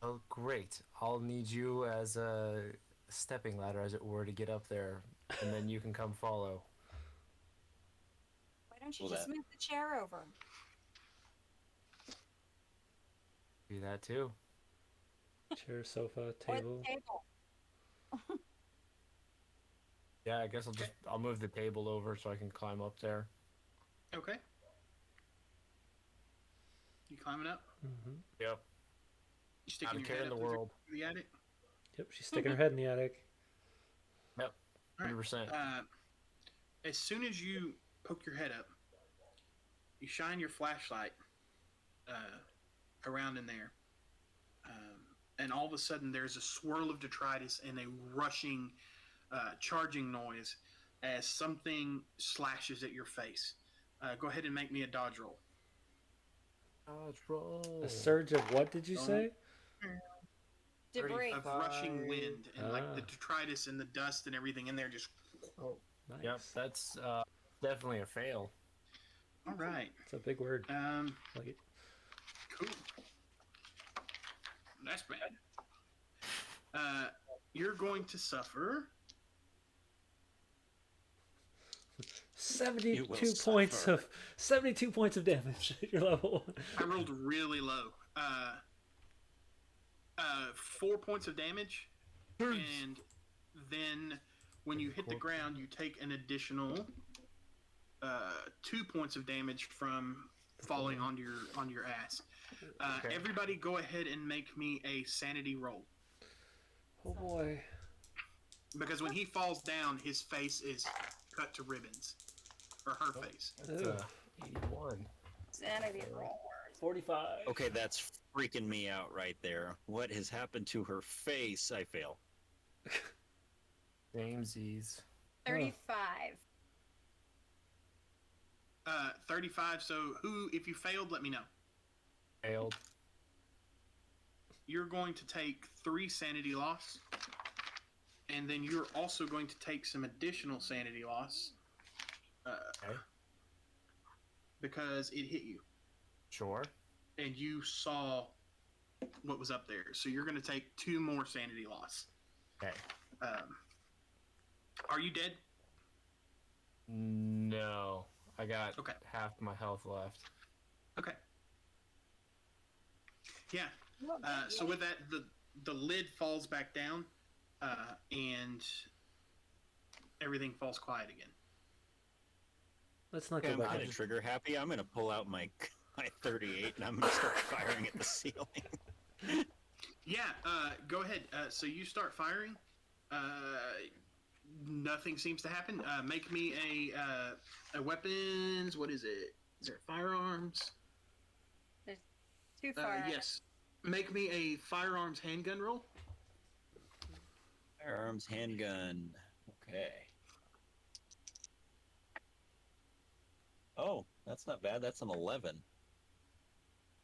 Oh, great. I'll need you as a stepping ladder, as it were, to get up there, and then you can come follow. Why don't you Well, just that- move the chair over? Do that too. Chair, sofa, Or table. the table. Yeah, I guess I'll move the table over so I can climb up there. Okay. You climbing up? Mm-hmm. Yep. You sticking Not a your care head in the up through world. the attic? Yep, she's sticking her head in the attic. Yep. All right. 100%. As soon as you poke your head up, You shine your flashlight around in there, and all of a sudden there's a swirl of detritus and a rushing, charging noise as something slashes at your face. Go ahead and make me a dodge roll. Dodge roll. A surge of what did you say? Debris. Of rushing wind and like the Ah. detritus and the dust and everything in there just. Oh, nice. Yep, that's definitely a fail. All right. It's a big word. Like it. Cool. That's bad. You're going to suffer 72 You will points suffer. of 72 points of damage at your level. I rolled really low. 4 points of damage, and then when you hit the ground, you take an additional 2 points of damage from falling on your ass. Okay. Everybody, go ahead and make me a sanity roll, Oh boy. because when he falls down, his face is cut to ribbons, or her face. That's Ugh. 81. Sanity roll. 45. Okay, that's freaking me out right there. What has happened to her face? I fail. Samesies. 35. 35. So if you failed, let me know. Failed. You're going to take 3 sanity loss, and then you're also going to take some additional sanity loss Okay. because it hit you, Sure. and you saw what was up there. So you're going to take 2 more sanity loss. Okay. Are you dead? No. I got Okay. half my health left. Okay. Yeah. So with that, the lid falls back down, and everything falls quiet again. Let's not Okay, go I'm back. kind of trigger happy. I'm gonna pull out my 38 and I'm gonna start firing at the ceiling. Yeah. Go ahead. So you start firing. Nothing seems to happen. Make me a weapons. What is it? Is there firearms? Too far. Yes. Make me a firearms handgun roll. Firearms, handgun. Okay. Oh, that's not bad. That's an 11.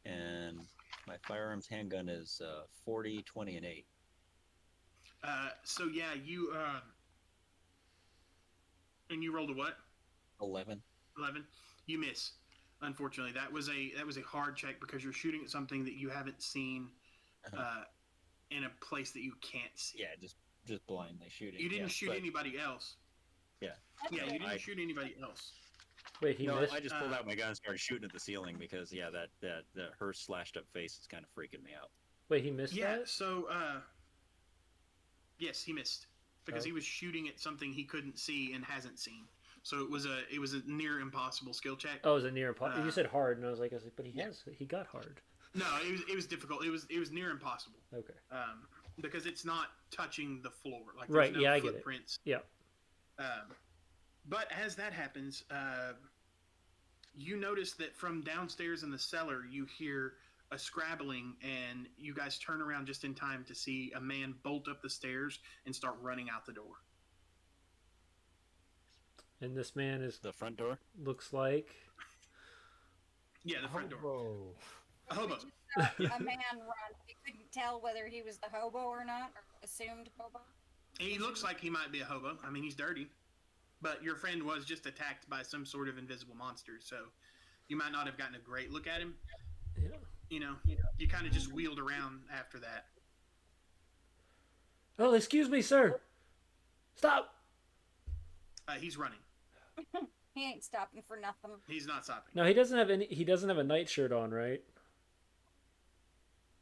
And my firearms handgun is 40, 20, and 8. So yeah, you and you rolled a what? 11. 11. You miss. Unfortunately, that was a hard check because you're shooting at something that you haven't seen in a place that you can't see. Yeah, just blindly shooting. You didn't yeah, shoot but- anybody else. Yeah. Yeah, you didn't I- shoot anybody else. Wait, he No, missed. I just pulled out my gun and started shooting at the ceiling because that her slashed up face is kind of freaking me out. Wait, he missed Yeah. that? So yes, he missed because Oh. he was shooting at something he couldn't see and hasn't seen. So it was a near impossible skill check. Oh, it was a near. You Uh, said hard, and I was like, but he yeah. he got hard. No, it was difficult. It was near impossible. Okay. Because it's not touching the floor. Like Right, there's no yeah, I get it. footprints. Yeah. But as that happens, you notice that from downstairs in the cellar, you hear a scrabbling, and you guys turn around just in time to see a man bolt up the stairs and start running out the door. And this man The front door? looks like. Yeah, the front door. Hobo. A hobo. A man run. You couldn't tell whether he was the hobo or not, or assumed hobo. He looks like he might be a hobo. I mean, he's dirty. But your friend was just attacked by some sort of invisible monster, so you might not have gotten a great look at him. Yeah. You kind of just wheeled around after that. Oh, excuse me, sir. Stop. He's running. He ain't stopping for nothing. He's not stopping. No, he doesn't have any. He doesn't have a nightshirt on, right?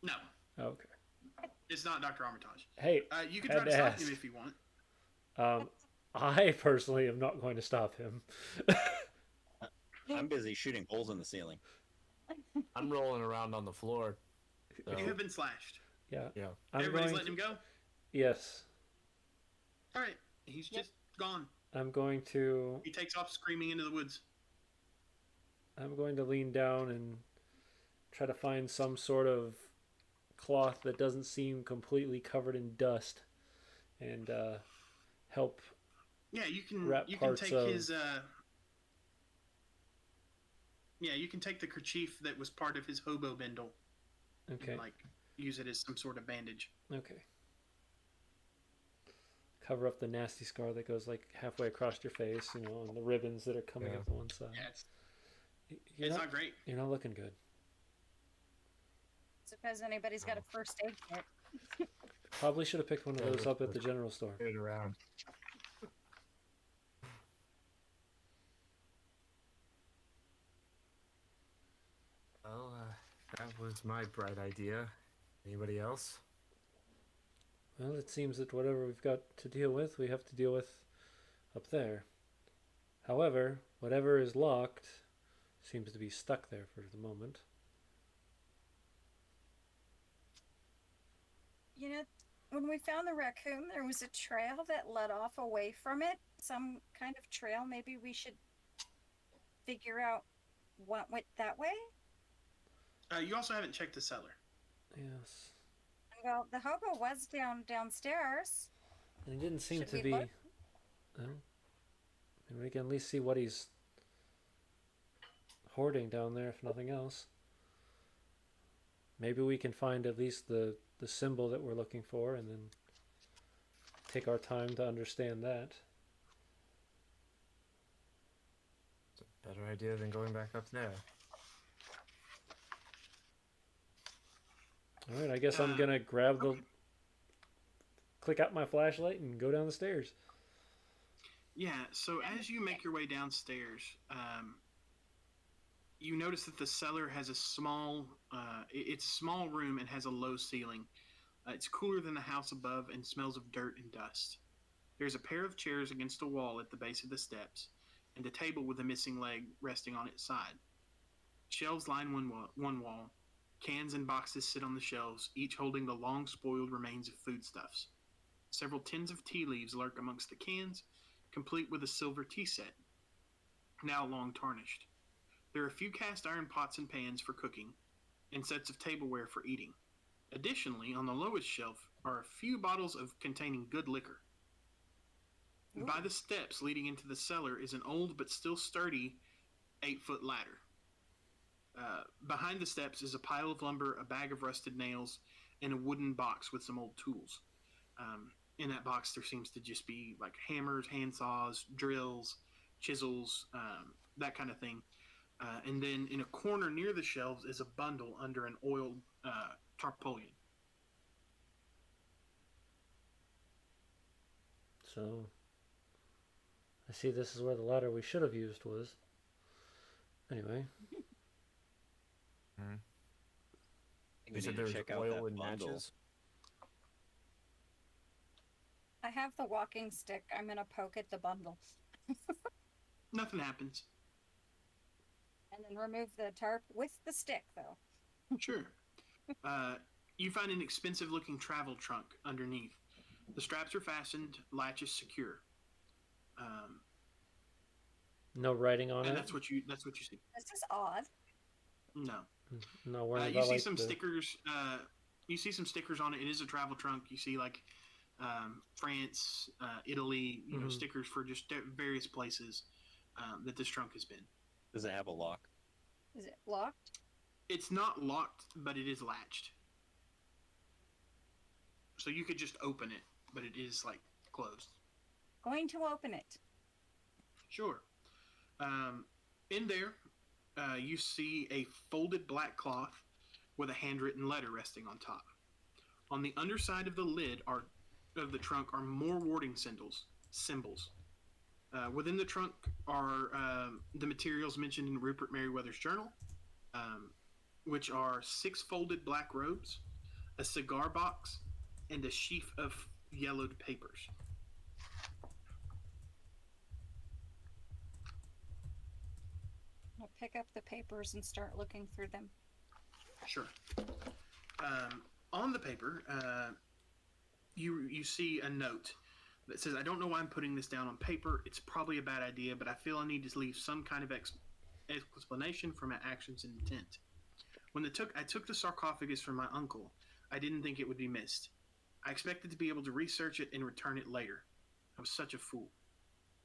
No, Oh, okay. it's not Dr. Armitage. Hey, You can Had try to to stop ask. him if you want. I personally am not going to stop him. I'm busy shooting holes in the ceiling. I'm rolling around on the floor. So, You have been slashed. Yeah. yeah. I'm Everybody's going letting to, him go? Yes. All right. He's just gone. I'm going to. He takes off screaming into the woods. I'm going to lean down and try to find some sort of cloth that doesn't seem completely covered in dust and help Yeah, wrap you can parts take of. his yeah, you can take the kerchief that was part of his hobo bindle and Okay, like use it as some sort of bandage. okay. Cover up the nasty scar that goes like halfway across your face, and the ribbons that are coming Yeah. up the one side. Yeah, You're it's not, not great. you're not looking good. Suppose anybody's got a first aid kit. Probably should have picked one of those up at the general store. It around. Well, that was my bright idea. Anybody else? Well, it seems that whatever we've got to deal with, we have to deal with up there. However, whatever is locked seems to be stuck there for the moment. You know, when we found the raccoon, there was a trail that led off away from it. Some kind of trail. Maybe we should figure out what went that way. You also haven't checked the cellar. Yes. Well, the hobo was downstairs. And he didn't seem Should to we be. look? Well, maybe we can at least see what he's hoarding down there, if nothing else. Maybe we can find at least the symbol that we're looking for and then take our time to understand that. It's a better idea than going back up there. All right, I guess I'm gonna grab the, click out my flashlight and go down the stairs. Yeah, so as you make your way downstairs, you notice that the cellar has a small, it's a small room and has a low ceiling. It's cooler than the house above and smells of dirt and dust. There's a pair of chairs against a wall at the base of the steps, and a table with a missing leg resting on its side. Shelves line one wall. Cans and boxes sit on the shelves, each holding the long spoiled remains of foodstuffs. Several tins of tea leaves lurk amongst the cans, complete with a silver tea set, now long tarnished. There are a few cast iron pots and pans for cooking, and sets of tableware for eating. Additionally, on the lowest shelf are a few bottles of containing good liquor. Ooh. By the steps leading into the cellar is an old but still sturdy 8-foot ladder. Behind the steps is a pile of lumber, a bag of rusted nails, and a wooden box with some old tools. In that box, there seems to just be like hammers, handsaws, drills, chisels, that kind of thing. And then in a corner near the shelves is a bundle under an oiled tarpaulin. So, I see this is where the ladder we should have used was. Anyway. Hmm. We You said need there to was check out oil that and bundle. matches? I have the walking stick. I'm gonna poke at the bundle. Nothing happens. And then remove the tarp with the stick, though. Sure. You find an expensive looking travel trunk underneath. The straps are fastened, latch is secure. No writing on And it? that's what you see. This is odd. No. No worrying You about see like some the... stickers. You see some stickers on it. It is a travel trunk. You see like France, Italy. You know, Mhm. stickers for just various places that this trunk has been. Does it have a lock? Is it locked? It's not locked, but it is latched. So you could just open it, but it is like closed. Going to open it. Sure. In there, you see a folded black cloth with a handwritten letter resting on top. On the underside of the lid of the trunk are more warding symbols. Within the trunk are the materials mentioned in Rupert Merriweather's journal, which are 6 folded black robes, a cigar box, and a sheaf of yellowed papers. I'll pick up the papers and start looking through them. Sure. On the paper, you see a note that says, "I don't know why I'm putting this down on paper. It's probably a bad idea, but I feel I need to leave some kind of explanation for my actions and intent. When I took the sarcophagus from my uncle, I didn't think it would be missed. I expected to be able to research it and return it later. I was such a fool.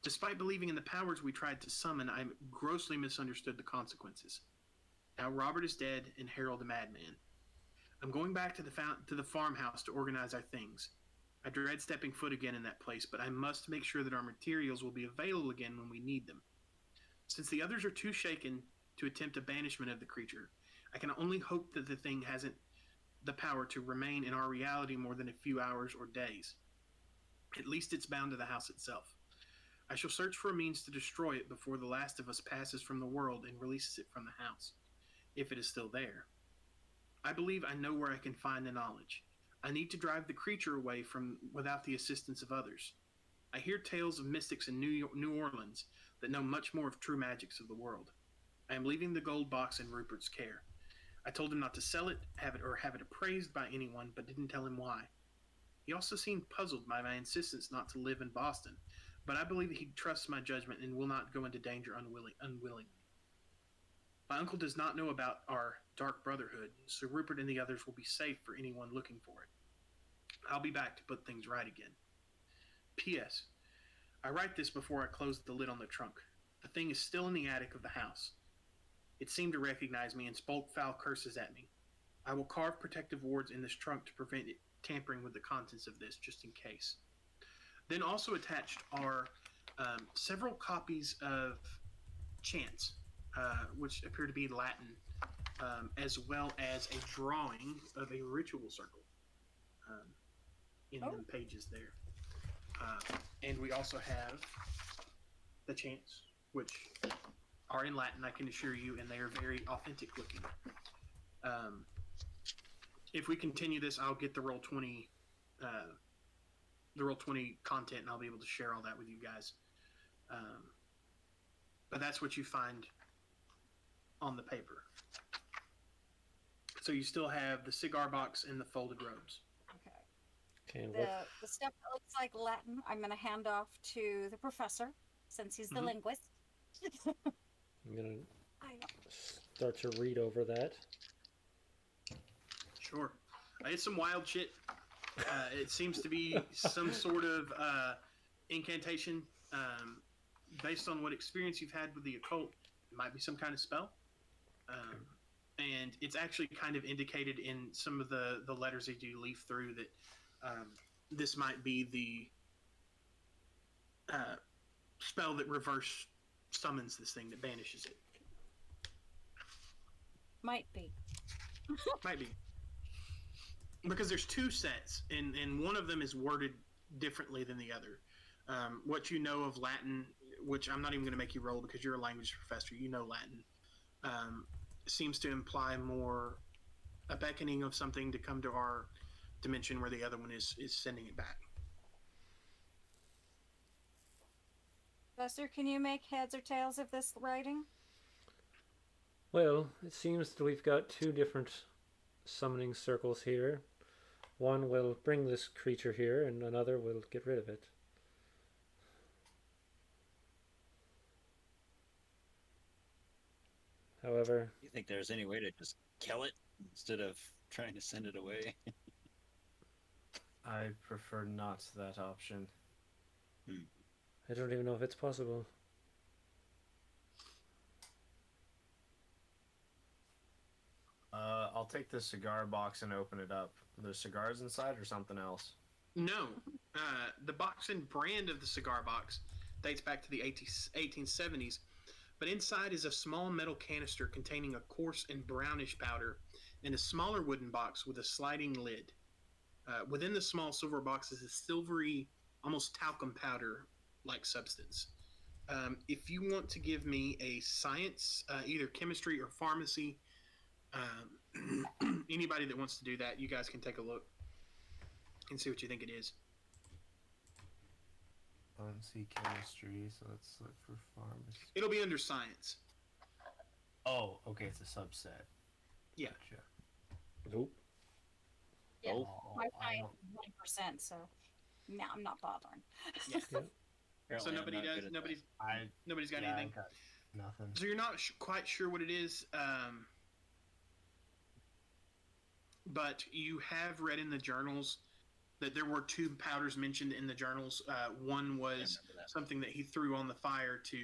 Despite believing in the powers we tried to summon, I grossly misunderstood the consequences. Now Robert is dead and Harold a madman. I'm going back to the farmhouse to organize our things. I dread stepping foot again in that place, but I must make sure that our materials will be available again when we need them. Since the others are too shaken to attempt a banishment of the creature, I can only hope that the thing hasn't the power to remain in our reality more than a few hours or days. At least it's bound to the house itself. I shall search for a means to destroy it before the last of us passes from the world and releases it from the house, if it is still there. I believe I know where I can find the knowledge. I need to drive the creature away without the assistance of others. I hear tales of mystics in New Orleans that know much more of true magics of the world. I am leaving the gold box in Rupert's care. I told him not to sell it, have it appraised by anyone, but didn't tell him why. He also seemed puzzled by my insistence not to live in Boston, but I believe he trusts my judgment and will not go into danger unwillingly. My uncle does not know about our dark brotherhood, so Rupert and the others will be safe for anyone looking for it. I'll be back to put things right again. P.S. I write this before I close the lid on the trunk. The thing is still in the attic of the house. It seemed to recognize me and spoke foul curses at me. I will carve protective wards in this trunk to prevent it tampering with the contents of this, just in case. Then also attached are several copies of chants, which appear to be Latin, as well as a drawing of a ritual circle in the pages there. And we also have the chants, which are in Latin, I can assure you, and they are very authentic looking. If we continue this, I'll get the Roll20 content, and I'll be able to share all that with you guys. But that's what you find on the paper. So you still have the cigar box and the folded robes. Okay. Okay, The stuff that looks like Latin, I'm going to hand off to the professor, since he's the linguist. I'm gonna start to read over that. Sure. It's some wild shit. It seems to be some sort of incantation. Based on what experience you've had with the occult, it might be some kind of spell. And it's actually kind of indicated in some of the letters that you leaf through that this might be the spell that reverse summons this thing, that banishes it. Might be. Might be. Because there's two sets, and one of them is worded differently than the other. What you know of Latin, which I'm not even going to make you roll because you're a language professor, you know Latin, seems to imply more a beckoning of something to come to our dimension, where the other one is sending it back. Professor, can you make heads or tails of this writing? Well, it seems that we've got two different summoning circles here. One will bring this creature here, and another will get rid of it. However, You think there's any way to just kill it instead of trying to send it away? I prefer not that option. I don't even know if it's possible. I'll take the cigar box and open it up. Are there cigars inside or something else? No. The box and brand of the cigar box dates back to the 1870s, but inside is a small metal canister containing a coarse and brownish powder and a smaller wooden box with a sliding lid. Within the small silver box is a silvery, almost talcum powder-like substance. If you want to give me a science, either chemistry or pharmacy, anybody that wants to do that, you guys can take a look and see what you think it is. I don't see chemistry, so let's look for pharmacy. It'll be under science. Oh, okay, it's a subset. Yeah. Gotcha. Nope. Yeah. Oh, My I science don't- is 1%, so no, I'm not bothering. Yeah. So Apparently I'm not good at that. nobody's got yeah, anything. Nothing. So you're not quite sure what it is, but you have read in the journals that there were 2 powders mentioned in the journals. One was something that he threw on the fire to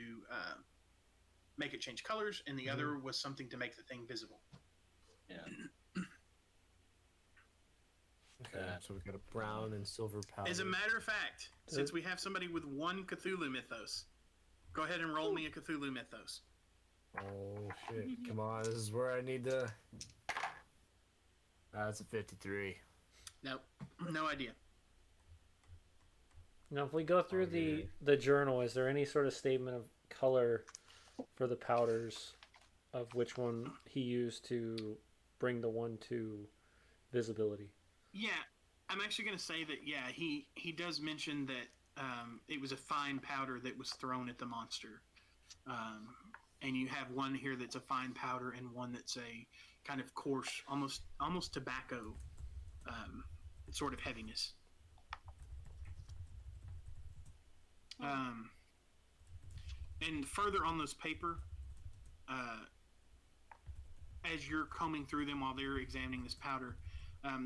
make it change colors, and the other was something to make the thing visible. Yeah. Okay, so we've got a brown and silver powder. As a matter of fact, since we have somebody with 1 Cthulhu mythos, go ahead and roll me a Cthulhu mythos. Oh shit! Come on, this is where I need to. That's a 53. Nope, no idea. Now, if we go through the journal, is there any sort of statement of color for the powders of which one he used to bring the one to visibility? Yeah, I'm actually going to say that, yeah, he does mention that it was a fine powder that was thrown at the monster. And you have one here that's a fine powder and one that's a kind of coarse, almost tobacco sort of heaviness. And further on this paper, as you're combing through them while they're examining this powder,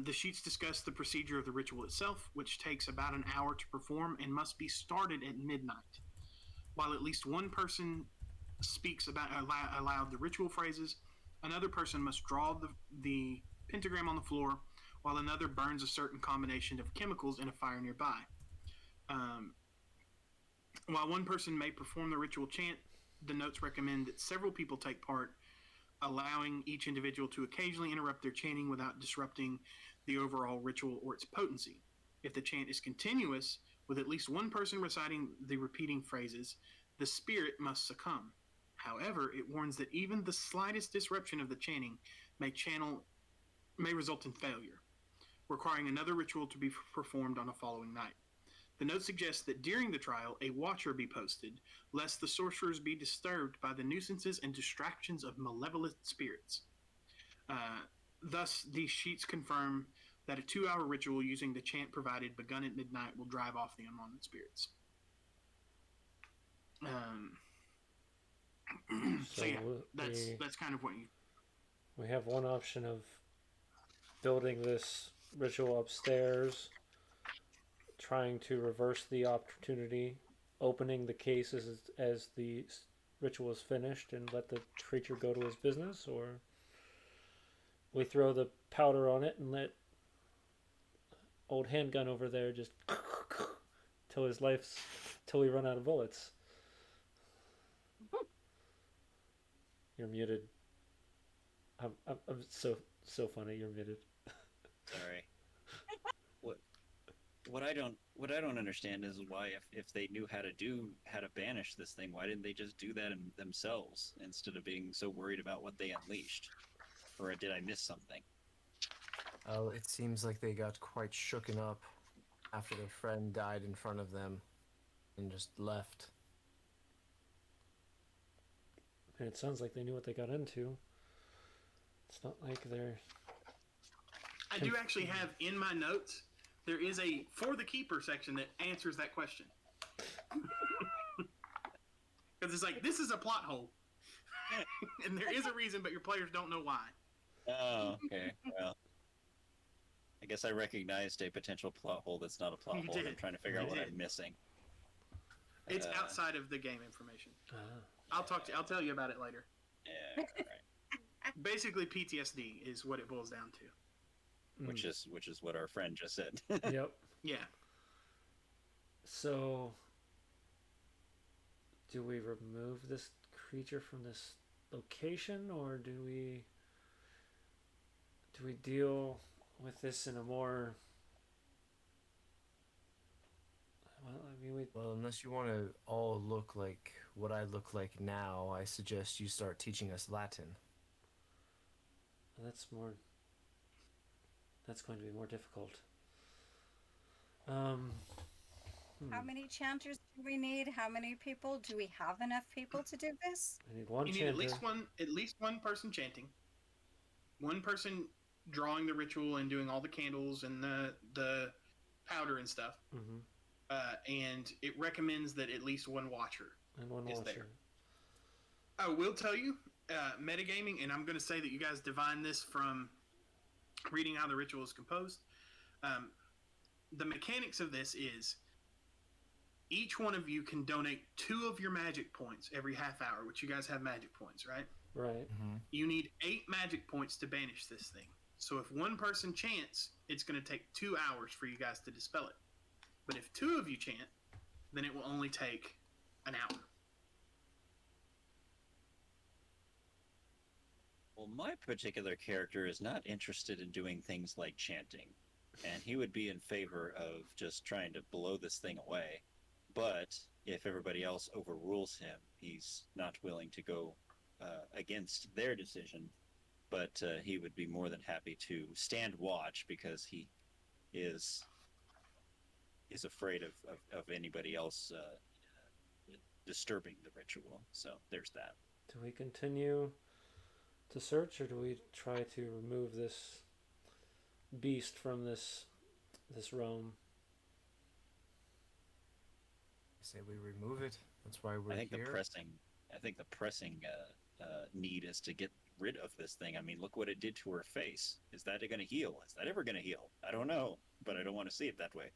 the sheets discuss the procedure of the ritual itself, which takes about an hour to perform and must be started at midnight. While at least one person speaks aloud the ritual phrases, another person must draw the pentagram on the floor, while another burns a certain combination of chemicals in a fire nearby. While one person may perform the ritual chant, the notes recommend that several people take part, allowing each individual to occasionally interrupt their chanting without disrupting the overall ritual or its potency. If the chant is continuous, with at least one person reciting the repeating phrases, the spirit must succumb. However, it warns that even the slightest disruption of the chanting may result in failure, requiring another ritual to be performed on a following night. The note suggests that during the trial, a watcher be posted, lest the sorcerers be disturbed by the nuisances and distractions of malevolent spirits. Thus, these sheets confirm that a 2-hour ritual using the chant provided begun at midnight will drive off the unwanted spirits. So yeah, that's kind of what you... We have one option of building this ritual upstairs, trying to reverse the opportunity, opening the case as the ritual is finished and let the creature go to his business, or we throw the powder on it and let old handgun over there just till we run out of bullets. You're muted. I'm so funny. You're muted. Sorry. What I don't understand is why if they knew how to banish this thing, why didn't they just do that themselves instead of being so worried about what they unleashed? Or did I miss something? Oh, it seems like they got quite shooken up after their friend died in front of them and just left. And it sounds like they knew what they got into. It's not like they're... I do actually have in my notes, there is a For the Keeper section that answers that question. Because it's like, this is a plot hole. And there is a reason, but your players don't know why. Oh, okay. Well, I guess I recognized a potential plot hole that's not a plot hole. I'm trying to figure out what I'm missing. It's outside of the game information. I'll tell you about it later. Yeah, right. Basically, PTSD is what it boils down to. Which is what our friend just said. Yep. Yeah. So, do we remove this creature from this location, or do we deal with this in a more... Well, unless you want to all look like what I look like now, I suggest you start teaching us Latin. That's going to be more difficult. How many chanters do we need? How many people? Do we have enough people to do this? I need one You chanter. need at least one person chanting. One person drawing the ritual and doing all the candles and the powder and stuff. Mm-hmm. And it recommends that at least one watcher And one is watcher. there. I will tell you, metagaming, and I'm going to say that you guys divine this from reading how the ritual is composed. Um, the mechanics of this is each one of you can donate 2 of your magic points every half hour, which you guys have magic points, right? Right. Mm-hmm. You need 8 magic points to banish this thing. So if one person chants, it's going to take 2 hours for you guys to dispel it. But if 2 of you chant, then it will only take an hour. Well, my particular character is not interested in doing things like chanting, and he would be in favor of just trying to blow this thing away. But if everybody else overrules him, he's not willing to go against their decision. But he would be more than happy to stand watch because he is afraid of anybody else disturbing the ritual. So there's that. Do we continue to search, or do we try to remove this beast from this realm? I say we remove it. That's why we're I think here. the pressing need is to get rid of this thing. I mean, look what it did to her face. Is that going to heal? Is that ever going to heal? I don't know, but I don't want to see it that way.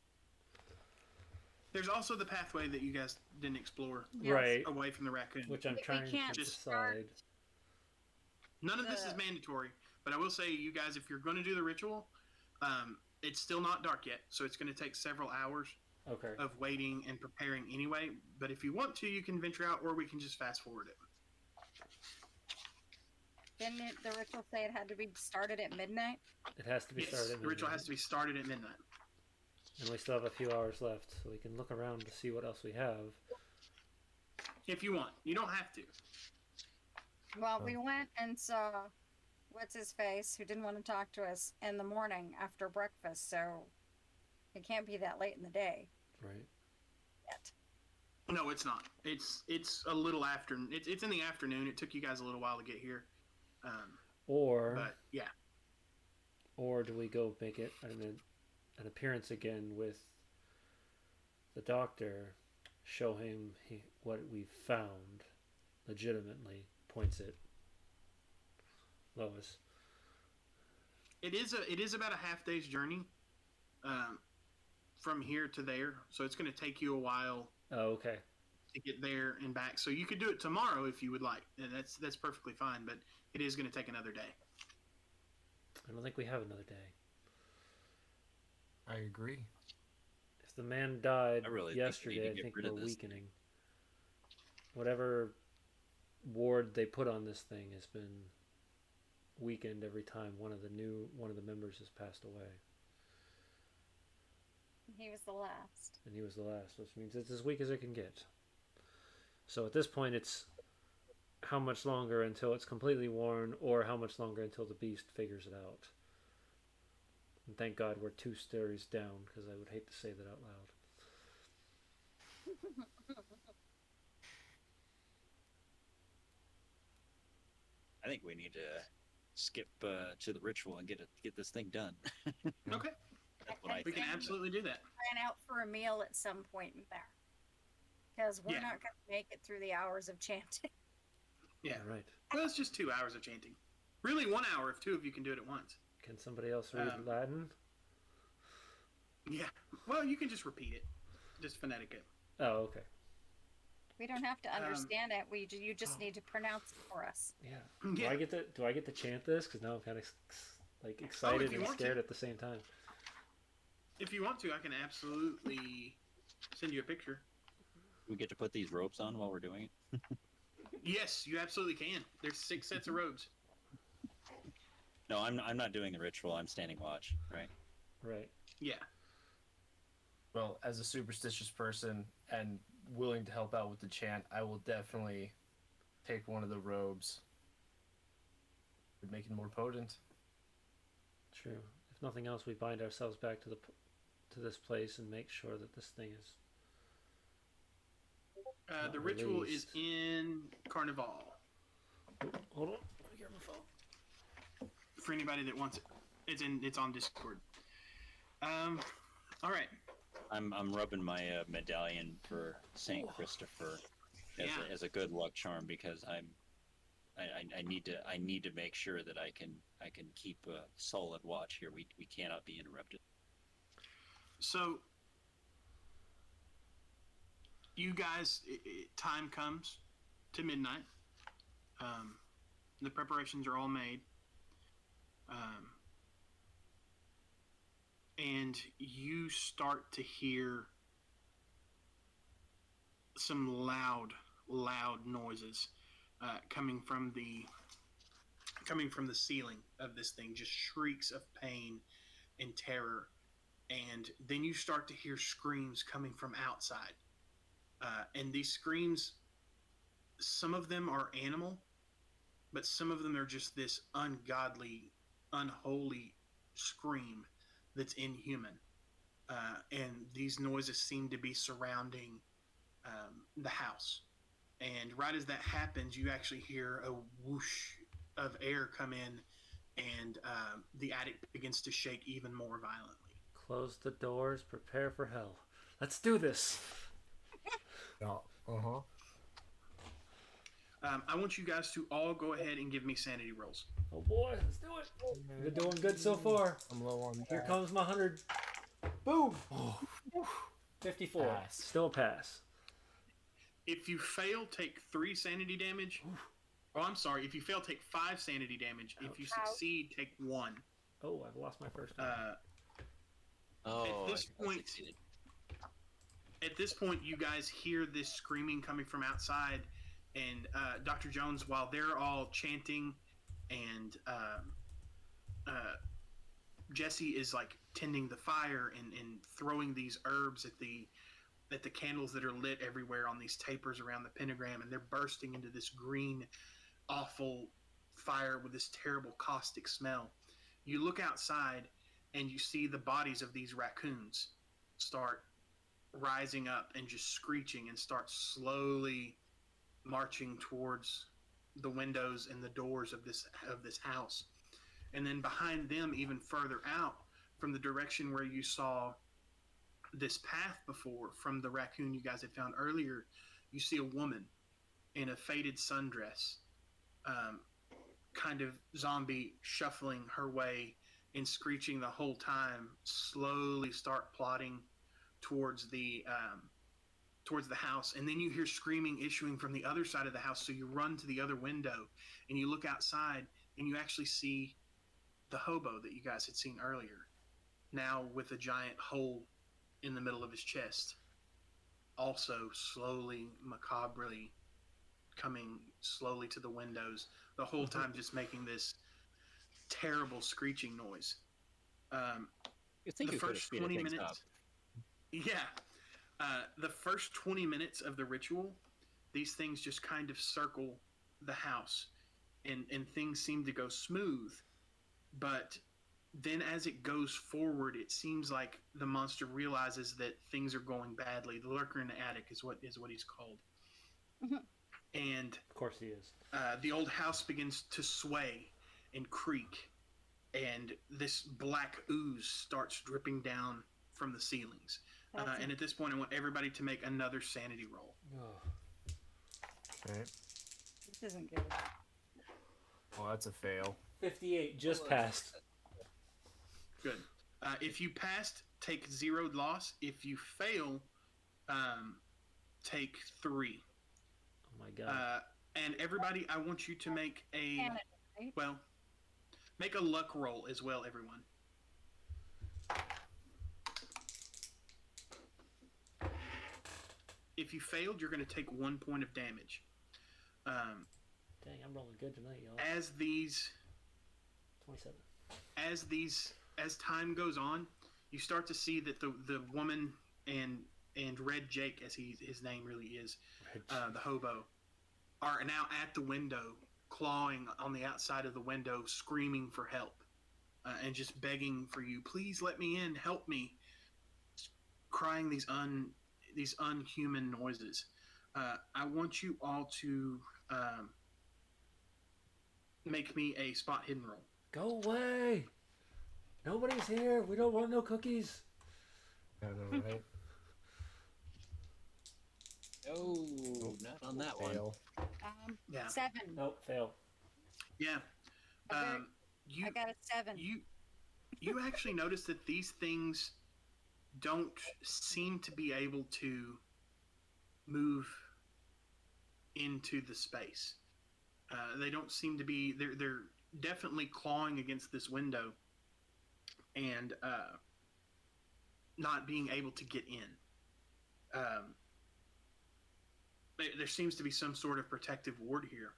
There's also the pathway that you guys didn't explore Right. away from the raccoon. Which I'm We trying can't to just decide. None of this is mandatory, but I will say, you guys, if you're going to do the ritual, it's still not dark yet, so it's going to take several hours Okay. of waiting and preparing anyway. But if you want to, you can venture out, or we can just fast forward it. Didn't the ritual say it had to be started at midnight? It has to be Yes, started. the ritual has to be started at midnight. And we still have a few hours left, so we can look around to see what else we have. If you want. You don't have to. Well, we went and saw what's his face, who didn't want to talk to us in the morning after breakfast, so it can't be that late in the day Right. yet. No, it's not. It's a little after. It's in the afternoon. It took you guys a little while to get here. Or But, yeah. or do we go make it an appearance again with the doctor, show him what we found, legitimately points at Lois. It is about a half day's journey from here to there, so it's going to take you a while Oh, okay. to get there and back. So you could do it tomorrow if you would like, and that's perfectly fine. But it is going to take another day. I don't think we have another day. I agree. If the man died I really think we need yesterday, to I get think rid of we're this weakening. Whatever ward they put on this thing has been weakened every time one of the members has passed away. He was the last. And he was the last, which means it's as weak as it can get. So at this point, it's how much longer until it's completely worn, or how much longer until the beast figures it out. And thank God we're 2 stories down, because I would hate to say that out loud. I think we need to skip to the ritual and get this thing done. Okay, That's what I we think. can absolutely do that. Plan out for a meal at some point in there. Because we're Yeah. not going to make it through the hours of chanting. Yeah. All right. Well, it's just 2 hours of chanting. Really, 1 hour if 2 of you can do it at once. Can somebody else read Latin? Yeah. Well, you can just repeat it, just phonetic it. Oh, okay. We don't have to understand it. You just need to pronounce it for us. Yeah. Yeah. Do I get to chant this? Because now I'm kind of like excited you and want scared to. at the same time. If you want to, I can absolutely send you a picture. We get to put these ropes on while we're doing it. Yes, you absolutely can. There's 6 sets of robes. No, I'm not doing the ritual. I'm standing watch. Right. Right. Yeah. Well, as a superstitious person and willing to help out with the chant, I will definitely take one of the robes and make it more potent. True. If nothing else, we bind ourselves back to this place and make sure that this thing is. The ritual is Released. in Carnival. Hold on. Let me grab my phone. For anybody that wants it, it's on Discord. All right. I'm rubbing my medallion for Saint Christopher Yeah. as a good luck charm because I'm I need to make sure that I can keep a solid watch here. We cannot be interrupted. So, you guys, time comes to midnight. The preparations are all made. And you start to hear some loud noises coming from the ceiling of this thing, just shrieks of pain and terror. And then you start to hear screams coming from outside. And these screams, some of them are animal, but some of them are just this ungodly, unholy scream that's inhuman. And these noises seem to be surrounding the house. And right as that happens, you actually hear a whoosh of air come in, and the attic begins to shake even more violently. Close the doors, prepare for hell. Let's do this. Yeah. Uh-huh. I want you guys to all go ahead and give me sanity rolls. Oh boy, let's do it. We're doing good so far. I'm low on Here that. comes my 100. Boom. Oh, 54. Pass. Still a pass. If you fail, take 3 sanity damage. Oh, I'm sorry. If you fail, take 5 sanity damage. If you succeed, take 1. Oh, I've lost my first one. Oh, At this point, you guys hear this screaming coming from outside, and Dr. Jones, while they're all chanting, and Jesse is like tending the fire and throwing these herbs at the candles that are lit everywhere on these tapers around the pentagram, and they're bursting into this green, awful fire with this terrible caustic smell. You look outside, and you see the bodies of these raccoons start rising up and just screeching and start slowly marching towards the windows and the doors of this house. And then behind them, even further out from the direction where you saw this path before, from the raccoon you guys had found earlier, you see a woman in a faded sundress, kind of zombie, shuffling her way and screeching the whole time, slowly start plodding towards the house. And then you hear screaming issuing from the other side of the house, so you run to the other window and you look outside, and you actually see the hobo that you guys had seen earlier, now with a giant hole in the middle of his chest, also slowly, macabrely coming slowly to the windows, the whole time just making this terrible screeching noise. You think The you could have first speeded 20 things minutes, up. yeah, the first 20 minutes of the ritual, these things just kind of circle the house, and things seem to go smooth. But then as it goes forward, it seems like the monster realizes that things are going badly. The lurker in the attic is what he's called. And Of course he is. the old house begins to sway and creak, and this black ooze starts dripping down from the ceilings. And at this point, I want everybody to make another sanity roll. okay. This isn't good. Well, that's a fail. 58, just passed. Good. If you passed, take 0 loss. If you fail, take 3. Oh my god. And everybody, I want you to make a Damn it, right? well, make a luck roll as well, everyone. If you failed, you're going to take 1 point of damage. Dang, I'm rolling good tonight, y'all. As these 27. as time goes on, you start to see that the woman and Red Jake, as his name really is, the hobo, are now at the window, clawing on the outside of the window, screaming for help, and just begging for you, please let me in, help me, crying these unhuman noises. I want you all to make me a spot hidden roll. Go away! Nobody's here. We don't want no cookies. I know, right? Oh, not on that one. Fail. Yeah. 7. Nope, fail. Yeah. I better- You I got a 7. you actually notice that these things don't seem to be able to move into the space. They don't seem to be. They're definitely clawing against this window and not being able to get in. Um, there seems to be some sort of protective ward here.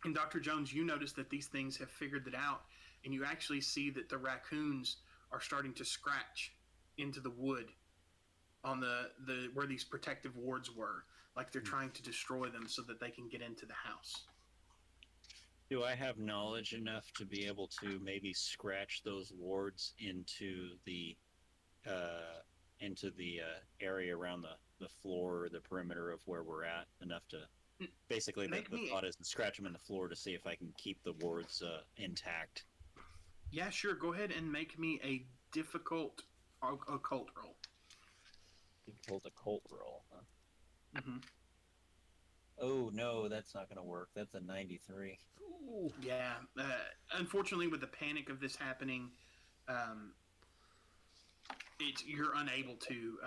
And Dr. Jones, you notice that these things have figured that out, and you actually see that the raccoons are starting to scratch into the wood on the where these protective wards were, like they're trying to destroy them so that they can get into the house. Do I have knowledge enough to be able to maybe scratch those wards into the area around the floor, the perimeter of where we're at, enough to basically the thought is to scratch them in the floor to see if I can keep the wards intact. Yeah, sure. Go ahead and make me a difficult occult roll. Difficult occult roll, huh? Mm-hmm. Oh no, that's not going to work. That's a 93. Ooh. Yeah. Unfortunately, with the panic of this happening, you're unable to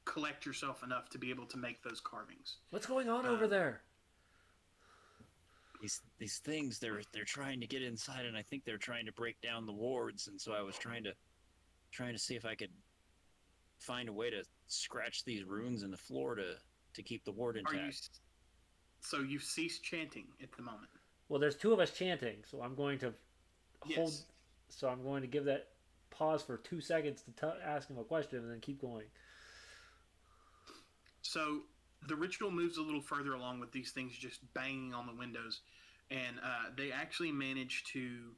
collect yourself enough to be able to make those carvings. What's going on over there? These things they're trying to get inside, and I think they're trying to break down the wards, and so I was trying to see if I could find a way to scratch these runes in the floor to keep the ward intact. So you've ceased chanting at the moment. Well, there's two of us chanting, so I'm going to hold. Yes. So I'm going to give that pause for 2 seconds to ask him a question, and then keep going. So the ritual moves a little further along with these things just banging on the windows, and they actually manage to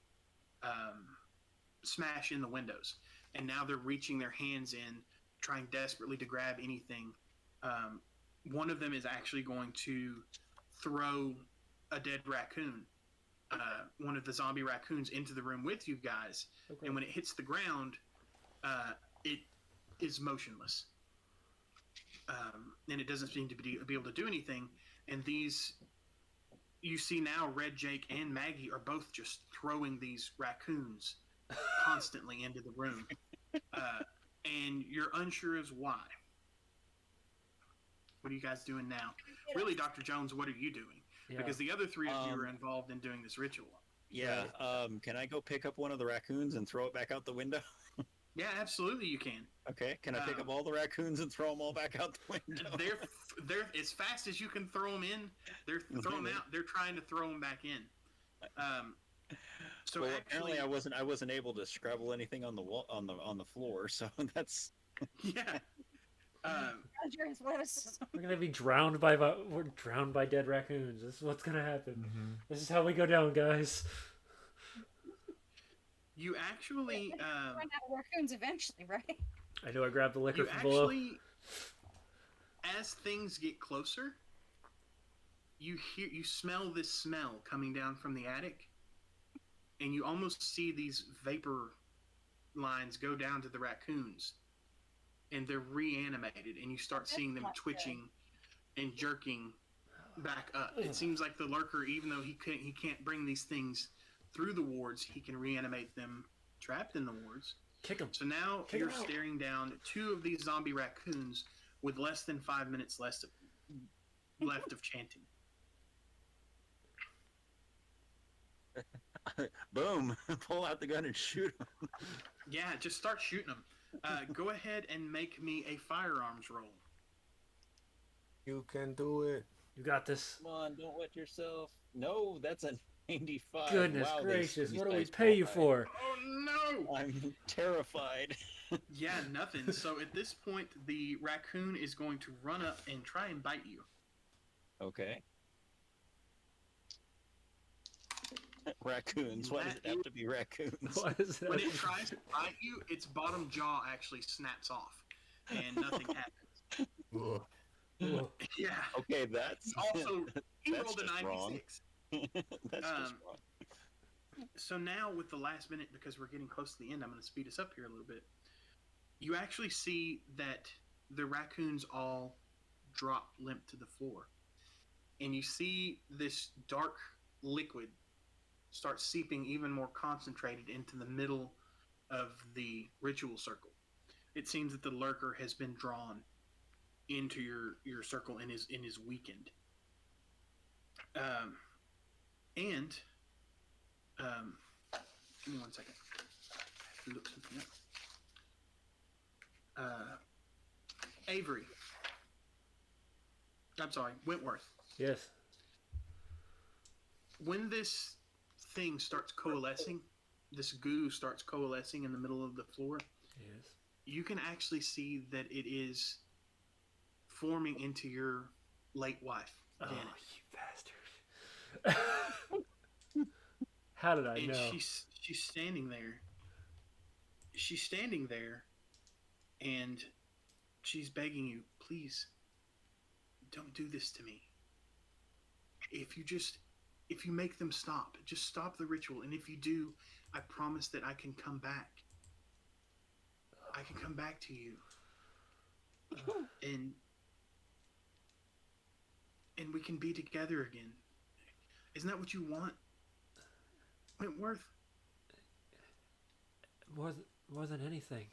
smash in the windows. And now they're reaching their hands in, trying desperately to grab anything. One of them is actually going to throw a dead raccoon, one of the zombie raccoons, into the room with you guys. Okay. And when it hits the ground, it is motionless. And it doesn't seem to be able to do anything. And these, you see now, Red Jake and Maggie are both just throwing these raccoons constantly into the room. And you're unsure as why. What are you guys doing now? Really, Dr. Jones, what are you doing? Yeah. Because the other three of you are involved in doing this ritual. Yeah. Can I go pick up one of the raccoons and throw it back out the window? Yeah, absolutely you can. Okay. Can I pick up all the raccoons and throw them all back out the window? They're as fast as you can throw them in. They're throwing them out. They're trying to throw them back in. So well, actually, apparently I wasn't able to scrabble anything on the wall on the floor. So that's yeah. We're gonna be drowned by dead raccoons. This is what's gonna happen. Mm-hmm. This is how we go down, guys. You actually run out of raccoons eventually, right? I know. I grabbed the liquor from below. As things get closer, you smell this smell coming down from the attic, and you almost see these vapor lines go down to the raccoons. And they're reanimated, and you start seeing them twitching and jerking back up. It seems like the lurker, even though he can't bring these things through the wards, he can reanimate them trapped in the wards. Kick them. So now you're staring down two of these zombie raccoons with less than 5 minutes left of chanting. Boom! Pull out the gun and shoot them. Yeah, just start shooting them. Go ahead and make me a firearms roll. You can do it. You got this. Come on, don't wet yourself. No, that's a 95. Goodness wow, gracious, what do we pay you for? Oh no! I'm terrified. Yeah, nothing. So at this point, the raccoon is going to run up and try and bite you. Okay. Raccoons. Why does it have to be raccoons? When it tries to bite you, its bottom jaw actually snaps off, and nothing happens. Yeah. Okay, that's also he that's rolled a 96. That's just wrong. So now, with the last minute, because we're getting close to the end, I'm going to speed us up here a little bit. You actually see that the raccoons all drop limp to the floor, and you see this dark liquid start seeping even more concentrated into the middle of the ritual circle. It seems that the lurker has been drawn into your circle and is weakened. Um, and give me one second. I have to look something up. Avery. I'm sorry, Wentworth. Yes. When this thing starts coalescing, this goo starts coalescing in the middle of the floor, Yes. you can actually see that it is forming into your late wife, Janet. Oh, you bastard. How did I And know? she's standing there. She's standing there, and she's begging you, please, don't do this to me. If you make them stop, just stop the ritual. And if you do, I promise that I can come back. I can come back to you. And we can be together again. Isn't that what you want, Wentworth? More than anything.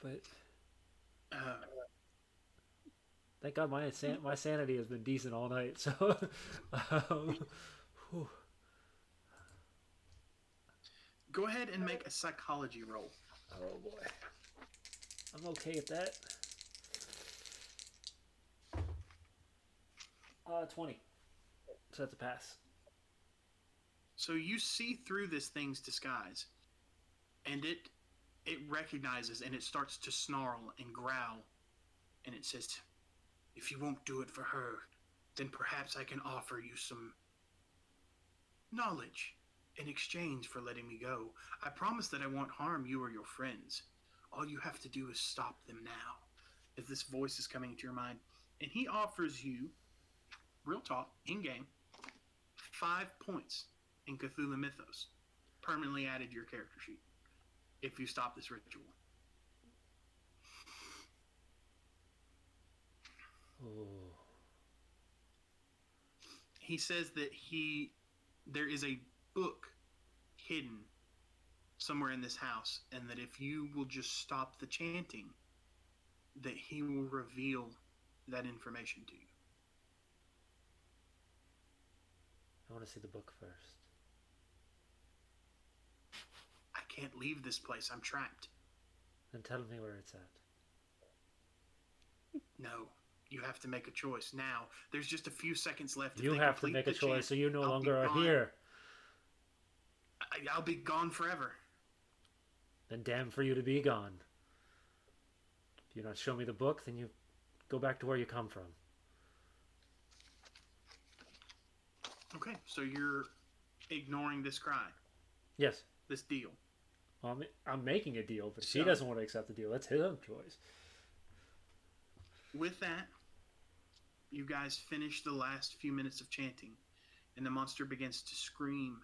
But thank God my sanity has been decent all night. So, whew. Go ahead and make a psychology roll. Oh boy, I'm okay at that. 20. So that's a pass. So you see through this thing's disguise, and it recognizes and it starts to snarl and growl, and it says, if you won't do it for her, then perhaps I can offer you some knowledge in exchange for letting me go. I promise that I won't harm you or your friends. All you have to do is stop them now. As this voice is coming into your mind, and he offers you, real talk, in game, 5 points in Cthulhu Mythos, permanently added to your character sheet if you stop this ritual. Oh. He says that there is a book hidden somewhere in this house, and that if you will just stop the chanting, that he will reveal that information to you. I want to see the book first. I can't leave this place. I'm trapped. Then tell me where it's at. No, you have to make a choice now. There's just a few seconds left. If You they have to complete make a the choice, chant, so you no I'll longer be are gone. here. I'll be gone forever. Then damn for you to be gone. If you not show me the book, then you go back to where you come from. Okay, so you're ignoring this cry, Yes. this deal. Well, I'm making a deal, but if So- he doesn't want to accept the deal, that's his own choice. With that, you guys finish the last few minutes of chanting, and the monster begins to scream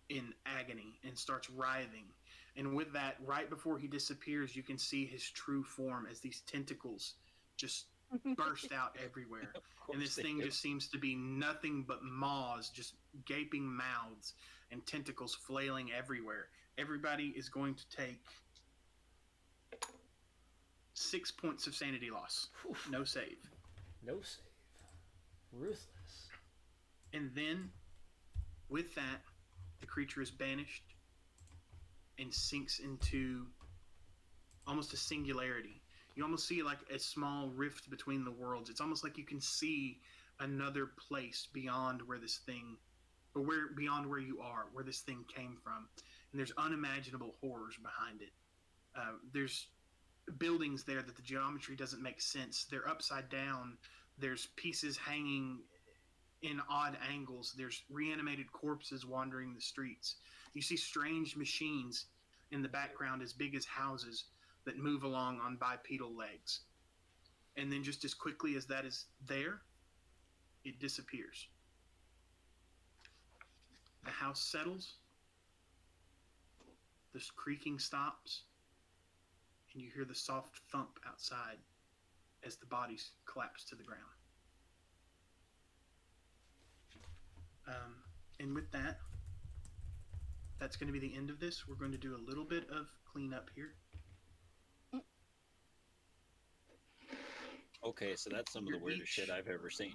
in agony and starts writhing. And with that, right before he disappears, you can see his true form as these tentacles just burst out everywhere. And this thing just seems to be nothing but maws, just gaping mouths and tentacles flailing everywhere. Everybody is going to take 6 points of sanity loss. Oof. No save. No save. Ruthless. And then, with that, the creature is banished and sinks into almost a singularity. You almost see like a small rift between the worlds. It's almost like you can see another place beyond where this thing, or beyond where you are, where this thing came from. And there's unimaginable horrors behind it. There's buildings there that the geometry doesn't make sense. They're upside down. There's pieces hanging in odd angles. There's reanimated corpses wandering the streets. You see strange machines in the background as big as houses that move along on bipedal legs. And then just as quickly as that is there, it disappears. The house settles. This creaking stops. And you hear the soft thump outside as the bodies collapse to the ground. And with that, that's going to be the end of this. We're going to do a little bit of cleanup here. Okay, so that's some of the You're weirdest each- shit I've ever seen.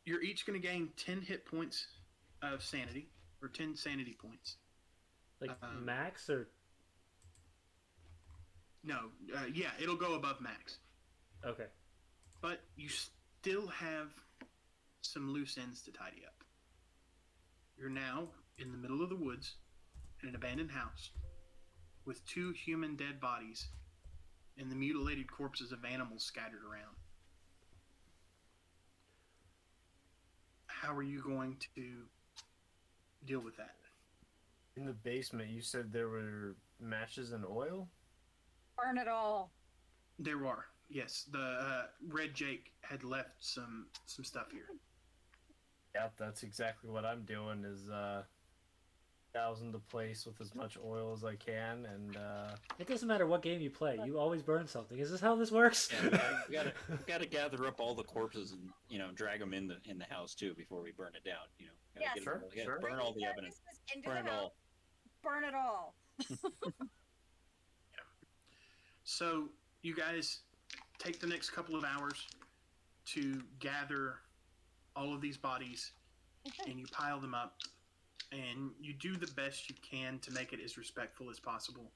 You're each going to gain 10 hit points of sanity, or 10 sanity points. Like max or No, yeah, it'll go above max. okay. But you still have some loose ends to tidy up. You're now in the middle of the woods in an abandoned house with 2 human dead bodies and the mutilated corpses of animals scattered around. How are you going to deal with that? In the basement, you said there were matches and oil? Burn it all. There are, yes. The Red Jake had left some stuff here. Yeah, that's exactly what I'm doing, is dousing the place with as much oil as I can, and It doesn't matter what game you play. You always burn something. Is this how this works? Yeah, we gotta gather up all the corpses and drag them in the house too before we burn it down. Gotta Yes. get Sure, it, sure. burn all the evidence, Into burn the it house. all. Burn it all. So you guys take the next couple of hours to gather all of these bodies and you pile them up and you do the best you can to make it as respectful as possible.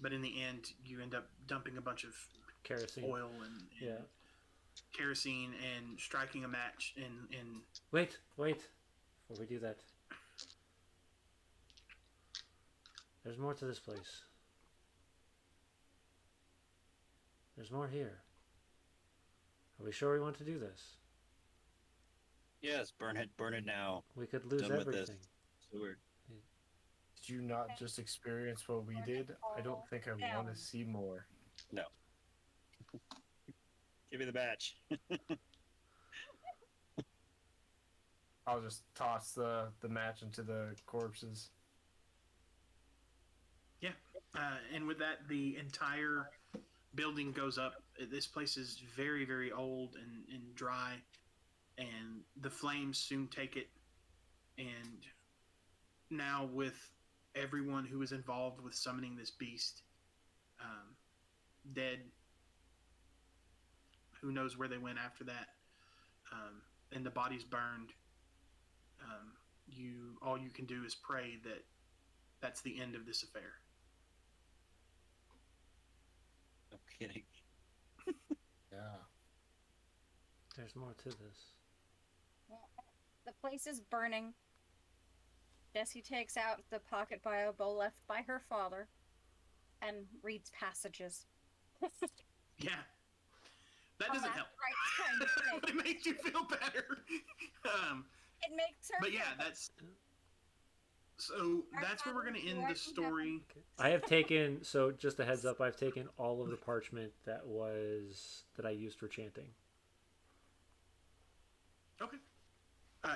But in the end, you end up dumping a bunch of Kerosene. oil and Yeah. kerosene and striking a match and Wait. Before we do that, there's more to this place. There's more here. Are we sure we want to do this? Yes, burn it now. We could lose Done with this. everything. So we're did you not just experience what we did? I don't think I want down. to see more. no. Give me the batch. I'll just toss the match into the corpses. and with that, the entire building goes up. This place is very, very old and dry, and the flames soon take it. And now, with everyone who was involved with summoning this beast dead, who knows where they went after that, and the bodies burned, all you can do is pray that that's the end of this affair. No kidding. Yeah. There's more to this. The place is burning. Jessie takes out the pocket Bible left by her father and reads passages. Yeah. That doesn't help. Right, kind of thing. It makes you feel better. It makes her. But yeah, feel that's where we're going to end the story. I have taken, so just a heads up, I've taken all of the parchment that I used for chanting. Okay.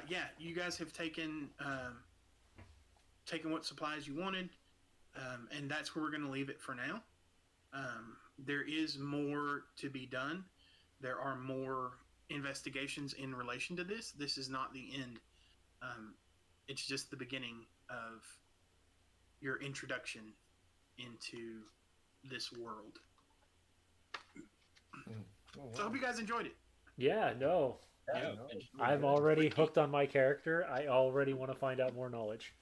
Yeah, you guys have taken what supplies you wanted, and that's where we're going to leave it for now. There is more to be done. There are more investigations in relation to this. This is not the end. It's just the beginning of your introduction into this world. Oh, So I hope you guys enjoyed it. Yeah, no. Yeah, Yeah, no. and- I'm already hooked on my character. I already want to find out more knowledge.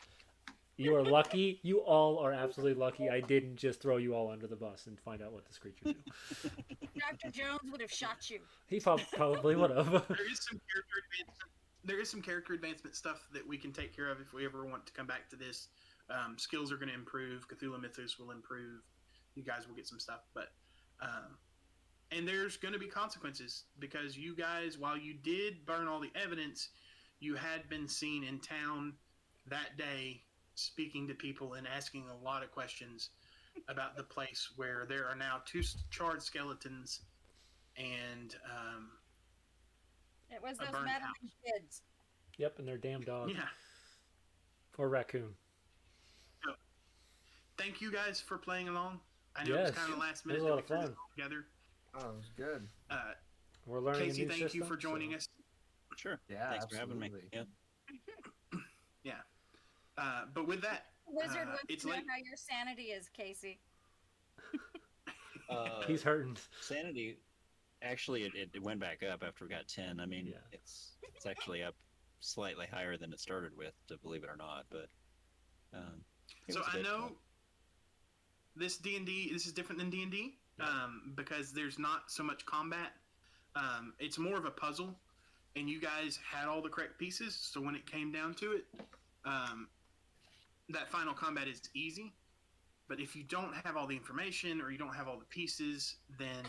You are lucky. You all are absolutely lucky. I didn't just throw you all under the bus and find out what this creature do. Dr. Jones would have shot you. He probably would have. There is some character advancement stuff that we can take care of if we ever want to come back to this. Skills are going to improve. Cthulhu Mythos will improve. You guys will get some stuff, but and there's going to be consequences because you guys, while you did burn all the evidence, you had been seen in town that day speaking to people and asking a lot of questions about the place where there are now 2 charred skeletons and It was A those burned meddling house. kids. Yep, and their damn dog. yeah. Or raccoon. Thank you guys for playing along. I know it Yes, was kind of last it was minute a that lot we of threw this fun. all together. Oh, it was good. We're learning a Casey, new thank system. you for joining so- us. Sure. Yeah, Thanks for having me. absolutely. Yeah. But with that, Wizard wants it's to know late. how your sanity is, Casey. He's hurting. Sanity. Actually, it went back up after we got 10. I mean, Yeah. it's actually up slightly higher than it started with, to believe it or not. But it So was a I bit know fun. this D&D. This is different than D&D because there's not so much combat. It's more of a puzzle, and you guys had all the correct pieces. So when it came down to it, that final combat is easy. But if you don't have all the information or you don't have all the pieces, then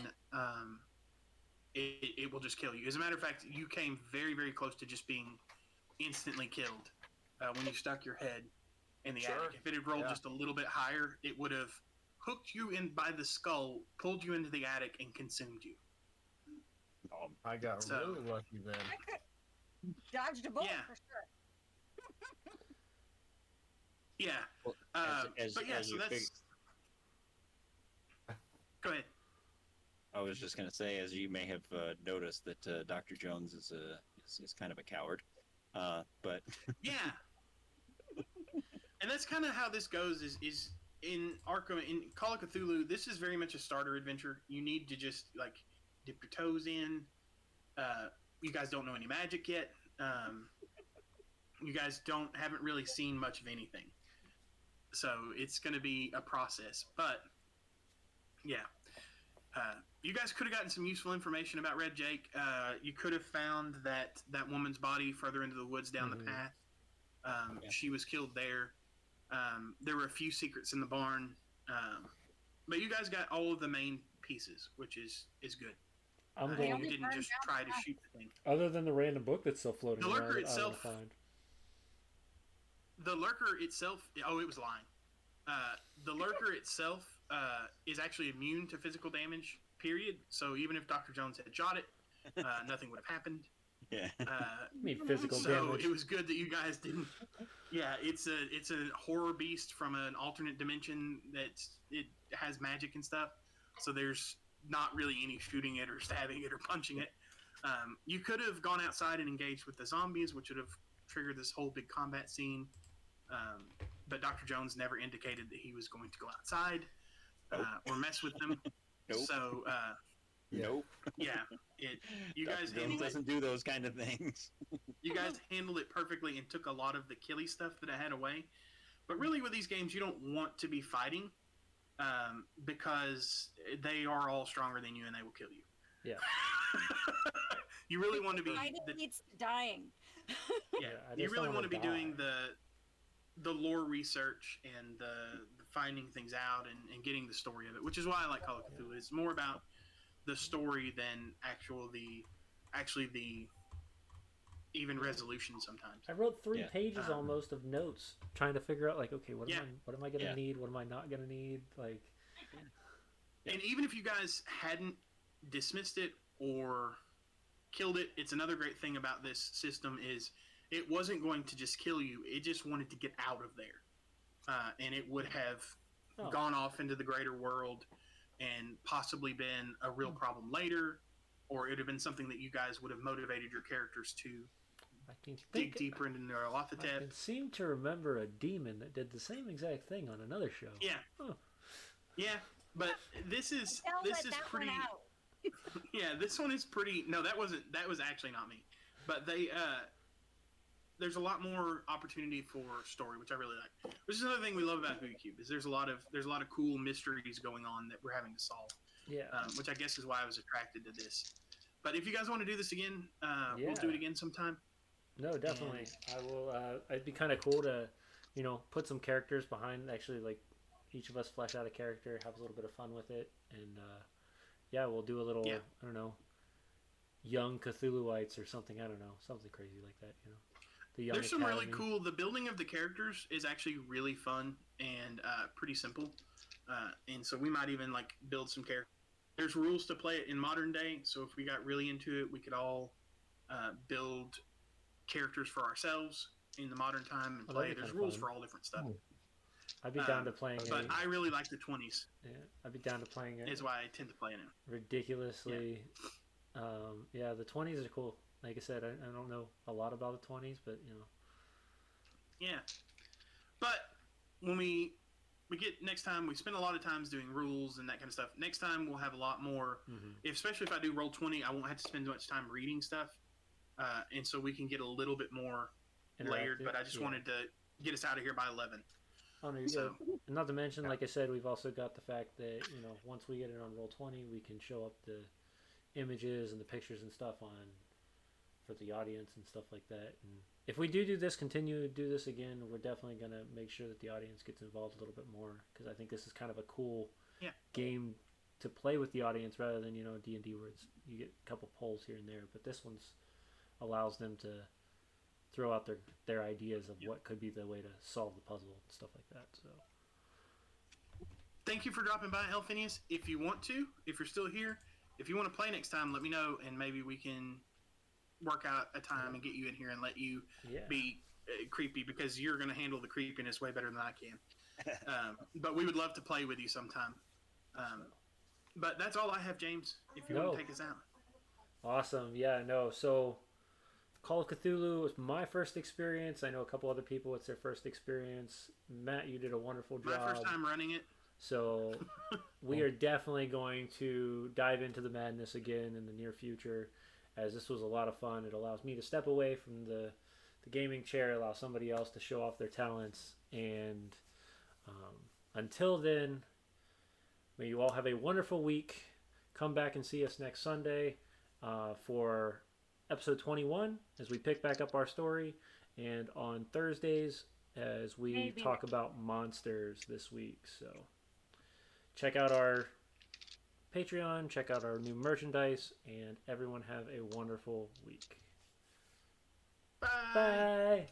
it will just kill you. As a matter of fact, you came very, very close to just being instantly killed when you stuck your head in the Sure. attic. If it had rolled Yeah. just a little bit higher, it would have hooked you in by the skull, pulled you into the attic, and consumed you. I got So- really lucky then. I could dodged a bullet Yeah. for sure. Yeah. Well, But yeah, as so you that's. Go ahead. I was just going to say, as you may have noticed, that Dr. Jones is kind of a coward. But Yeah. And that's kind of how this goes is in Arkham, in Call of Cthulhu, this is very much a starter adventure. You need to just, like, dip your toes in. You guys don't know any magic yet. You guys haven't really seen much of anything. So it's going to be a process. But, yeah. You guys could have gotten some useful information about Red Jake. You could have found that woman's body further into the woods down the path. Yeah. She was killed there. There were a few secrets in the barn. But you guys got all of the main pieces, which is good. I'm You going. didn't just try to shoot the thing. Other than the random book that's still floating The around, lurker that I itself- want to find. The lurker itself, oh, it was lying. The lurker itself is actually immune to physical damage, period. So even if Dr. Jones had shot it, nothing would have happened. yeah, I mean, physical So damage. it was good that you guys didn't. Yeah, it's a horror beast from an alternate dimension it has magic and stuff. So there's not really any shooting it or stabbing it or punching it. You could have gone outside and engaged with the zombies, which would have triggered this whole big combat scene. But Dr. Jones never indicated that he was going to go outside or mess with them. Nope. So nope. yeah, you Dr. guys Jones handled it. doesn't do those kind of things. You guys handled it perfectly and took a lot of the killy stuff that I had away. But really, with these games, you don't want to be fighting because they are all stronger than you and they will kill you. Yeah. You really want to be. Fighting leads to dying. Yeah, I you just really don't want to be wanna doing die. the lore research and the finding things out and getting the story of it, which is why I like Call of Cthulhu. It's more about the story than actually the even resolution sometimes. I wrote 3 Yeah. pages almost of notes trying to figure out, like, okay, what Yeah. am I gonna Yeah. need? What am I not gonna need? Like, And even if you guys hadn't dismissed it or killed it, it's another great thing about this system is it wasn't going to just kill you. It just wanted to get out of there. And it would have Oh. gone off into the greater world and possibly been a real problem later, or it would have been something that you guys would have motivated your characters to I can dig think. deeper into I Nyarlathotep. can seem to remember a demon that did the same exact thing on another show. Yeah. Oh. Yeah, but this is Let that pretty. one out. Yeah, this one is pretty. No, that was actually not me. But there's a lot more opportunity for story, which I really like. Which is another thing we love about Voodoo Cube is there's a lot of cool mysteries going on that we're having to solve. Yeah. Which I guess is why I was attracted to this. But if you guys want to do this again, we'll Yeah. do it again sometime. No, definitely. I will. It'd be kind of cool to, put some characters behind. Actually, like each of us flesh out a character, have a little bit of fun with it, and yeah, we'll do a little. Yeah. I don't know, young Cthulhuites or something. I don't know, something crazy like that. The young. There's some really Academy. cool. The building of the characters is actually really fun and pretty simple. And so we might even build some characters. There's rules to play it in modern day, so if we got really into it, we could all build characters for ourselves in the modern time and Oh, play. that'd be There's kinda rules fun. for all different stuff. I'd be down to playing But I really like the 20s. yeah, I'd be down to playing it. Is why I tend to play it in. Ridiculously. Yeah, the 20s are cool. Like I said, I don't know a lot about the 20s, but you know. Yeah. But when we get next time, we spend a lot of times doing rules and that kind of stuff. Next time we'll have a lot more. Especially if I do roll 20, I won't have to spend much time reading stuff, and so we can get a little bit more layered. But I just wanted to get us out of here by 11. Oh no, you're good. And not to mention, like I said, we've also got the fact that once we get it on roll 20, we can show up the images and the pictures and stuff on for the audience and stuff like that. And if we do this, continue to do this again, we're definitely going to make sure that the audience gets involved a little bit more, because I think this is kind of a cool game to play with the audience rather than D&D where you get a couple polls here and there. But this one's allows them to throw out their ideas of what could be the way to solve the puzzle and stuff like that. So thank you for dropping by, Elphinius. If you want to, if you're still here, if you want to play next time, let me know, and maybe we can work out a time and get you in here and let you be creepy, because you're going to handle the creepiness way better than I can. But we would love to play with you sometime. But that's all I have, James, if you want to take us out. Awesome. Yeah, no. So Call of Cthulhu was my first experience. I know a couple other people, it's their first experience. Matt, you did a wonderful job. My first time running it. So we are definitely going to dive into the madness again in the near future, as this was a lot of fun. It allows me to step away from the gaming chair, allow somebody else to show off their talents. And until then, may you all have a wonderful week. Come back and see us next Sunday for episode 21 as we pick back up our story, and on Thursdays as we talk about monsters this week. So check out our Patreon, check out our new merchandise, and everyone have a wonderful week. Bye. Bye.